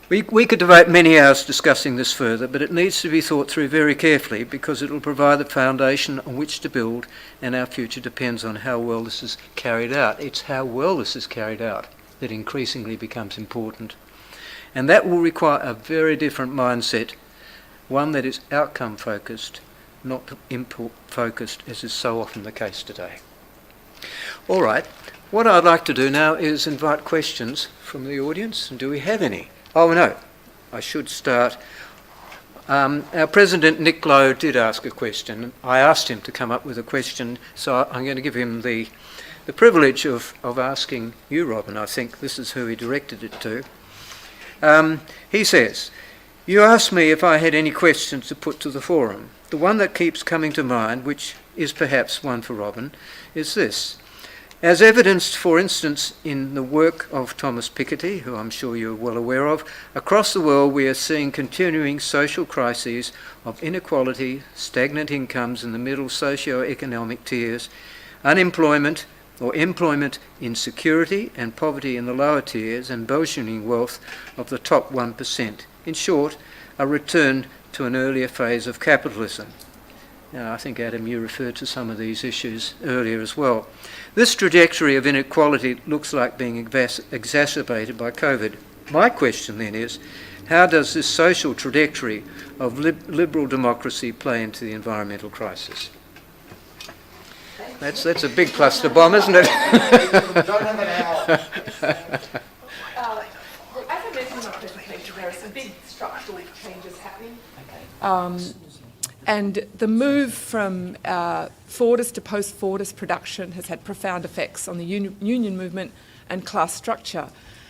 We could devote many hours discussing this further, but it needs to be thought through very carefully because it will provide the foundation on which to build, and our future depends on how well this is carried out. It's how well this is carried out that increasingly becomes important. And that will require a very different mindset, one that is outcome focused, not input focused, as is so often the case today. All right, what I'd like to do now is invite questions from the audience. And do we have any? Oh no, I should start. Our President Nick Lowe did ask a question. I asked him to come up with a question, so I'm going to give him the privilege of asking you, Robin. I think this is who he directed it to. He says, You asked me if I had any questions to put to the forum. The one that keeps coming to mind, which is perhaps one for Robin, is this. As evidenced, for instance, in the work of Thomas Piketty, who I'm sure you're well aware of, across the world we are seeing continuing social crises of inequality, stagnant incomes in the middle socio-economic tiers, unemployment or employment insecurity, and poverty in the lower tiers, and burgeoning wealth of the top 1%. In short, a return to an earlier phase of capitalism. Now, I think, Adam, you referred to some of these issues earlier as well. This trajectory of inequality looks like being exacerbated by COVID. My question then is, how does this social trajectory of liberal democracy play into the environmental crisis? That's a big cluster bomb, isn't it? Don't have an hour. As I mentioned in my presentation, there are some big structural changes happening. And the move from Fordist to post-Fordist production has had profound effects on the union movement and class structure.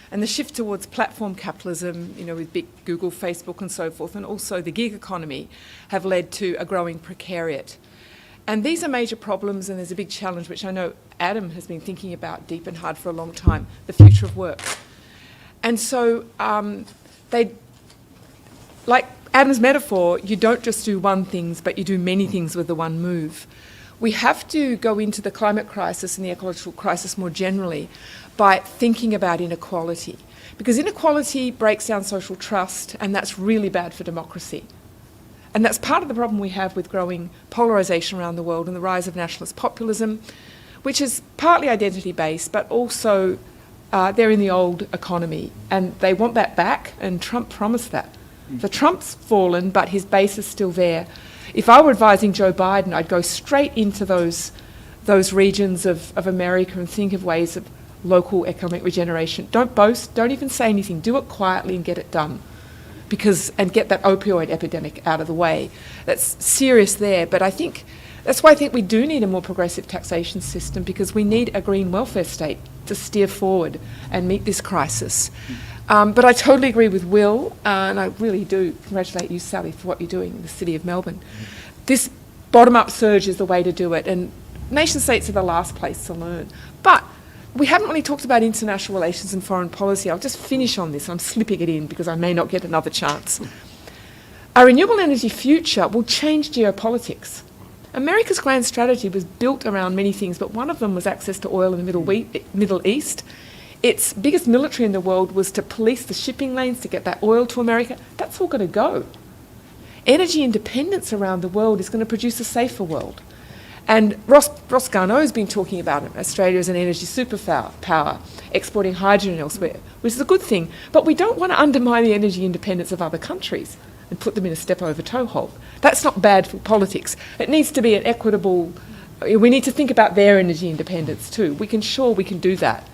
And the shift towards platform capitalism, with big Google, Facebook and so forth, and also the gig economy, have led to a growing precariat. And these are major problems, and there's a big challenge, which I know Adam has been thinking about deep and hard for a long time, the future of work. And so like Adam's metaphor, you don't just do one thing, but you do many things with the one move. We have to go into the climate crisis and the ecological crisis more generally by thinking about inequality. Because inequality breaks down social trust, and that's really bad for democracy. And that's part of the problem we have with growing polarisation around the world and the rise of nationalist populism, which is partly identity-based, but also they're in the old economy, and they want that back, and Trump promised that. So Trump's fallen, but his base is still there. If I were advising Joe Biden, I'd go straight into those regions of America and think of ways of local economic regeneration. Don't boast, don't even say anything. Do it quietly and get it done. And get that opioid epidemic out of the way. That's serious there, but that's why I think we do need a more progressive taxation system, because we need a green welfare state to steer forward and meet this crisis. But I totally agree with Will, and I really do congratulate you, Sally, for what you're doing in the City of Melbourne. This bottom-up surge is the way to do it, and nation-states are the last place to learn. But we haven't really talked about international relations and foreign policy. I'll just finish on this. I'm slipping it in because I may not get another chance. Our renewable energy future will change geopolitics. America's grand strategy was built around many things, but one of them was access to oil in the Middle East. Its biggest military in the world was to police the shipping lanes to get that oil to America. That's all going to go. Energy independence around the world is going to produce a safer world. And Ross Garnaut's been talking about it. Australia as an energy superpower, exporting hydrogen elsewhere, which is a good thing. But we don't want to undermine the energy independence of other countries and put them in a step-over toehold. That's not bad for politics. It needs to be an equitable... We need to think about their energy independence too. We can do that.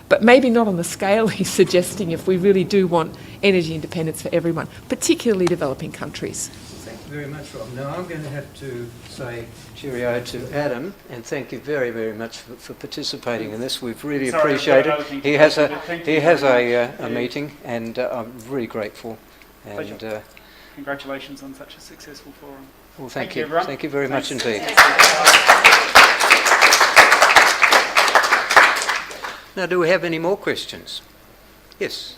But maybe not on the scale he's suggesting if we really do want energy independence for everyone, particularly developing countries. Thank you very much, Rob. Now I'm going to have to say cheerio to Adam, and thank you very, very much for participating in this. We've really appreciated it. He has a meeting, and I'm really grateful. And congratulations on such a successful forum. Well, thank you. Everyone. Thank you very much indeed. Now, do we have any more questions? Yes.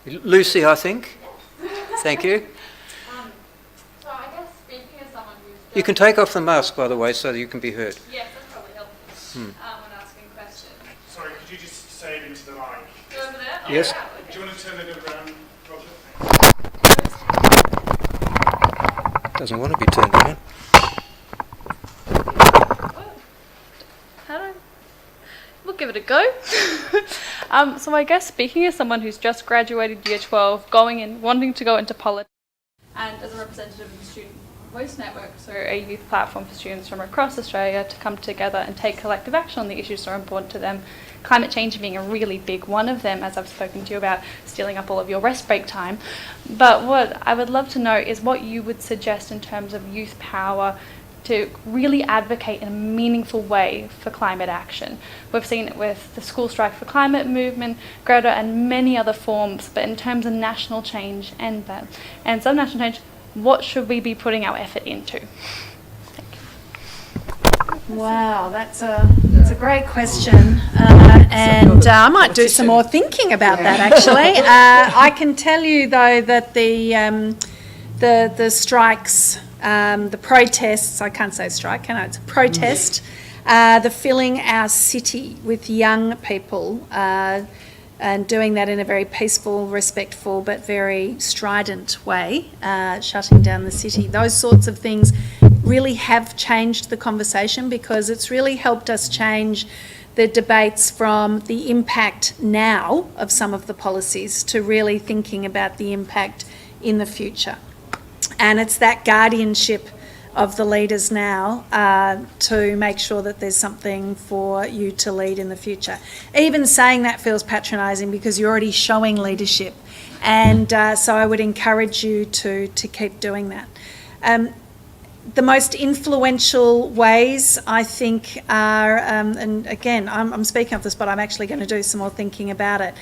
Lucy, I think. Thank you. So I guess speaking as someone who's... You can take off the mask, by the way, so that you can be heard. Yes, that's probably helpful when asking questions. Sorry, could you just say it into the mic? Go over there? Yes. Oh, yeah, Do you want to turn it around, Roger? Doesn't want to be turned around. We'll give it a go. So I guess speaking as someone who's just graduated year 12, wanting to go into politics, and as a representative of the Student Voice Network, so a youth platform for students from across Australia to come together and take collective action on the issues that are important to them, climate change being a really big one of them, as I've spoken to you about, stealing up all of your rest break time. But what I would love to know is what you would suggest in terms of youth power to really advocate in a meaningful way for climate action. We've seen it with the School Strike for Climate movement, Greta, and many other forms, but in terms of national change and subnational change, what should we be putting our effort into? Wow, that's a great question, and I might do some more thinking about that. Actually, I can tell you though that the strikes, the protests. I can't say strike, can I? It's a protest. The filling our city with young people. And doing that in a very peaceful, respectful, but very strident way, shutting down the city. Those sorts of things really have changed the conversation, because it's really helped us change the debates from the impact now of some of the policies to really thinking about the impact in the future. And it's that guardianship of the leaders now to make sure that there's something for you to lead in the future. Even saying that feels patronising, because you're already showing leadership, and so I would encourage you to keep doing that. The most influential ways, I think, are, and again, I'm speaking of this, but I'm actually going to do some more thinking about it,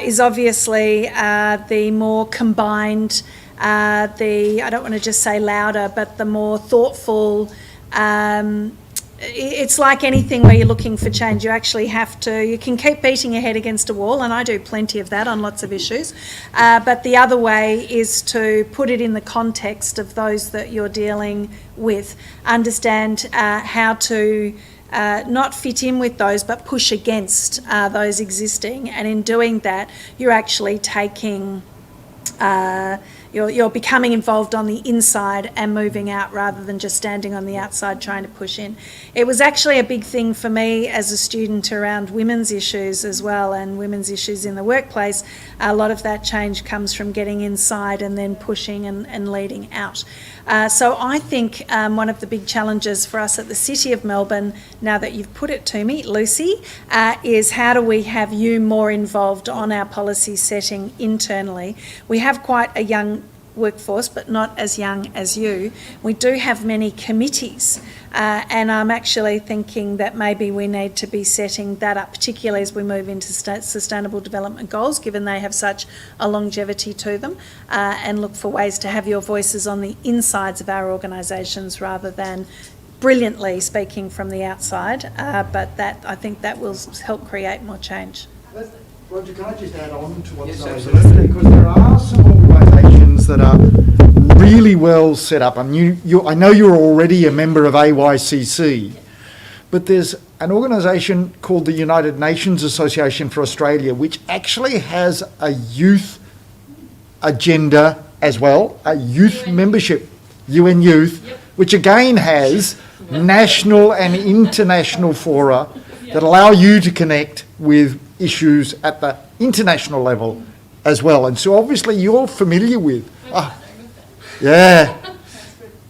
is obviously the more combined, I don't want to just say louder, but the more thoughtful, it's like anything where you're looking for change. You actually have to, you can keep beating your head against a wall, and I do plenty of that on lots of issues, but the other way is to put it in the context of those that you're dealing with, understand how to not fit in with those, but push against those existing, and in doing that, you're actually taking you're becoming involved on the inside and moving out, rather than just standing on the outside trying to push in. It was actually a big thing for me as a student around women's issues as well, and women's issues in the workplace. A lot of that change comes from getting inside and then pushing and leading out. So I think one of the big challenges for us at the City of Melbourne, now that you've put it to me, Lucy, is how do we have you more involved on our policy setting internally? We have quite a young workforce, but not as young as you. We do have many committees, and I'm actually thinking that maybe we need to be setting that up, particularly as we move into sustainable development goals, given they have such a longevity to them, and look for ways to have your voices on the insides of our organisations rather than brilliantly speaking from the outside, but that, I think that will help create more change. Roger, can I just add on to what Zoe said? Because there are some organisations that are really well set up. And I know you're already a member of AYCC, but there's an organisation called the United Nations Association for Australia, which actually has a youth agenda as well, a youth membership, UN Youth, which again has national and international fora that allow you to connect with issues at the international level as well. And so obviously you're familiar with, yeah.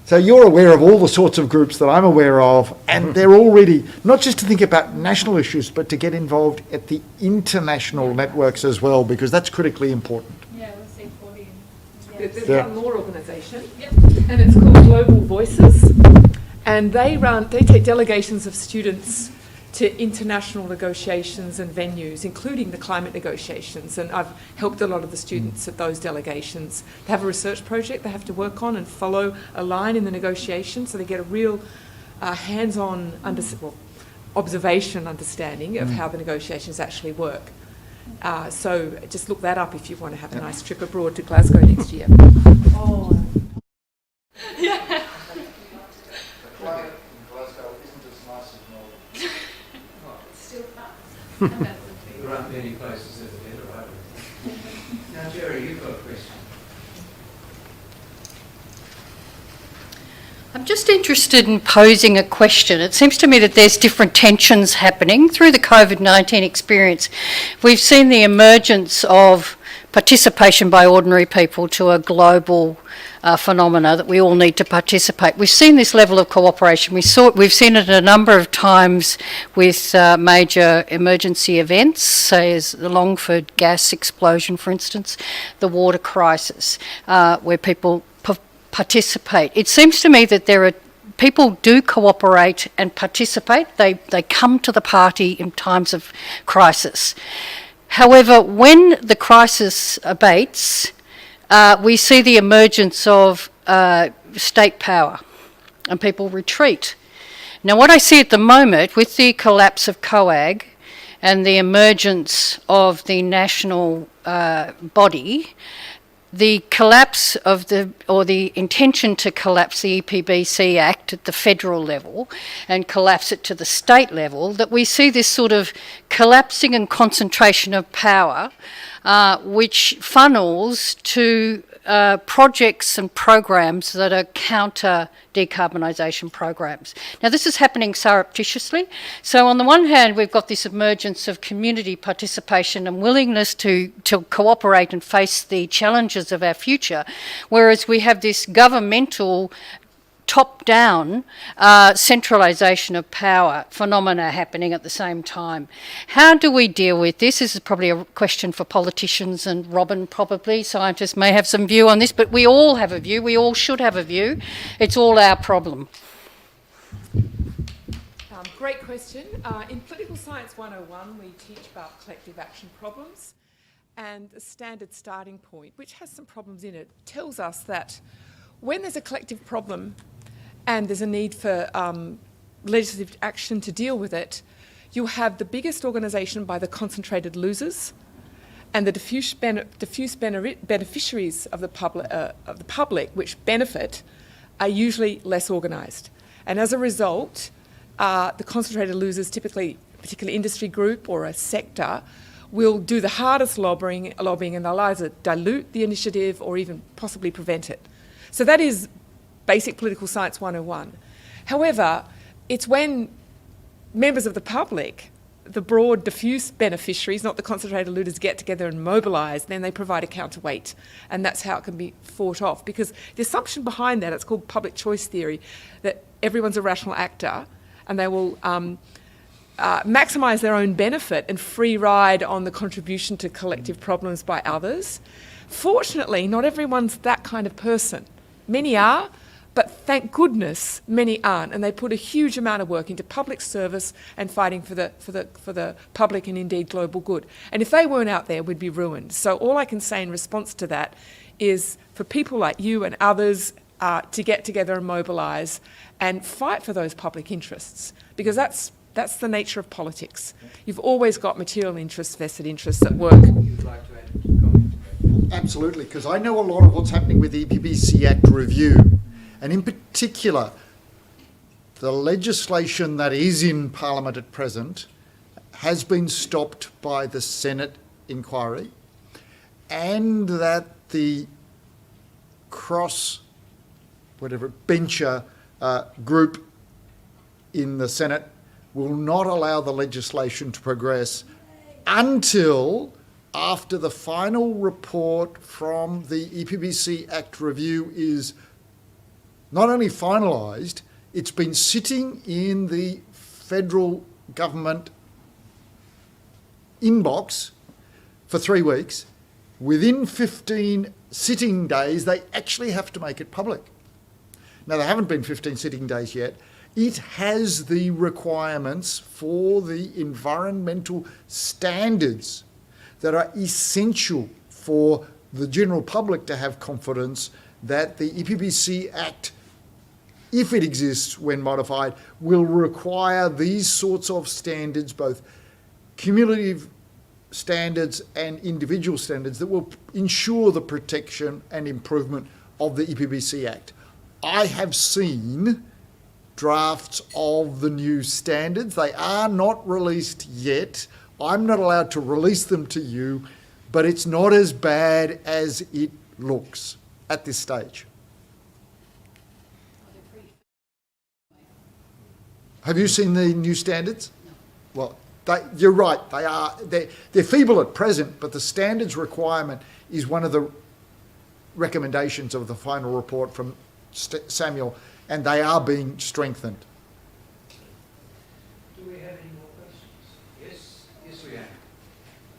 So you're aware of all the sorts of groups that I'm aware of, and they're already, not just to think about national issues, but to get involved at the international networks as well, because that's critically important. Yeah, we'll see 40. There's one more organisation, and it's called Global Voices, and they take delegations of students to international negotiations and venues, including the climate negotiations, and I've helped a lot of the students at those delegations. They have a research project they have to work on and follow a line in the negotiation, so they get a real hands-on observation understanding of how the negotiations actually work. So just look that up if you want to have a nice trip abroad to Glasgow next year. Oh. Yeah. There aren't many places that are better, are there? Now, Jerry, you've got a question. I'm just interested in posing a question. It seems to me that there's different tensions happening through the COVID-19 experience. We've seen the emergence of participation by ordinary people to a global phenomena that we all need to participate. We've seen this level of cooperation. We've seen it a number of times with major emergency events, say as the Longford gas explosion, for instance, the water crisis, where people participate. It seems to me that there are people do cooperate and participate. They come to the party in times of crisis. However, when the crisis abates, we see the emergence of state power and people retreat. Now, what I see at the moment with the collapse of COAG and the emergence of the national body, the collapse of the intention to collapse the EPBC Act at the federal level and collapse it to the state level, that we see this sort of collapsing and concentration of power, which funnels to projects and programs that are counter decarbonisation programs. Now, this is happening surreptitiously. So on the one hand, we've got this emergence of community participation and willingness to cooperate and face the challenges of our future, whereas we have this governmental top-down centralisation of power phenomena happening at the same time. How do we deal with this? This is probably a question for politicians, and Robin probably, scientists may have some view on this, but we all have a view, we all should have a view. It's all our problem. Great question. In Political Science 101, we teach about collective action problems, and the standard starting point, which has some problems in it, tells us that when there's a collective problem and there's a need for legislative action to deal with it, you have the biggest organisation by the concentrated losers, and the diffuse beneficiaries of the public, which benefit, are usually less organised. And as a result, the concentrated losers, typically a particular industry group or a sector, will do the hardest lobbying, and they'll either dilute the initiative or even possibly prevent it. So that is basic Political Science 101. However, it's when members of the public, the broad diffuse beneficiaries, not the concentrated looters, get together and mobilise, then they provide a counterweight, and that's how it can be fought off. Because the assumption behind that, it's called public choice theory, that everyone's a rational actor and they will maximise their own benefit and free ride on the contribution to collective problems by others. Fortunately, not everyone's that kind of person. Many are, but thank goodness many aren't, and they put a huge amount of work into public service and fighting for the public and indeed global good. And if they weren't out there, we'd be ruined. So all I can say in response to that is for people like you and others to get together and mobilise and fight for those public interests, because that's the nature of politics. You've always got material interests, vested interests at work. You'd like to add a comment? Absolutely, because I know a lot of what's happening with the EPBC Act review, and in particular, the legislation that is in Parliament at present has been stopped by the Senate inquiry, and that the bencher group in the Senate will not allow the legislation to progress until after the final report from the EPBC Act review is not only finalised, it's been sitting in the federal government inbox for 3 weeks. Within 15 sitting days, they actually have to make it public. Now, there haven't been 15 sitting days yet. It has the requirements for the environmental standards that are essential for the general public to have confidence that the EPBC Act, if it exists when modified, will require these sorts of standards, both cumulative standards and individual standards, that will ensure the protection and improvement of the EPBC Act. I have seen drafts of the new standards. They are not released yet. I'm not allowed to release them to you, but it's not as bad as it looks at this stage. Have you seen the new standards? Well, you're right. They're feeble at present, but the standards requirement is one of the recommendations of the final report from Samuel, and they are being strengthened. Do we have any more questions? Yes, Leanne.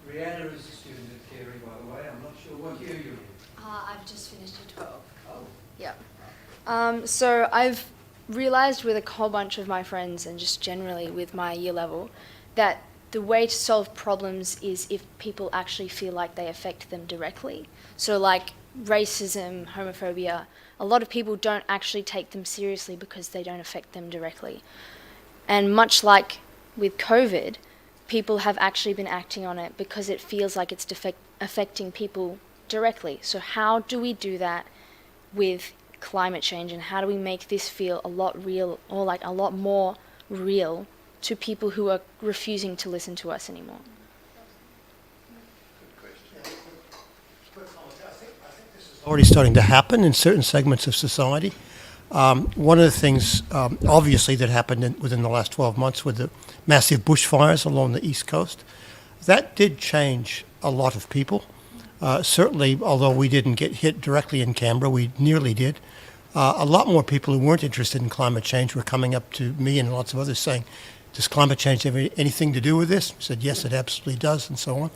Rihanna is a student at Carey, by the way. I'm not sure what year you're in. I've just finished at 12. Oh. Yeah. So I've realised with a whole bunch of my friends and just generally with my year level that the way to solve problems is if people actually feel like they affect them directly. So like racism, homophobia, a lot of people don't actually take them seriously because they don't affect them directly. And much like with COVID, people have actually been acting on it because it feels like it's affecting people directly. So how do we do that with climate change, and how do we make this feel a lot real, or like a lot more real to people who are refusing to listen to us anymore? Already starting to happen in certain segments of society. One of the things, obviously, that happened within the last 12 months with the massive bushfires along the East Coast, that did change a lot of people. Certainly, although we didn't get hit directly in Canberra, we nearly did. A lot more people who weren't interested in climate change were coming up to me and lots of others saying, does climate change have anything to do with this? I said, yes, it absolutely does, and so on.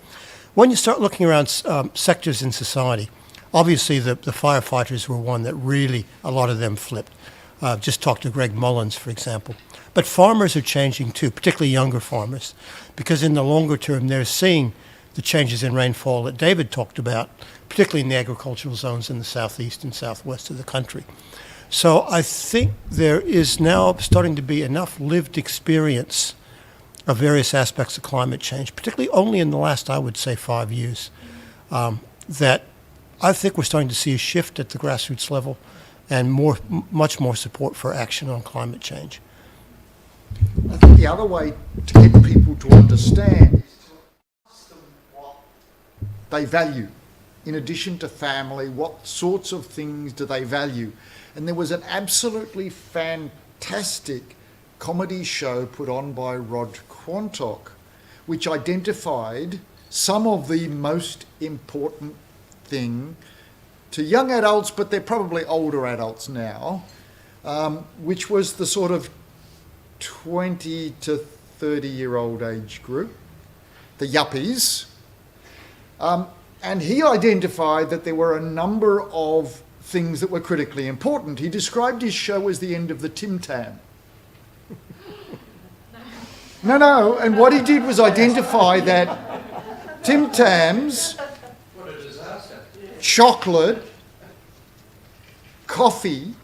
When you start looking around sectors in society, obviously the firefighters were one that really, a lot of them flipped. Just talked to Greg Mullins, for example. But farmers are changing too, particularly younger farmers, because in the longer term they're seeing the changes in rainfall that David talked about, particularly in the agricultural zones in the southeast and southwest of the country. So I think there is now starting to be enough lived experience of various aspects of climate change, particularly only in the last, I would say, 5 years, that I think we're starting to see a shift at the grassroots level and much more support for action on climate change. I think the other way to get people to understand is to ask them what they value. In addition to family, what sorts of things do they value? And there was an absolutely fantastic comedy show put on by Rod Quantock, which identified some of the most important thing to young adults, but they're probably older adults now, which was the sort of 20 to 30-year-old age group, the yuppies. And he identified that there were a number of things that were critically important. He described his show as the end of the Tim Tam. No, and what he did was identify that Tim Tams, chocolate, coffee,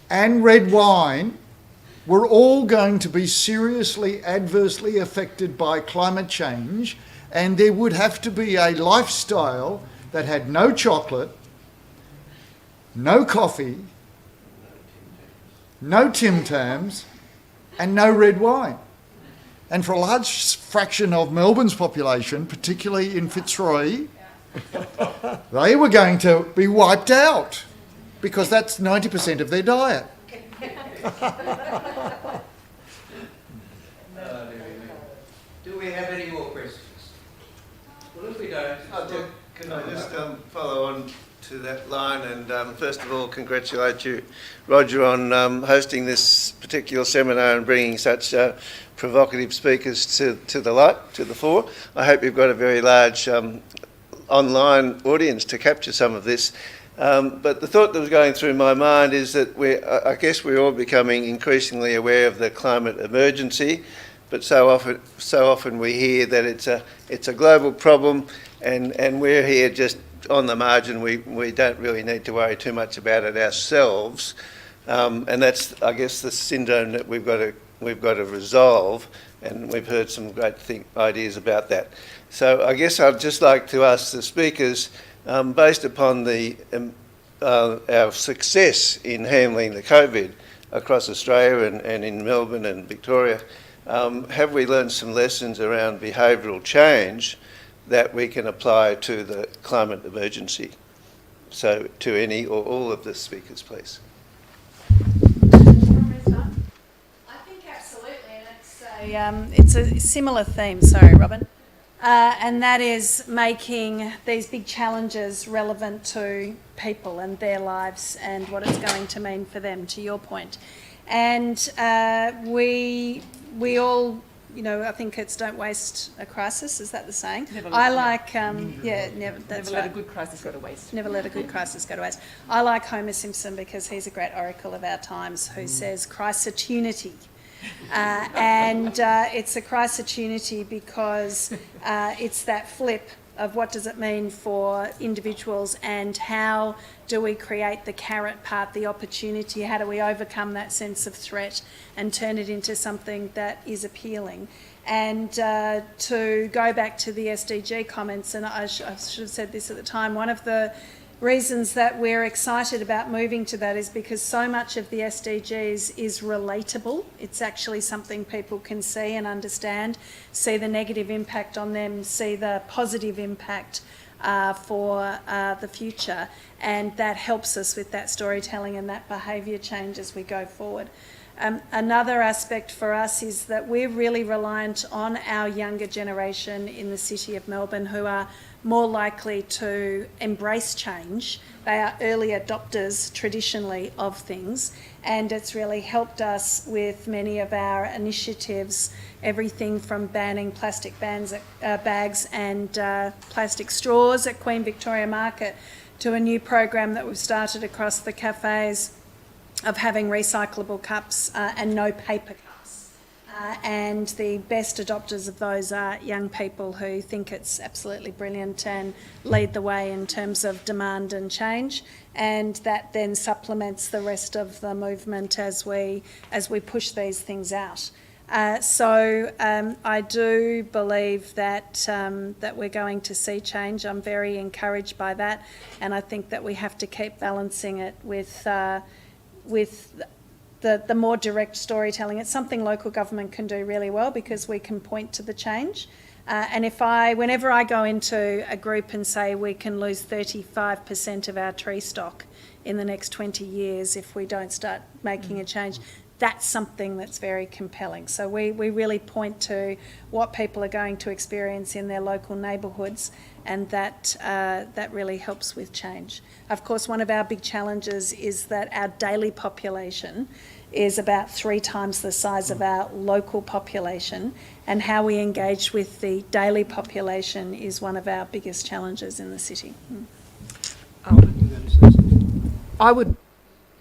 and red wine were all going to be seriously adversely affected by climate change, and there would have to be a lifestyle that had no chocolate, no coffee, no Tim Tams, and no red wine. And for a large fraction of Melbourne's population, particularly in Fitzroy, they were going to be wiped out because that's 90% of their diet. Do we have any more questions? Well, if we don't, can I just follow on to that line and first of all congratulate you, Roger, on hosting this particular seminar and bringing such provocative speakers to the light, to the fore. I hope you've got a very large online audience to capture some of this. But the thought that was going through my mind is that I guess we're all becoming increasingly aware of the climate emergency, but so often we hear that it's a global problem, and we're here just on the margin. We don't really need to worry too much about it ourselves, and that's, I guess, the syndrome that we've got to resolve. And we've heard some great ideas about that. So I guess I'd just like to ask the speakers, based upon our success in handling the COVID across Australia and in Melbourne and Victoria, have we learned some lessons around behavioural change that we can apply to the climate emergency? So to any or all of the speakers, please. It's a similar theme, sorry, Robin, and that is making these big challenges relevant to people and their lives and what it's going to mean for them, to your point. And we all I think it's don't waste a crisis. Is that the saying? Never I let- like, never. That's Never let right. a good crisis go to waste. Never let a good crisis go to waste. I like Homer Simpson because he's a great oracle of our times who says crisis-opportunity. It's a crisis-opportunity because it's that flip of what does it mean for individuals and how do we create the carrot part, the opportunity, how do we overcome that sense of threat and turn it into something that is appealing. And to go back to the SDG comments, and I should have said this at the time, one of the reasons that we're excited about moving to that is because so much of the SDGs is relatable. It's actually something people can see and understand, see the negative impact on them, see the positive impact for the future, and that helps us with that storytelling and that behaviour change as we go forward. Another aspect for us is that we're really reliant on our younger generation in the City of Melbourne who are more likely to embrace change. They are early adopters traditionally of things, and it's really helped us with many of our initiatives, everything from banning plastic bags and plastic straws at Queen Victoria Market to a new program that we've started across the cafes of having recyclable cups and no paper cups. And the best adopters of those are young people who think it's absolutely brilliant and lead the way in terms of demand and change, and that then supplements the rest of the movement as we push these things out. I do believe that that we're going to see change. I'm very encouraged by that, and I think that we have to keep balancing it with the more direct storytelling. It's something local government can do really well because we can point to the change. And whenever I go into a group and say we can lose 35% of our tree stock in the next 20 years if we don't start making a change, that's something that's very compelling. So we really point to what people are going to experience in their local neighbourhoods, and that really helps with change. Of course, one of our big challenges is that our daily population is about 3 times the size of our local population, and how we engage with the daily population is one of our biggest challenges in the city. I would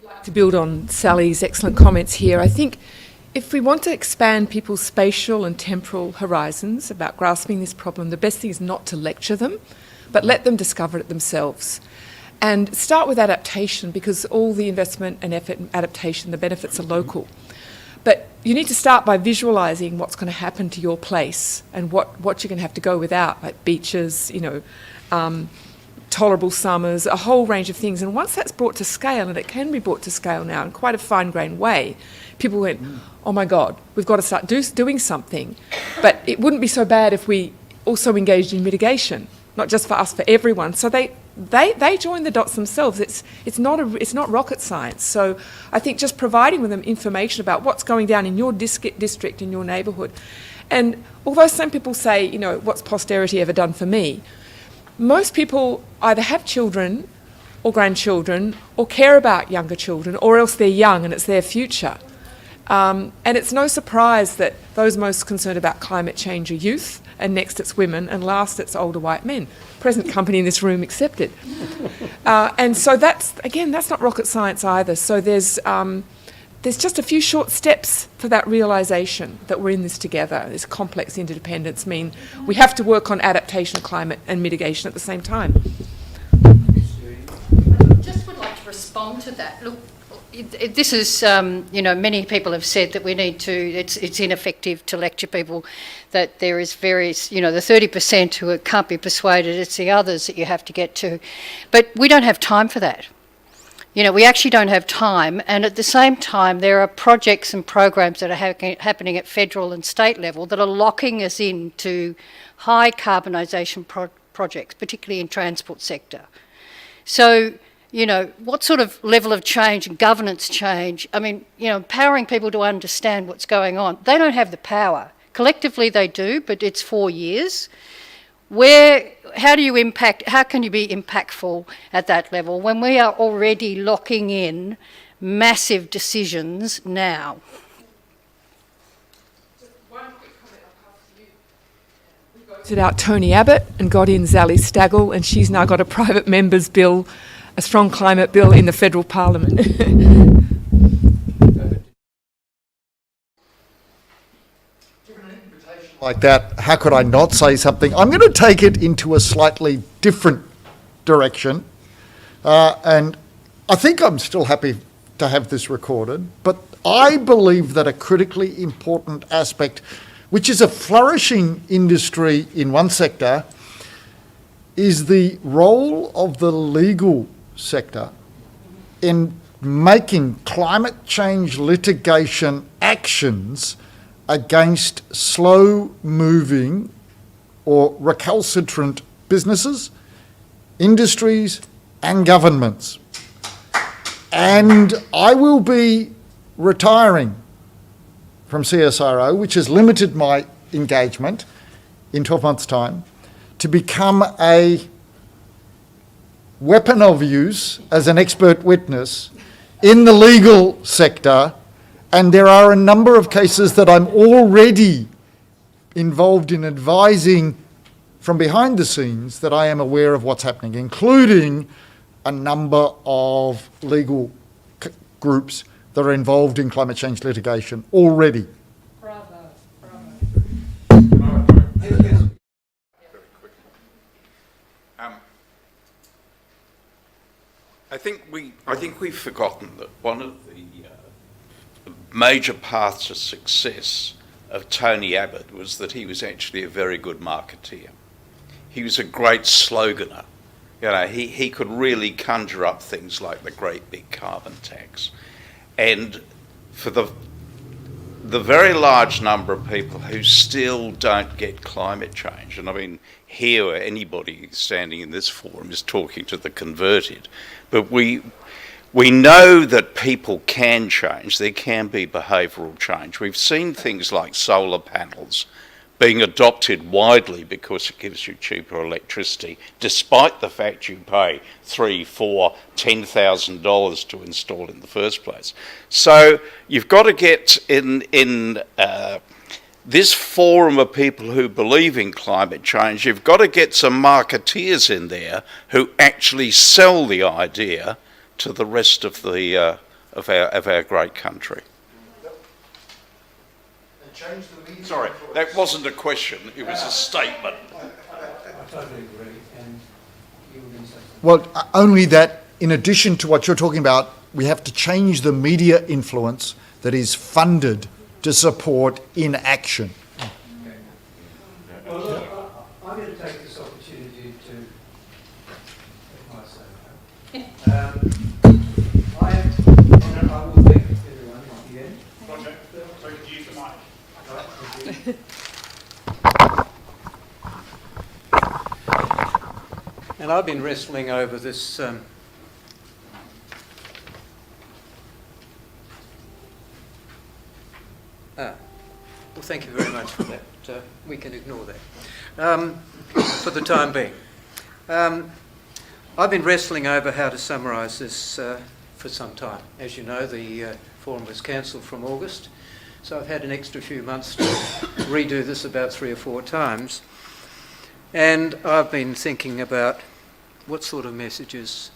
like to build on Sally's excellent comments here. I think if we want to expand people's spatial and temporal horizons about grasping this problem, the best thing is not to lecture them, but let them discover it themselves. And start with adaptation, because all the investment and effort in adaptation, the benefits are local. But you need to start by visualising what's going to happen to your place and what you're going to have to go without, like beaches, tolerable summers, a whole range of things. And once that's brought to scale, and it can be brought to scale now in quite a fine-grained way, people went, oh my God, we've got to start doing something. But it wouldn't be so bad if we also engaged in mitigation, not just for us, for everyone. So they join the dots themselves. It's not rocket science. So I think just providing with them information about what's going down in your district, in your neighbourhood. And although some people say, what's posterity ever done for me? Most people either have children or grandchildren or care about younger children, or else they're young and it's their future. And it's no surprise that those most concerned about climate change are youth, and next it's women, and last it's older white men. Present company in this room accepted. And so that's not rocket science either. So there's just a few short steps for that realisation that we're in this together. This complex interdependence mean we have to work on adaptation, climate and mitigation at the same time. I just would like to respond to that. Look, this is, many people have said that we need to, it's ineffective to lecture people, that there is various, the 30% who can't be persuaded, it's the others that you have to get to. But we don't have time for that. We actually don't have time, and at the same time there are projects and programs that are happening at federal and state level that are locking us into high carbonisation projects, particularly in transport sector. So, what sort of level of change and governance change, empowering people to understand what's going on. They don't have the power. Collectively they do, but it's 4 years. How can you be impactful at that level when we are already locking in massive decisions now? Just one quick comment voted out Tony Abbott and got in Zali Staggle, and she's now got a private member's bill, a strong climate bill in the federal parliament. Like that, how could I not say something? I'm going to take it into a slightly different direction. And I think I'm still happy to have this recorded, but I believe that a critically important aspect, which is a flourishing industry in one sector, is the role of the legal sector in making climate change litigation actions against slow-moving or recalcitrant businesses, industries, and governments. And I will be retiring from CSIRO, which has limited my engagement in 12 months' time, to become a weapon of use as an expert witness in the legal sector. And there are a number of cases that I'm already involved in advising from behind the scenes that I am aware of what's happening, including a number of legal groups that are involved in climate change litigation already. Bravo, bravo. I think we've forgotten that one of the major paths to success of Tony Abbott was that he was actually a very good marketeer. He was a great sloganer. You know, he could really conjure up things like the great big carbon tax. And for the very large number of people who still don't get climate change, and I mean, here anybody standing in this forum is talking to the converted, but we know that people can change. There can be behavioural change. We've seen things like solar panels being adopted widely because it gives you cheaper electricity, despite the fact you pay $3,000, $4,000, $10,000 to install in the first place. So you've got to get in this forum of people who believe in climate change, you've got to get some marketeers in there who actually sell the idea to the rest of the of our great country. Sorry, that wasn't a question, it was a statement. I totally agree. And you were going to say something. Well, only that in addition to what you're talking about, we have to change the media influence that is funded to support inaction. Okay. Well, look, I'm going to take this opportunity to, if I say so. I will thank everyone at the end. Roger, so could you use the mic? And I've been wrestling over this well, thank you very much for that. We can ignore that for the time being. I've been wrestling over how to summarise this for some time. As you know, the forum was cancelled from August, so I've had an extra few months to redo this about 3 or 4 times. And I've been thinking about what sort of messages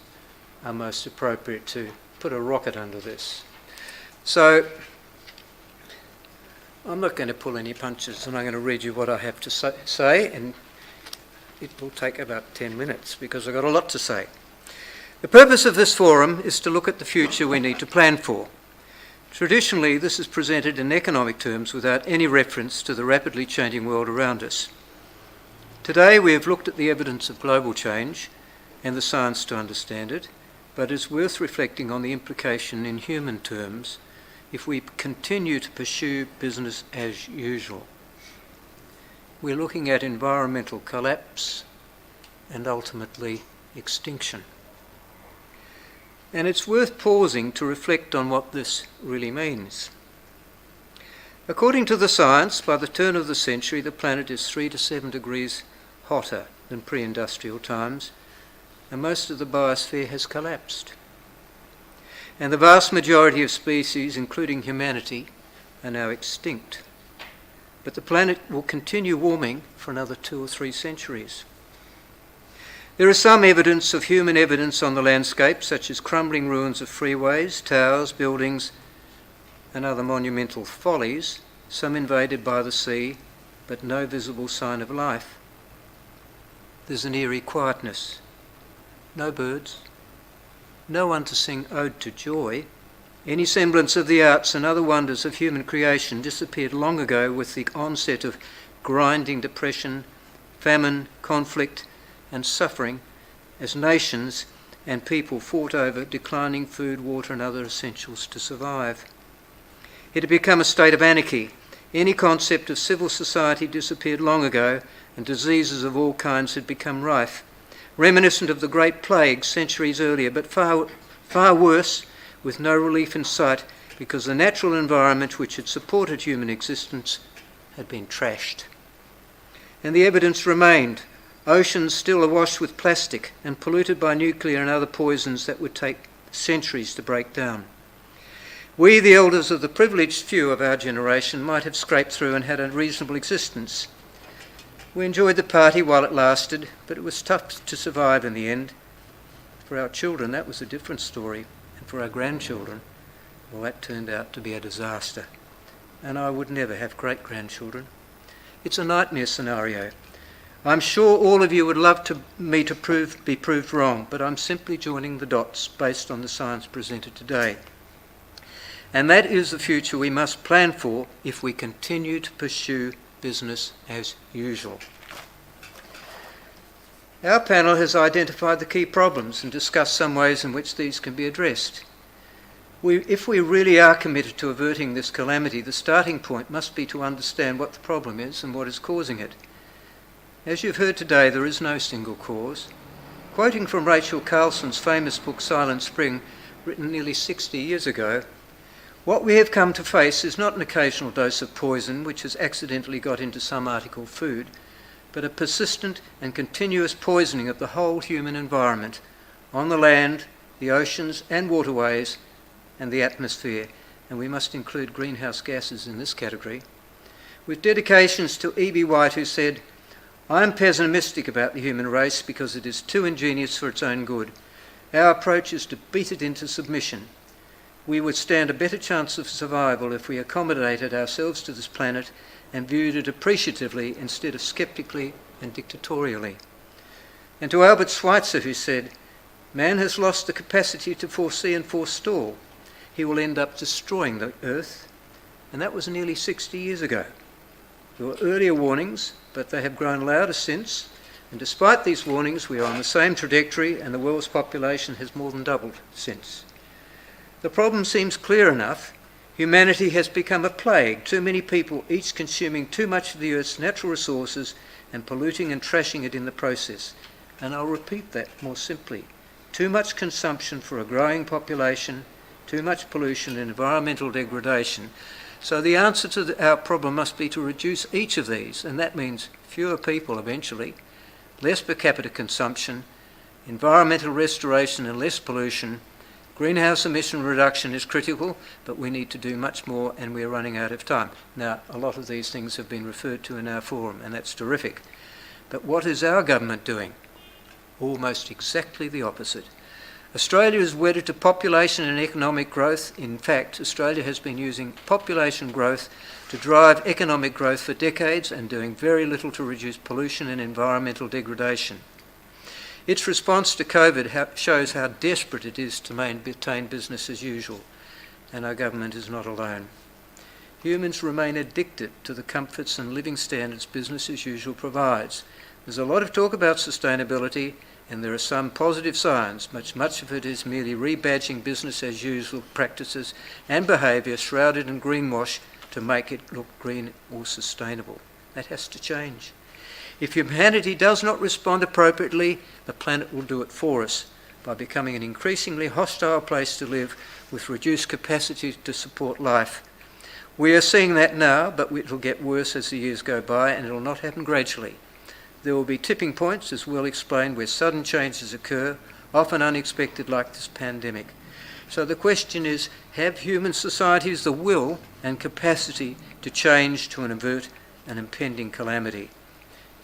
are most appropriate to put a rocket under this. So I'm not going to pull any punches, and I'm going to read you what I have to say, and it will take about 10 minutes because I've got a lot to say. The purpose of this forum is to look at the future we need to plan for. Traditionally, this is presented in economic terms without any reference to the rapidly changing world around us. Today, we have looked at the evidence of global change and the science to understand it, but it's worth reflecting on the implication in human terms if we continue to pursue business as usual. We're looking at environmental collapse and ultimately extinction. And it's worth pausing to reflect on what this really means. According to the science, by the turn of the century, the planet is 3 to 7 degrees hotter than pre-industrial times, and most of the biosphere has collapsed. And the vast majority of species, including humanity, are now extinct. but the planet will continue warming for another 2 or 3 centuries. There is some evidence of human evidence on the landscape, such as crumbling ruins of freeways, towers, buildings, and other monumental follies, some invaded by the sea, but no visible sign of life. There's an eerie quietness. No birds, no one to sing ode to joy. Any semblance of the arts and other wonders of human creation disappeared long ago with the onset of grinding depression, famine, conflict, and suffering as nations and people fought over declining food, water, and other essentials to survive. It had become a state of anarchy. Any concept of civil society disappeared long ago, and diseases of all kinds had become rife, reminiscent of the Great Plague centuries earlier, but far worse, with no relief in sight, because the natural environment which had supported human existence had been trashed. And the evidence remained. Oceans still awash with plastic and polluted by nuclear and other poisons that would take centuries to break down. We, the elders of the privileged few of our generation, might have scraped through and had a reasonable existence. We enjoyed the party while it lasted, but it was tough to survive in the end. For our children, that was a different story. And for our grandchildren, well, that turned out to be a disaster. And I would never have great-grandchildren. It's a nightmare scenario. I'm sure all of you would love me to be proved wrong, but I'm simply joining the dots based on the science presented today. And that is the future we must plan for if we continue to pursue business as usual. Our panel has identified the key problems and discussed some ways in which these can be addressed. If we really are committed to averting this calamity, the starting point must be to understand what the problem is and what is causing it. As you've heard today, there is no single cause. Quoting from Rachel Carlson's famous book Silent Spring, written nearly 60 years ago, what we have come to face is not an occasional dose of poison which has accidentally got into some article of food, but a persistent and continuous poisoning of the whole human environment on the land, the oceans and waterways, and the atmosphere, and we must include greenhouse gases in this category. With dedications to E.B. White, who said, "I am pessimistic about the human race because it is too ingenious for its own good. Our approach is to beat it into submission. We would stand a better chance of survival if we accommodated ourselves to this planet and viewed it appreciatively instead of sceptically and dictatorially." And to Albert Schweitzer, who said, "Man has lost the capacity to foresee and forestall. He will end up destroying the earth." And that was nearly 60 years ago. There were earlier warnings, but they have grown louder since, and despite these warnings, we are on the same trajectory and the world's population has more than doubled since. The problem seems clear enough. Humanity has become a plague, too many people each consuming too much of the Earth's natural resources and polluting and trashing it in the process. And I'll repeat that more simply. Too much consumption for a growing population, too much pollution and environmental degradation. So the answer to our problem must be to reduce each of these, and that means fewer people eventually, less per capita consumption, environmental restoration and less pollution. Greenhouse emission reduction is critical, but we need to do much more and we're running out of time. Now, a lot of these things have been referred to in our forum, and that's terrific. But what is our government doing? Almost exactly the opposite. Australia is wedded to population and economic growth. In fact, Australia has been using population growth to drive economic growth for decades and doing very little to reduce pollution and environmental degradation. Its response to COVID shows how desperate it is to maintain business as usual, and our government is not alone. Humans remain addicted to the comforts and living standards business as usual provides. There's a lot of talk about sustainability, and there are some positive signs, but much of it is merely rebadging business as usual practices and behaviour shrouded in greenwash to make it look green or sustainable. That has to change. If humanity does not respond appropriately, the planet will do it for us by becoming an increasingly hostile place to live with reduced capacity to support life. We are seeing that now, but it will get worse as the years go by, and it will not happen gradually. There will be tipping points, as Will explained, where sudden changes occur, often unexpected like this pandemic. So the question is, have human societies the will and capacity to change to avert an impending calamity.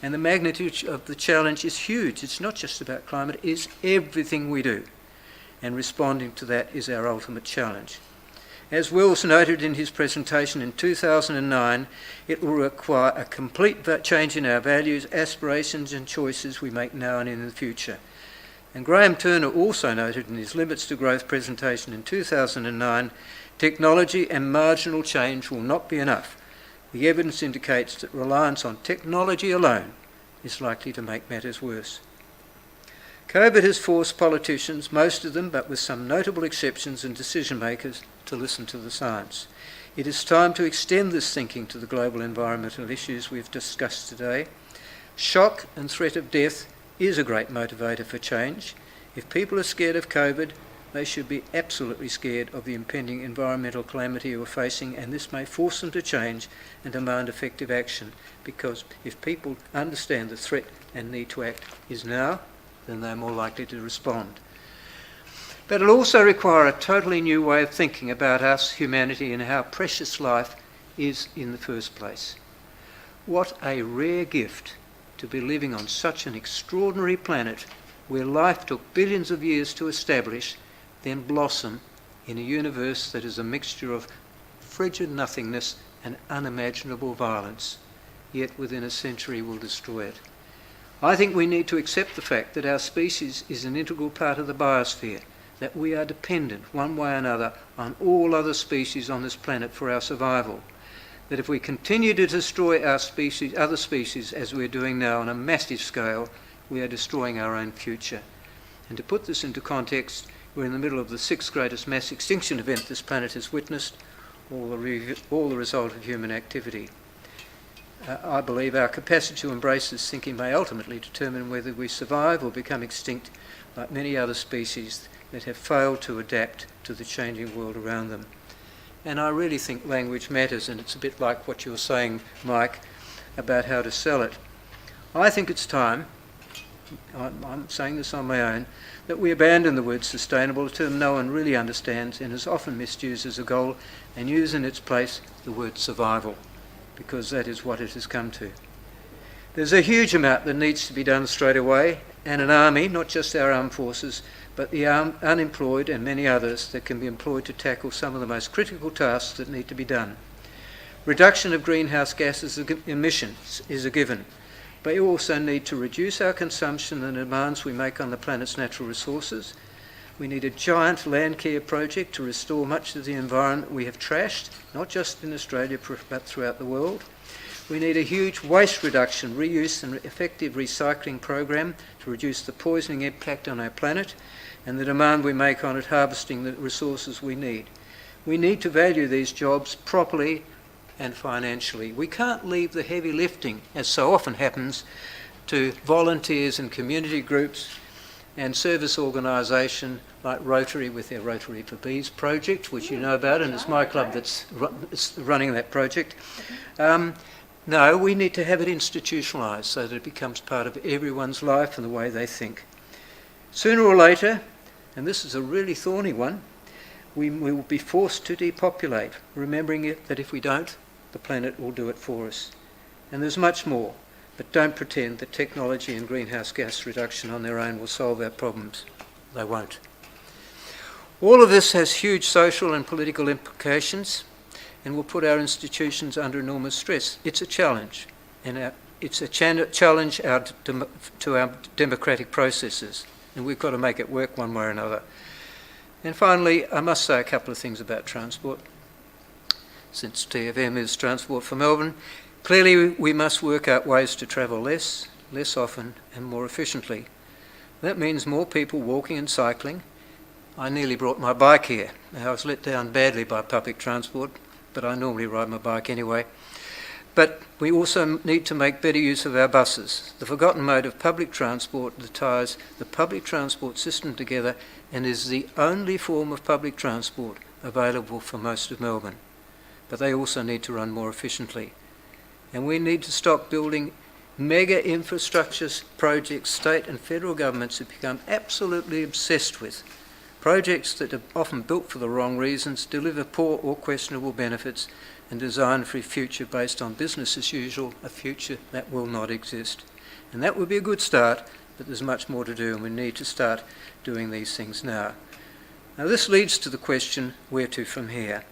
And the magnitude of the challenge is huge. It's not just about climate, it's everything we do. And responding to that is our ultimate challenge. As Wills noted in his presentation in 2009, it will require a complete change in our values, aspirations and choices we make now and in the future. And Graham Turner also noted in his Limits to Growth presentation in 2009, technology and marginal change will not be enough. The evidence indicates that reliance on technology alone is likely to make matters worse. COVID has forced politicians, most of them, but with some notable exceptions, and decision makers to listen to the science. It is time to extend this thinking to the global environmental issues we've discussed today. Shock and threat of death is a great motivator for change. If people are scared of COVID, they should be absolutely scared of the impending environmental calamity we're facing, and this may force them to change and demand effective action, because if people understand the threat and need to act is now, then they're more likely to respond. But it'll also require a totally new way of thinking about us, humanity, and how precious life is in the first place. What a rare gift to be living on such an extraordinary planet where life took billions of years to establish, then blossom in a universe that is a mixture of frigid nothingness and unimaginable violence, yet within a century will destroy it. I think we need to accept the fact that our species is an integral part of the biosphere, that we are dependent, one way or another, on all other species on this planet for our survival. That if we continue to destroy our species, other species, as we're doing now on a massive scale, we are destroying our own future. And to put this into context, we're in the middle of the 6th greatest mass extinction event this planet has witnessed, all the result of human activity. I believe our capacity to embrace this thinking may ultimately determine whether we survive or become extinct like many other species that have failed to adapt to the changing world around them. And I really think language matters, and it's a bit like what you were saying, Mike, about how to sell it. I think it's time, I'm saying this on my own, that we abandon the word sustainable, a term no one really understands and is often misused as a goal, and use in its place the word survival, because that is what it has come to. There's a huge amount that needs to be done straight away, and an army, not just our armed forces, but the unemployed and many others that can be employed to tackle some of the most critical tasks that need to be done. Reduction of greenhouse gases emissions is a given, but we also need to reduce our consumption and the demands we make on the planet's natural resources. We need a giant land care project to restore much of the environment we have trashed, not just in Australia but throughout the world. We need a huge waste reduction, reuse and effective recycling program to reduce the poisoning impact on our planet and the demand we make on it harvesting the resources we need. We need to value these jobs properly and financially. We can't leave the heavy lifting, as so often happens, to volunteers and community groups and service organisation like Rotary with their Rotary for Bees project, which you know about, and it's my club that's running that project. No, we need to have it institutionalised so that it becomes part of everyone's life and the way they think. Sooner or later, and this is a really thorny one, we will be forced to depopulate, remembering that if we don't, the planet will do it for us. And there's much more, but don't pretend that technology and greenhouse gas reduction on their own will solve our problems. They won't. All of this has huge social and political implications and will put our institutions under enormous stress. It's a challenge, and it's a challenge to our democratic processes, and we've got to make it work one way or another. And finally, I must say a couple of things about transport. Since TFM is Transport for Melbourne, clearly we must work out ways to travel less often and more efficiently. That means more people walking and cycling. I nearly brought my bike here. I was let down badly by public transport, but I normally ride my bike anyway. But we also need to make better use of our buses, the forgotten mode of public transport that ties the public transport system together and is the only form of public transport available for most of Melbourne. But they also need to run more efficiently. And we need to stop building mega infrastructure projects state and federal governments have become absolutely obsessed with, Projects that are often built for the wrong reasons deliver poor or questionable benefits and designed for a future based on business as usual, a future that will not exist. And that would be a good start, but there's much more to do, and we need to start doing these things now. Now this leads to the question, where to from here?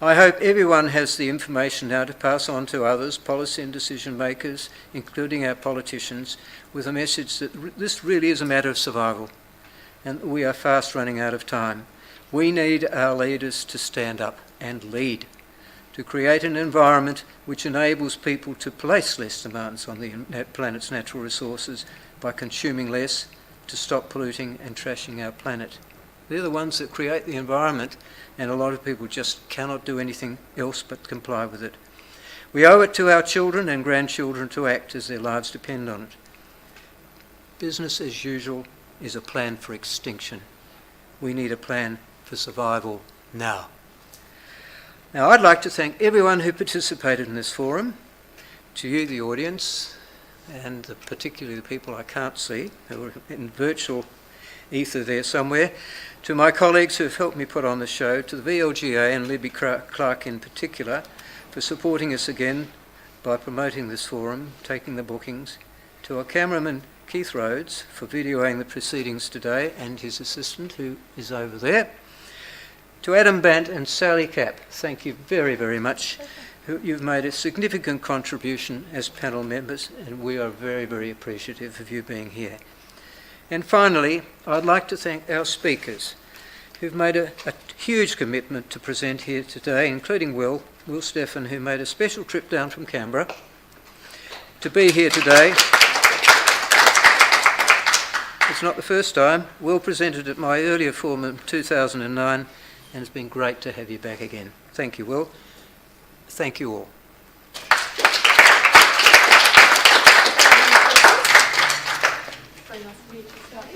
I hope everyone has the information now to pass on to others, policy and decision makers, including our politicians, with a message that this really is a matter of survival, and we are fast running out of time. We need our leaders to stand up and lead, to create an environment which enables people to place less demands on the planet's natural resources by consuming less, to stop polluting and trashing our planet. They're the ones that create the environment, and a lot of people just cannot do anything else but comply with it. We owe it to our children and grandchildren to act as their lives depend on it. Business as usual is a plan for extinction. We need a plan for survival now. Now, I'd like to thank everyone who participated in this forum, to you, the audience, and particularly the people I can't see, who are in virtual ether there somewhere, to my colleagues who have helped me put on the show, to the VLGA and Libby Clark in particular, for supporting us again by promoting this forum, taking the bookings, to our cameraman Keith Rhodes for videoing the proceedings today, and his assistant who is over there, to Adam Bant and Sally Capp, thank you very, very much. You've made a significant contribution as panel members, and we are very, very appreciative of you being here. And finally, I'd like to thank our speakers who've made a huge commitment to present here today, including Will Steffen, who made a special trip down from Canberra to be here today. It's not the first time. Will presented at my earlier forum in 2009, and it's been great to have you back again. Thank you, Will. Thank you all.